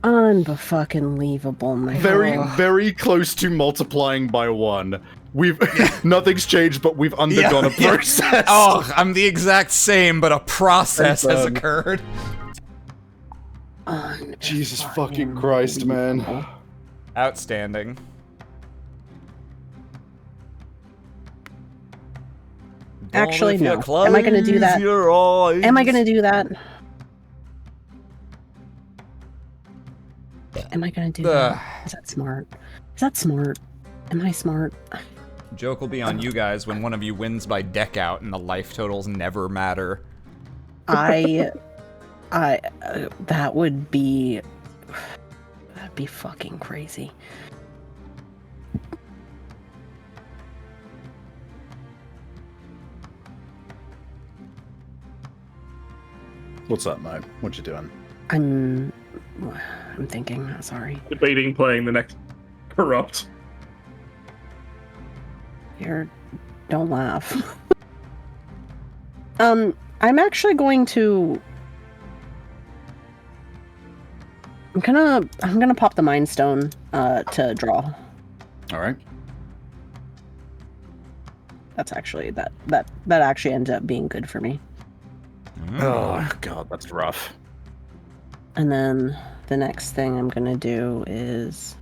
Unfucking-leavable, my Very, God. very close to multiplying by 1. We've nothing's changed, but we've undergone a Yeah. process. Oh, I'm the exact same, but a process has done. occurred. Jesus fucking Christ, man. Outstanding. Actually, If you no. Am I gonna do close that? your eyes. Am I gonna do that? Am I gonna do that? Is that smart? Is that smart? Am I smart? Joke will be on you guys when one of you wins by deck out and the life totals never matter. That would be... That'd be fucking crazy. What's up, Mo? What you doing? I'm thinking, sorry. Debating playing the next Corrupt. Don't laugh. I'm actually going to... I'm gonna pop the Mind Stone to draw. All right. That's actually that actually ended up being good for me. Oh god, that's rough. And then the next thing I'm gonna do is...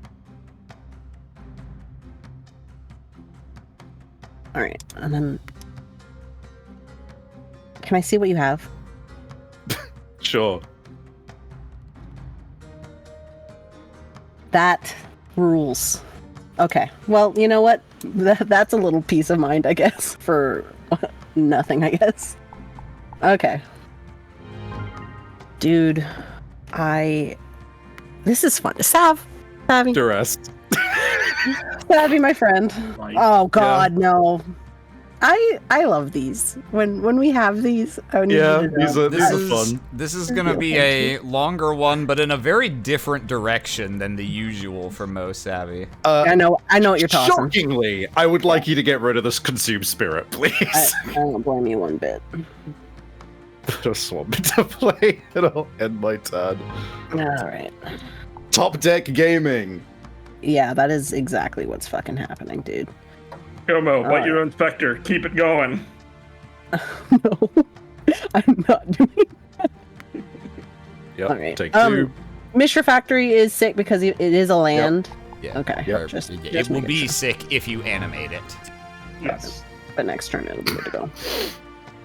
Alright, and then... Can I see what you have? Sure. That rules. Okay, well, you know what? That's a little peace of mind, I guess, for nothing, I guess. Okay. Dude, this is fun. Savvy. Duress. Savvy, my friend. Oh God, no. I love these. When we have these, I need you to know. these are fun. This is gonna be a longer one, but in a very different direction than the usual for Mo Savvy. I know what you're talking. Shockingly, I would like you to get rid of this consume spirit, please. I don't blame you one bit. Just want me to play, and I'll end my turn. Alright. Top Deck Gaming. Yeah, that is exactly what's fucking happening, dude. Como, bite your own specter. Keep it going. No, I'm not doing that. Yep, Alright. take two. Mishra Factory is sick because it is a land. Yeah. Okay. Yep. Just It will making be sure. sick if you animate it. Yes. But next turn it'll be good to go.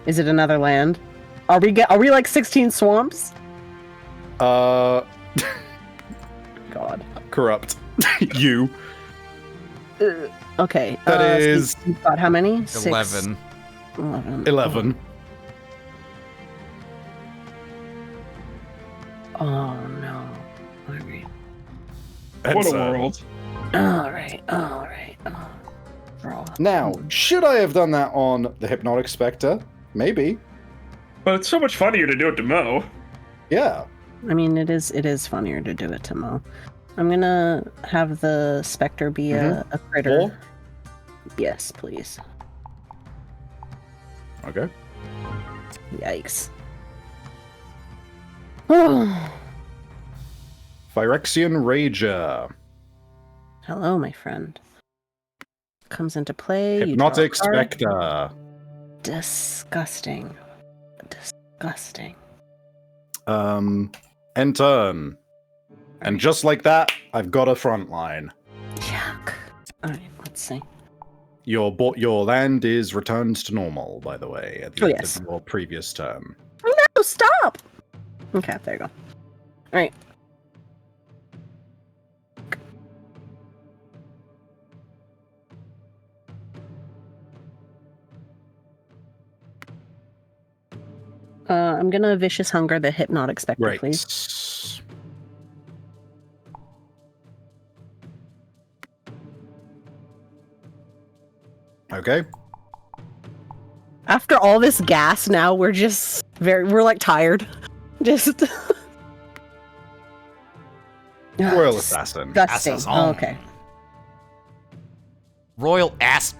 Is it another land? Are we like 16 swamps? Uh, God. Corrupt. You. Okay. That is so you've got how many? 11. 11. Oh no. Alright. What That's, a world. Alright. Draw. Now, should I have done that on the Hypnotic Spectre? Maybe. But it's so much funnier to do it to Mo. Yeah. I mean, it is funnier to do it to Mo. I'm gonna have the Spectre be a critter. 4? Yes, please. Okay. Yikes. Phyrexian Rager. Hello, my friend. Comes into play. you Hypnotic draw a card. Spectre. Disgusting. End turn. And just like that, I've got a front line. Yuck. Alright, let's see. Your land is returned to normal, by the way, at the Oh, end yes. of your previous turn. Oh no, stop! Okay, there you go. Alright. I'm gonna Vicious Hunger the Hypnotic Spectre, Right. please. Okay. After all this gas, now we're just we're like tired. Just Royal Assassin. disgusting. Assassin. Oh, okay. Royal ass.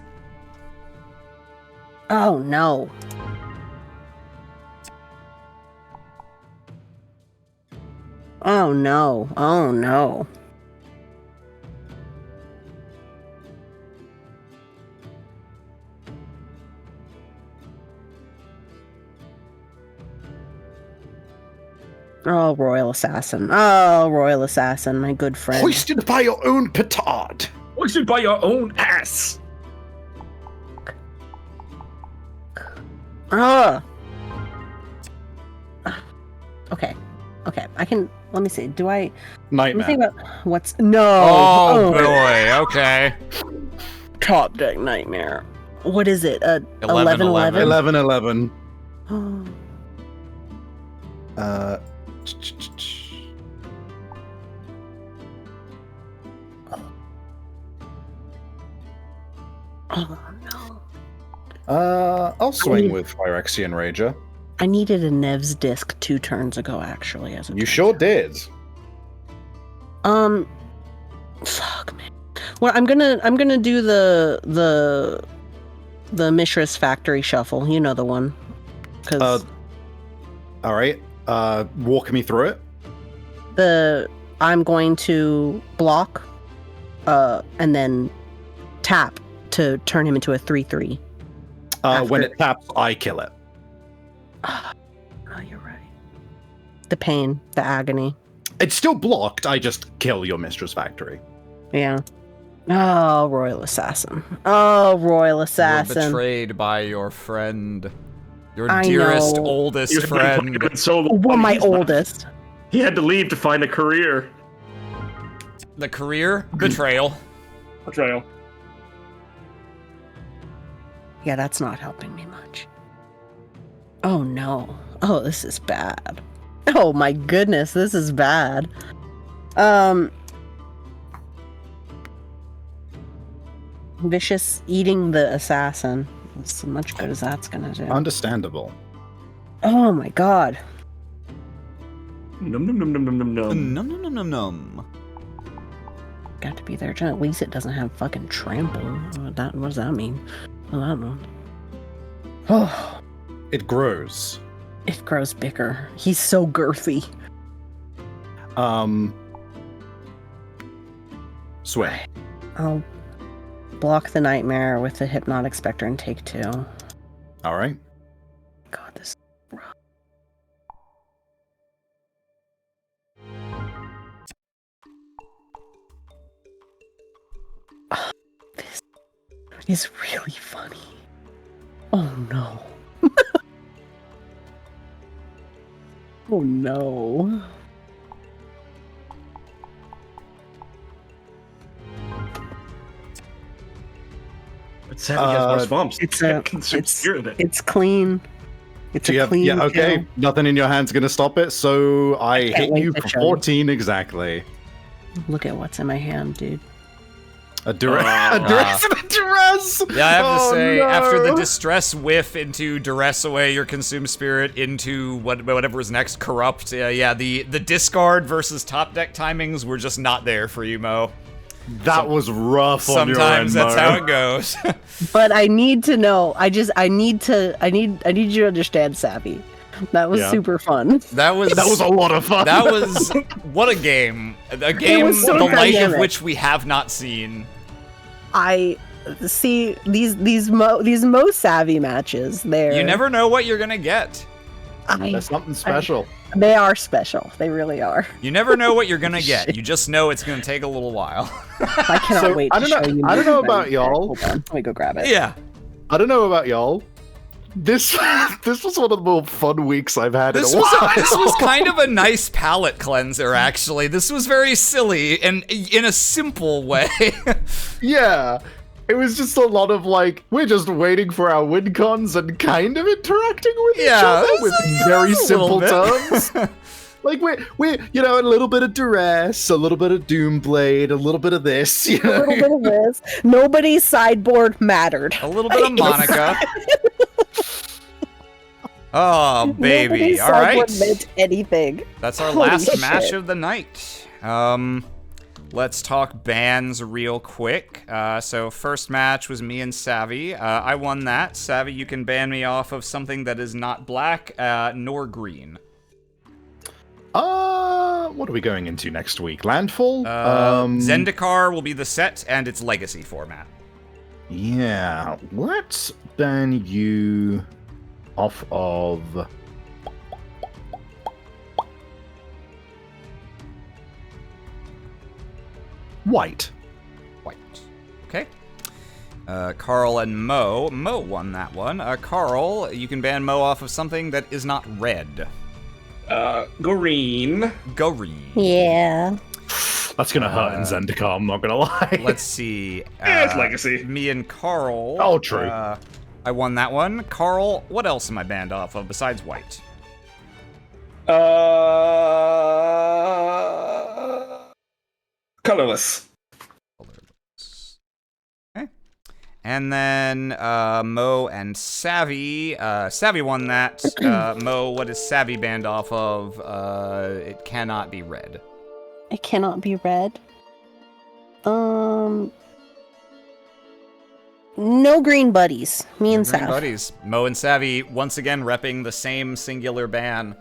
Oh no. Oh no. Oh no. Oh, Royal Assassin. Oh, Royal Assassin, my good friend. Hoisted by your own petard. Hoisted by your own ass. Ah. Okay. Okay. I can. Let me see. Do I? Let me Nightmare. think about what's. No. Oh, boy. Okay. Top Deck Nightmare. What is it? 11-11? 11-11. Oh no. I'll swing with Phyrexian Rager. I needed a Nev's disc 2 turns ago, actually. As it You turns sure out. did. Fuck, man. Well, I'm gonna do the Mishra's Factory Shuffle. You know the one. 'Cause All right. Walk me through it. I'm going to block, and then tap to turn him into a 3/3. When After- it taps, I kill it. Oh, you're right. The pain, the agony. It's still blocked. I just kill your Mistress Factory. Yeah. Oh, Royal Assassin. Oh, Royal You're Assassin. betrayed by your friend. Your I dearest, know. oldest You've friend. been so long, Well, my he's not- oldest. He had to leave to find a career. The career betrayal. Betrayal. Yeah, that's not helping me much. Oh no. Oh, this is bad. Oh my goodness, this is bad. Vicious eating the assassin. As much good as that's gonna do. Understandable. Oh my god. Num num num num num num num. Num num num num num. Got to be there. At least it doesn't have fucking trample. What does that mean? Well, that one. Oh, It grows. it grows bigger. He's so girthy. Swing. I'll block the nightmare with the hypnotic specter and take 2. All right. God, this is rough. This is really funny. Oh no. Oh no. But Savvy has more swamps. It's You a- can't consume it's- spirit. It's clean. It's Do you a have- clean yeah, okay. kill. Nothing in your hand's gonna stop it, so I can't hit wait you to for show you. 14 exactly. Look at what's in my hand, dude. A duress. Oh. A duress and a duress! Yeah, I have to Oh, say, after the no. distress whiff into duress away your consumed spirit into whatever was next, corrupt. The discard versus top deck timings were just not there for you, Mo. That was rough on your end, Sometimes that's Mo. how it goes. But I need to know. I need you to understand, Savvy. That was Yeah. super fun. That was a lot of fun. That was what a game. A game was so the like of dynamic. which we have not seen. I see these Mo Savvy matches. You never know what you're gonna get. That's something special. They are special. They really are. You never know what you're gonna get. You just know it's gonna take a little while. I cannot So, wait I to don't know- show you. I don't know my about Savvy. y'all. Hold on. Let me go grab it. Yeah. I don't know about y'all. This this was one of the more fun weeks I've had This in a while. was this was kind of a nice palate cleanser, actually. This was very silly and in a simple way. Yeah. It was just a lot of like, we're just waiting for our win cons and kind of interacting with each Yeah, other it with was a very little simple bit. terms. Like we're you know, a little bit of duress, a little bit of Doomblade, a little bit of this, you A know. little bit of this. Nobody's sideboard mattered. A little bit of Monica. Oh, baby. Nobody's All right. sideboard meant anything. That's our Holy last shit. match of the night. Let's talk bans real quick. So first match was me and Savvy. I won that. Savvy, you can ban me off of something that is not black nor green. What are we going into next week? Landfall? Zendikar will be the set and its legacy format. Yeah, let's ban you off of white. White. Okay. Carl and Mo. Mo won that one. Carl, you can ban Mo off of something that is not red. Green. Green. Yeah. That's gonna hurt in Zendikar, I'm not gonna lie. Let's see. It's Legacy. Me and Carl. Oh, true. I won that one. Carl, what else am I banned off of besides white? Colorless. Okay. And then Mo and Savvy. Savvy won that. Mo, what is Savvy banned off of? It cannot be red. It cannot be red. No green buddies. Me and Green Sav. buddies. Mo and Savvy once again repping the same singular ban.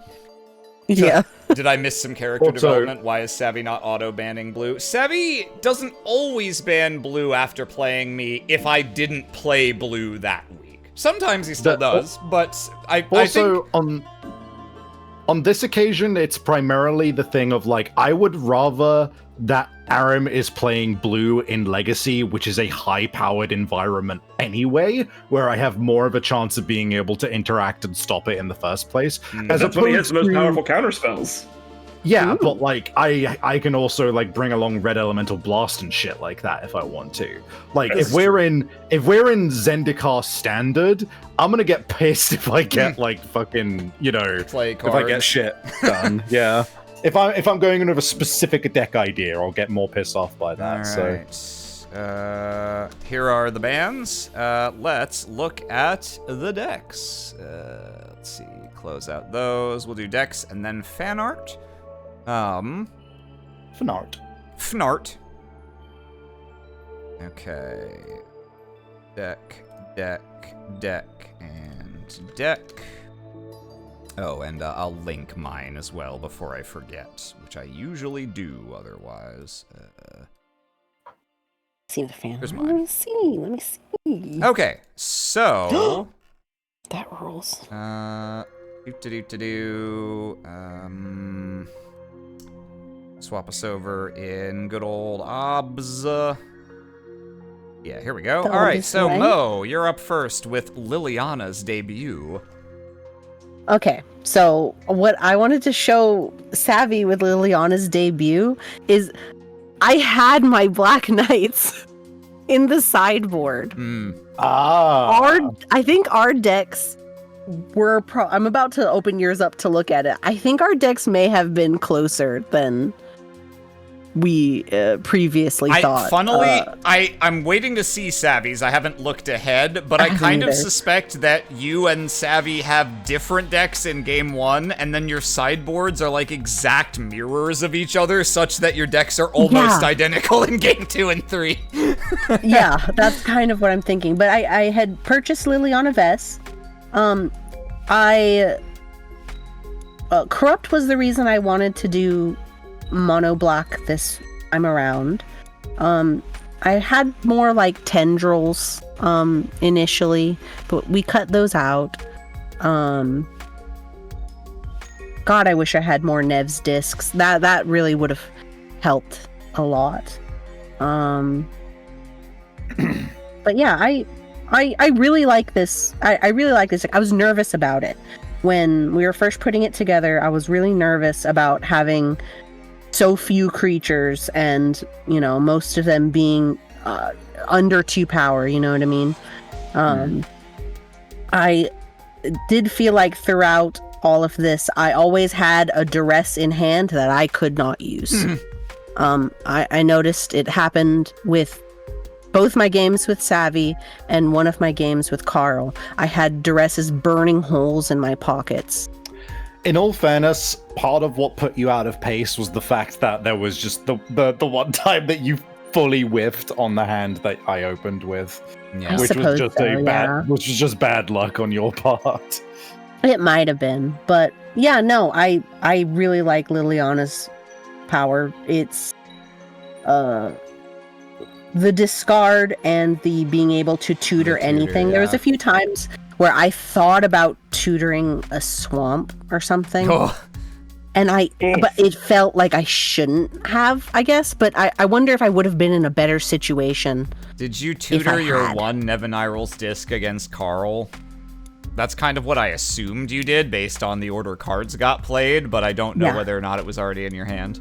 Yeah. Did I miss some character Also- development? Why is Savvy not auto-banning blue? Savvy doesn't always ban blue after playing me if I didn't play blue that week. Sometimes he still does, but I think... On this occasion, it's primarily the thing of, like, I would rather that Aram is playing blue in Legacy, which is a high-powered environment anyway, where I have more of a chance of being able to interact and stop it in the first place. As That's when he has the most opposed to- powerful counter spells. Yeah, but like I can also like bring along Red Elemental Blast and shit like that if I want to. Like That's if we're in Zendikar Standard, I'm gonna get pissed if I get like fucking, you know, Play if I get cards. shit done. Yeah. If I'm going in with a specific deck idea, I'll get more pissed off by that. Alright. Here are the bans. Let's look at the decks. Let's see. Close out those. We'll do decks and then fan art. Fnart. Fnart. Okay. Deck, and deck. Oh, and I'll link mine as well before I forget, which I usually do otherwise. See the fan. Here's Let mine. me see. Okay, so... That rules. Swap us over in good old OBS. Yeah, here we go. The All right, OBS so way. Mo, you're up first with Liliana's debut. Okay, so what I wanted to show Savvy with Liliana's debut is I had my Black Knights in the sideboard. I think our decks were I'm about to open yours up to look at it. I think our decks may have been closer than we previously thought. Funnily, I'm waiting to see Savvy's. I haven't looked ahead, but I kind of either. suspect that you and Savvy have different decks in game 1, and then your sideboards are like exact mirrors of each other, such that your decks are almost Yeah. identical in game 2 and 3. Yeah, that's kind of what I'm thinking. But I had purchased Liliana Vess. Corrupt was the reason I wanted to do mono black this time around. I had more like tendrils initially, but we cut those out. God, I wish I had more Nev's discs. That really would have helped a lot. But yeah, I really like this. I really like this. I was nervous about it when we were first putting it together. I was really nervous about having so few creatures, and you know, most of them being under 2 power. You know what I mean? I did feel like throughout all of this, I always had a duress in hand that I could not use. I noticed it happened with both my games with Savvy and one of my games with Carl. I had duresses burning holes in my pockets. In all fairness, part of what put you out of pace was the fact that there was just the one time that you fully whiffed on the hand that I opened with, Yeah. which was suppose just so, yeah. which was just bad luck on your part. It might have been, but yeah, no, I really like Liliana's power. It's the discard and the being able to tutor anything. There was yeah. a few times where I thought about tutoring a swamp or something. Oh, And but it felt like I shouldn't have, I guess. But I wonder if I would have been in a better situation. did you I tutor your had. one Nevinyrral's disc against Carl? That's kind of what I assumed you did based on the order cards got played, but I don't know Yeah. whether or not it was already in your hand.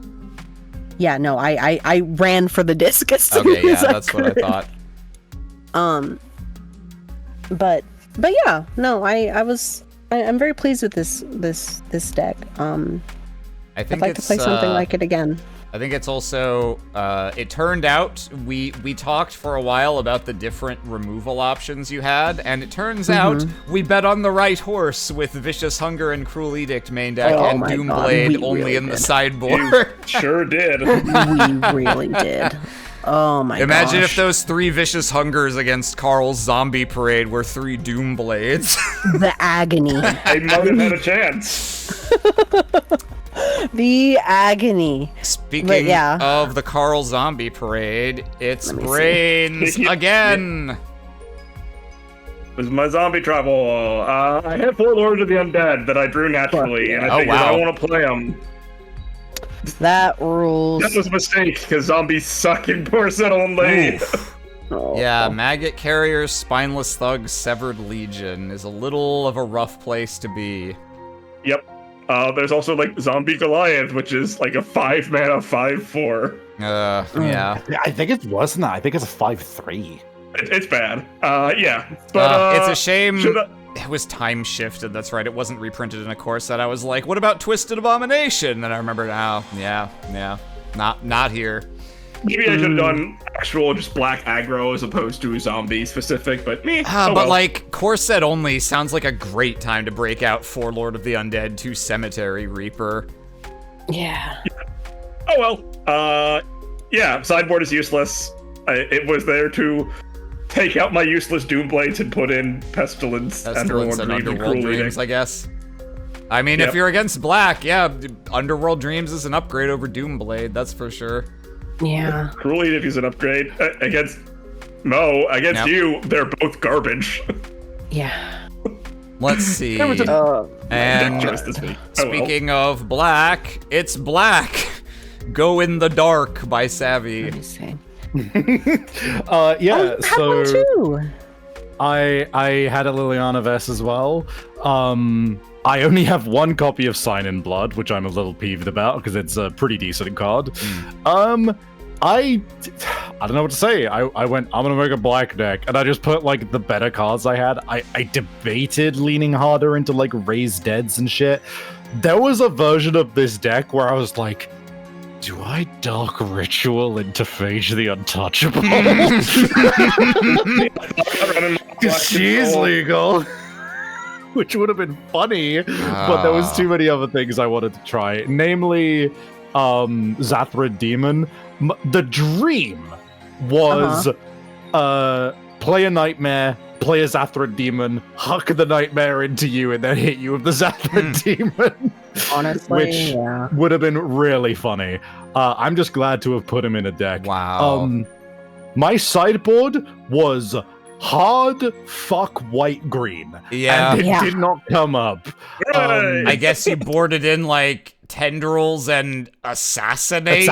yeah, no, I ran for the disc as soon Okay, yeah, as I that's what I could. thought. But yeah, no, I'm very pleased with this deck. I think I'd like to play something like it again. I think it's also, it turned out, we talked for a while about the different removal options you had, and it turns out we bet on the right horse with Vicious Hunger and Cruel Edict main deck Oh and my God, Doomblade we only really in the did. sideboard. Sure did. We really did. Oh my Imagine gosh. if those 3 Vicious Hungers against Carl's Zombie Parade were 3 Doomblades. The agony. I might have had a chance. The agony. Speaking yeah. of the Carl Zombie Parade, it's Let me see. Brains Yeah. again! This is my zombie travel. I have 4 Lords of the Undead that I drew naturally, and I Oh, figured wow. I want to play them. That rules. That was a mistake, because zombies suck in porcelain. Oh. Yeah, Maggot Carrier's Spineless Thug Severed Legion is a little of a rough place to be. Yep. There's also like Zombie Goliath, which is like a 5-mana 5/4. Yeah. I think it's worse than that. I think it's a 5/3. It's bad. Yeah. But It's a shame should I- it was time shifted, that's right, it wasn't reprinted in a core set. I was like, what about Twisted Abomination? And I remembered, oh, yeah, not here. Maybe I should have done actual just black aggro as opposed to zombie specific, but me. But like, core set only sounds like a great time to break out 4 Lord of the Undead, 2 Cemetery Reaper. Yeah. Oh well. Yeah, sideboard is useless. It was there to take out my useless Doomblades and put in Pestilence, Pestilence and Underworld Cruel Dreams, Edict. I guess. I mean, Yep. if you're against black, yeah, Underworld Dreams is an upgrade over Doomblade, that's for sure. Yeah. Cruel Edict is an upgrade against Mo. Against Yep. you, they're both garbage. Yeah. Let's see. Uh, And Deck choice this week. Oh, well. speaking of black, it's black. Go in the Dark by Savvy. let me see. Yeah, I had so one too. I had a Liliana Vess as well. I only have 1 copy of Sign in Blood, which I'm a little peeved about because it's a pretty decent card. I don't know what to say. I went, I'm gonna make a black deck, and I just put like the better cards I had. I debated leaning harder into like Raised Deads and shit. There was a version of this deck where I was like, do I Dark Ritual into Phage the Untouchable? Because she's legal. Which would have been funny, but there was too many other things I wanted to try. Namely, Zathra Demon. The dream was play a Nightmare, play a Zathra Demon, huck the Nightmare into you, and then hit you with the Zathra Demon. Honestly, Which yeah. would have been really funny. I'm just glad to have put him in a deck. Wow. My sideboard was hard fuck white green. Yeah. And it Yeah. did not come up. Hooray! I guess you boarded in like Tendrils and Assassinate.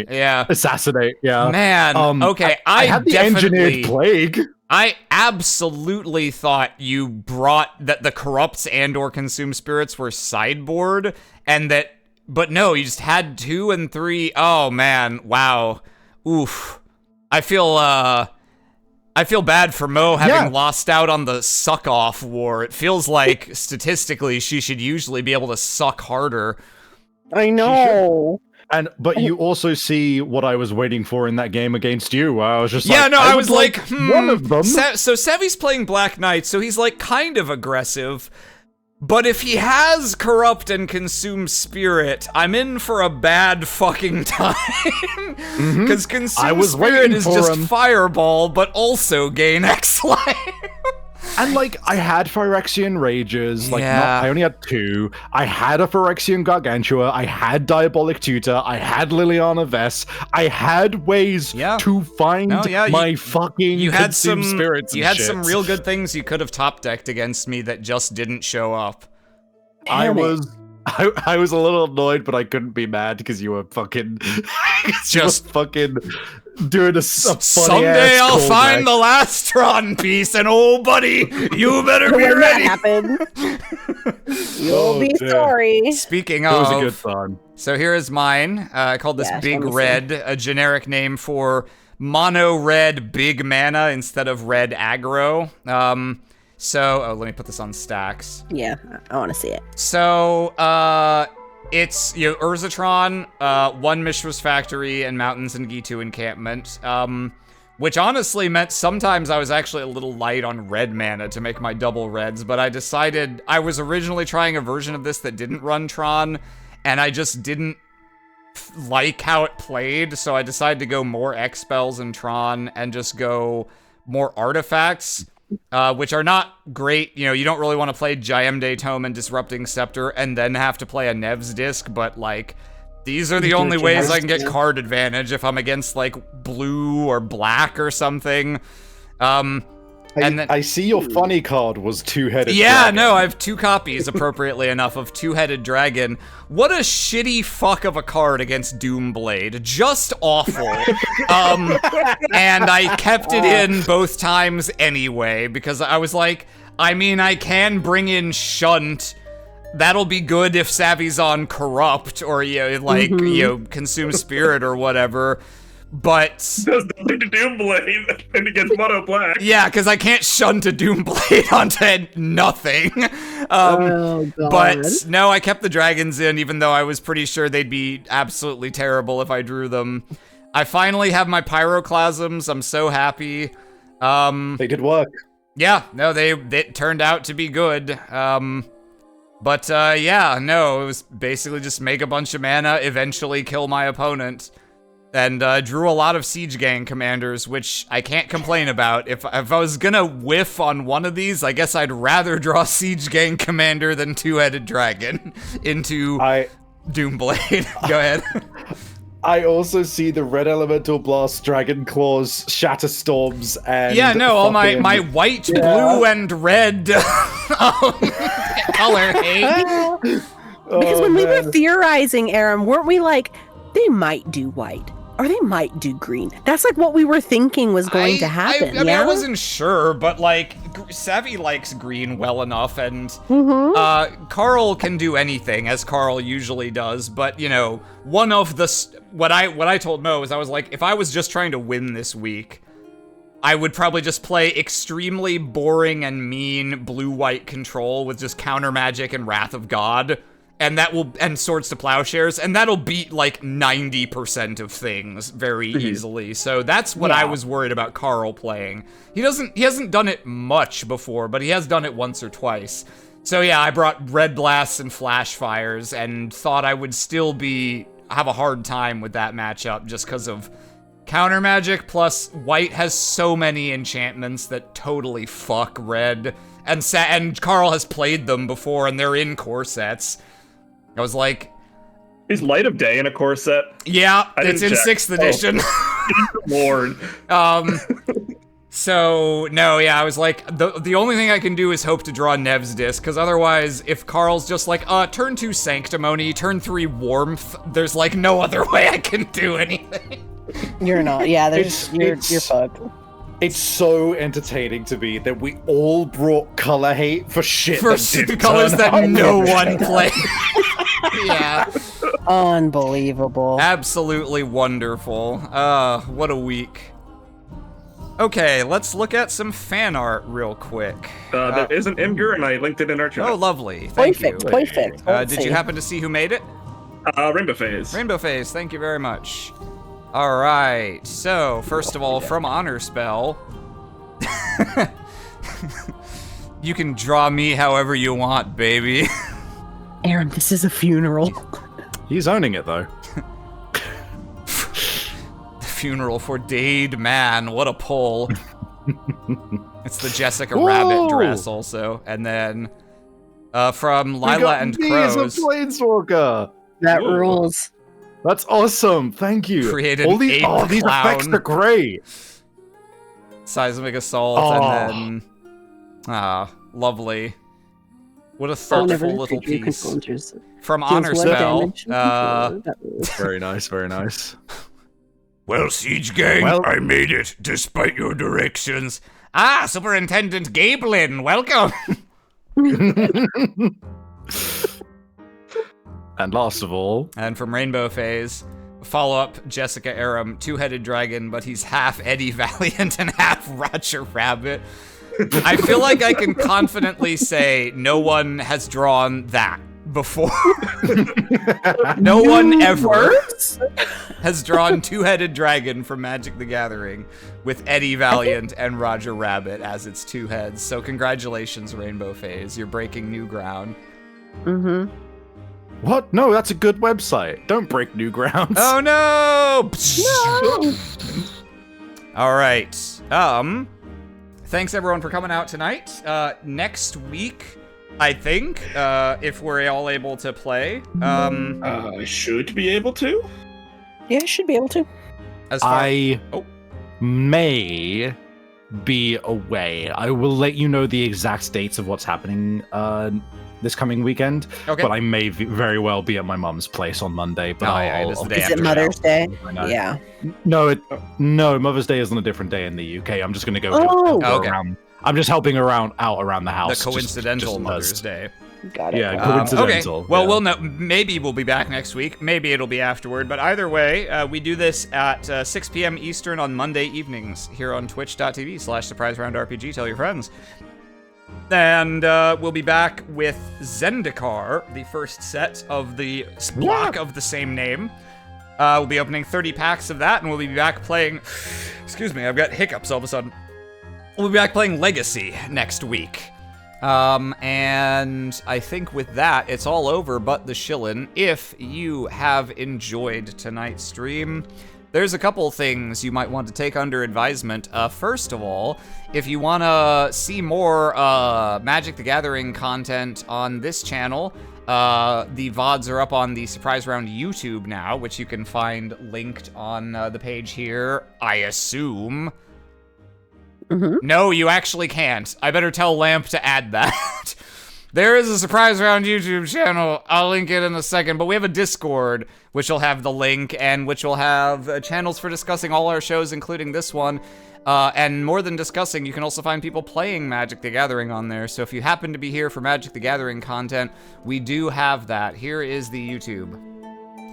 Yeah. Assassinate, yeah. Man, okay, I had the definitely, Engineered Plague. I absolutely thought you brought that the Corrupts and or Consume Spirits were sideboard, and that, but no, you just had 2 and 3. Oh man, wow. Oof. I feel bad for Mo having lost out on the suck-off war. It feels like, statistically, she should usually be able to suck harder. I know. But you also see what I was waiting for in that game against you, where I was just Yeah, like, no, I would was like, one of them. So Sevi's playing Black Knight, so he's like kind of aggressive. But if he has Corrupt and Consume Spirit, I'm in for a bad fucking time. Because I Consume was Spirit waiting is for just him. Fireball, but also gain X life. And like, I had Phyrexian Rages, like, Yeah. I only had 2. I had a Phyrexian Gargantua, I had Diabolic Tutor, I had Liliana Vess, I had ways Yeah. to find No, yeah, my fucking You had Consume some Spirits You and had shit. some real good things you could have top decked against me that just didn't show up. I Damn it. was a little annoyed, but I couldn't be mad because you were fucking Just- fucking doing a funny Someday ass I'll callback. find the last Tron piece, and oh buddy, you better be When that ready. happened, You'll be dear. sorry. Speaking It was a good of, fun. so here is mine. I called this Yeah, Big let me see. Red, a generic name for mono red big mana instead of red aggro. Let me put this on stacks. Yeah, I want to see it. So, it's, Urzatron, one Mishra's Factory, and Mountains and Gitu Encampment, which honestly meant sometimes I was actually a little light on red mana to make my double reds, but I decided I was originally trying a version of this that didn't run Tron, and I just didn't like how it played, so I decided to go more X-Spells in Tron and just go more artifacts. Which are not great. You don't really want to play Jayemde Tome and Disrupting Scepter and then have to play a Nev's Disc, but, like, these are the only ways I can get card advantage if I'm against, like, blue or black or something. I see your funny card was two-headed. Yeah, dragon. no, I have 2 copies, appropriately enough, of Two-Headed Dragon. What a shitty fuck of a card against Doomblade. Just awful. And I kept it in both times anyway, because I was like, I can bring in Shunt. That'll be good if Savvy's on Corrupt, or, Consume Spirit or whatever. But Does nothing to Doomblade and against Mono Black. yeah, because I can't shunt a Doomblade onto nothing. Oh, God. But no, I kept the dragons in, even though I was pretty sure they'd be absolutely terrible if I drew them. I finally have my Pyroclasms. I'm so happy. They did work. Yeah, no, they turned out to be good. It was basically just make a bunch of mana, eventually kill my opponent. And drew a lot of Siege Gang commanders, which I can't complain about. If I was gonna whiff on one of these, I guess I'd rather draw Siege Gang commander than Two-Headed Dragon into Doomblade. Go ahead. I also see the Red Elemental Blast, Dragon Claws, Shatter Storms, and all my white, blue, and red color hate. Because when we were theorizing, Aaron, weren't we like, they might do white, or they might do green? That's like what we were thinking was going to happen. I wasn't sure, but like Savvy likes green well enough, and Carl can do anything, as Carl usually does. But one of the what I told Mo is I was like, if I was just trying to win this week, I would probably just play extremely boring and mean blue-white control with just counter magic and Wrath of God. And Swords to Plowshares, and that'll beat like 90% of things very easily. So that's what I was worried about Carl playing. He hasn't done it much before, but he has done it once or twice. So yeah, I brought Red Blasts and Flash Fires and thought I would still have a hard time with that matchup just because of counter magic, plus white has so many enchantments that totally fuck red. And Carl has played them before, and they're in core sets. I was like, is Light of Day in a core set? Yeah, it's in 6th edition. Lord. So, no, yeah, I was like, the only thing I can do is hope to draw Nev's Disc, because otherwise, if Carl's just like, turn 2 Sanctimony, turn 3 Warmth, there's like no other way I can do anything. You're not, yeah, you're fucked. It's so entertaining to me that we all brought color hate for shit For that didn't colors turn that out. no one played. Yeah. Unbelievable. Absolutely wonderful. What a week. Okay, let's look at some fan art real quick. There is an Imgur, and I linked it in our chat. Oh, lovely. Thank you. Perfect. Did you happen to see who made it? Rainbow Phase. Rainbow Phase, thank you very much. Alright, so, first of all, from Honor Spell, you can draw me however you want, baby. Aaron, this is a funeral. He's owning it, though. Funeral for Dade Man, what a pull. It's the Jessica Rabbit dress also. And then from Lila and Crows. He's a Planeswalker. That rules. That's awesome. Thank you. Created All these, ape these clown. effects are great. Seismic Assault, and then lovely. What a thoughtful little piece. From Honor Spell. Very nice, very nice. Well, Siege Gang, I made it, despite your directions. Superintendent Gablin, welcome! And last of all, and from Rainbow Phase, follow up Jessica Aram, two-headed dragon, but he's half Eddie Valiant and half Roger Rabbit. I feel like I can confidently say no one has drawn that before. No one ever has drawn two-headed dragon from Magic the Gathering with Eddie Valiant and Roger Rabbit as its two heads. So congratulations, Rainbow Phase. You're breaking new ground. Mm-hmm. what? No, that's a good website. Don't break new grounds. Oh no! All right. Thanks everyone for coming out tonight. Next week, I think, if we're all able to play. I should be able to. Yeah, should be able to. As far I may be away. I will let you know the exact dates of what's happening this coming weekend. Okay. But I may very well be at my mum's place on Monday. But it is the day Is after it Mother's Day? I know. Yeah. No, Mother's Day is on a different day in the UK. I'm just gonna go. Oh. help Okay. around. I'm just helping out around the house. The coincidental just Mother's Day. Got it. Yeah, coincidental. Okay. Well, yeah. we'll know. Maybe we'll be back next week. Maybe it'll be afterward. But either way, we do this at 6 p.m. Eastern on Monday evenings here on twitch.tv/SurpriseRoundRPG. Tell your friends. And we'll be back with Zendikar, the first set of the block of the same name. We'll be opening 30 packs of that, and we'll be back playing... Excuse me, I've got hiccups all of a sudden. We'll be back playing Legacy next week. And I think with that, it's all over but the shillin'. If you have enjoyed tonight's stream, there's a couple things you might want to take under advisement. First of all, if you want to see more Magic the Gathering content on this channel, the VODs are up on the Surprise Round YouTube now, which you can find linked on the page here, I assume. Mm-hmm. No, you actually can't. I better tell Lamp to add that. There is a Surprise Round YouTube channel. I'll link it in a second. But we have a Discord, which will have the link, and which will have channels for discussing all our shows, including this one. And more than discussing, you can also find people playing Magic the Gathering on there. So if you happen to be here for Magic the Gathering content, we do have that. Here is the YouTube.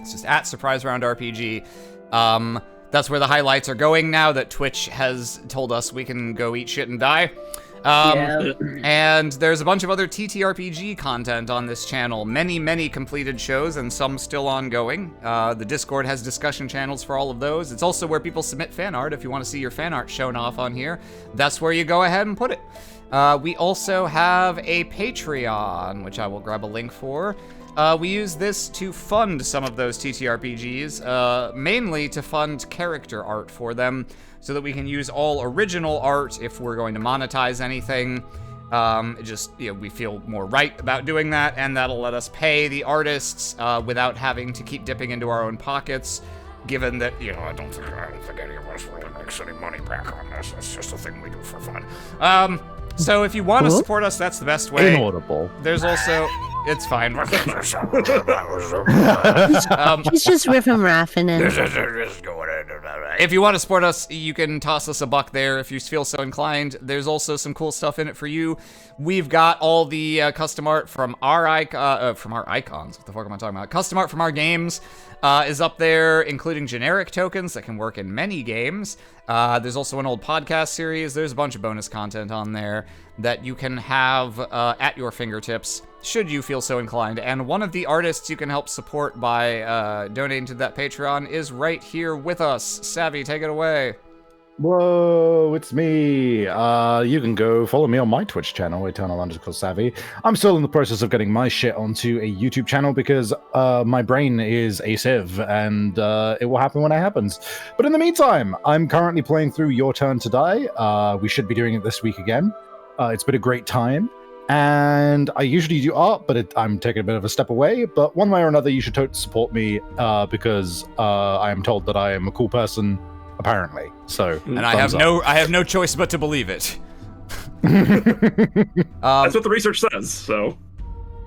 It's just at Surprise Round RPG. That's where the highlights are going now that Twitch has told us we can go eat shit and die. And there's a bunch of other TTRPG content on this channel. Many, many completed shows and some still ongoing. The Discord has discussion channels for all of those. It's also where people submit fan art. If you want to see your fan art shown off on here, that's where you go ahead and put it. We also have a Patreon, which I will grab a link for. We use this to fund some of those TTRPGs, mainly to fund character art for them, so that we can use all original art if we're going to monetize anything. We feel more right about doing that, and that'll let us pay the artists without having to keep dipping into our own pockets, given that, I don't think any of us really makes any money back on this. It's just a thing we do for fun. So if you want to support us, that's the best way. Inaudible. There's also... It's fine. He's just riffing raffing and... If you want to support us, you can toss us $1 there if you feel so inclined. There's also some cool stuff in it for you. We've got all the custom art from our icons. What the fuck am I talking about? Custom art from our games is up there, including generic tokens that can work in many games. There's also an old podcast series. There's a bunch of bonus content on there that you can have at your fingertips, should you feel so inclined. And one of the artists you can help support by donating to that Patreon is right here with us. Savvy, take it away. Whoa, it's me. You can go follow me on my Twitch channel, Eternal_Savvy. I'm still in the process of getting my shit onto a YouTube channel because my brain is a sieve, and it will happen when it happens. But in the meantime, I'm currently playing through Your Turn to Die. We should be doing it this week again. It's been a great time. And I usually do art, but I'm taking a bit of a step away. But one way or another, you should totally support me because I am told that I am a cool person, apparently. So, and I have no choice but to believe it. That's what the research says. So,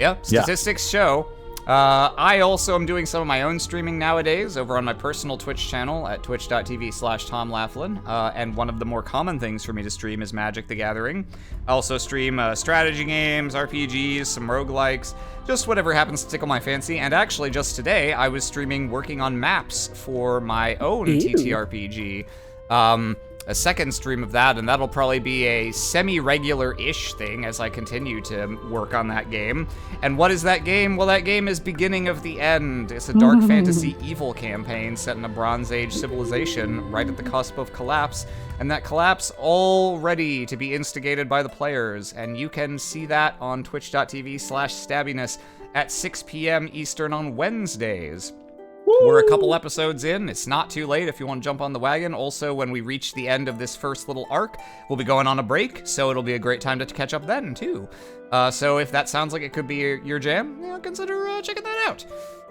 yeah, statistics show. I also am doing some of my own streaming nowadays over on my personal Twitch channel at twitch.tv/TomLaughlin. And one of the more common things for me to stream is Magic the Gathering. I also stream strategy games, RPGs, some roguelikes, just whatever happens to tickle my fancy. And actually, just today, I was streaming working on maps for my own TTRPG. A second stream of that, and that'll probably be a semi-regular-ish thing as I continue to work on that game. And what is that game? Well, that game is Beginning of the End. It's a dark fantasy evil campaign set in a Bronze Age civilization right at the cusp of collapse, and that collapse all ready to be instigated by the players. And you can see that on twitch.tv/stabbiness at 6 p.m. Eastern on Wednesdays. We're a couple episodes in. It's not too late if you want to jump on the wagon. Also, when we reach the end of this first little arc, we'll be going on a break, so it'll be a great time to catch up then, too. So if that sounds like it could be your jam, consider checking that out.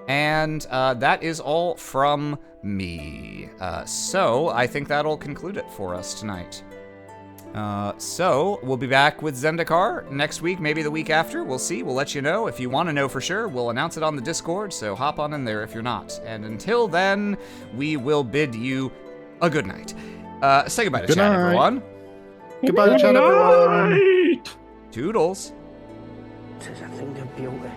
And that is all from me. So I think that'll conclude it for us tonight. So we'll be back with Zendikar next week, maybe the week after. We'll see. We'll let you know. If you want to know for sure, we'll announce it on the Discord, so hop on in there if you're not. And until then, we will bid you a good night. Say goodbye to chat, everyone. Goodbye to chat, everyone. Toodles. Says a thing of beauty.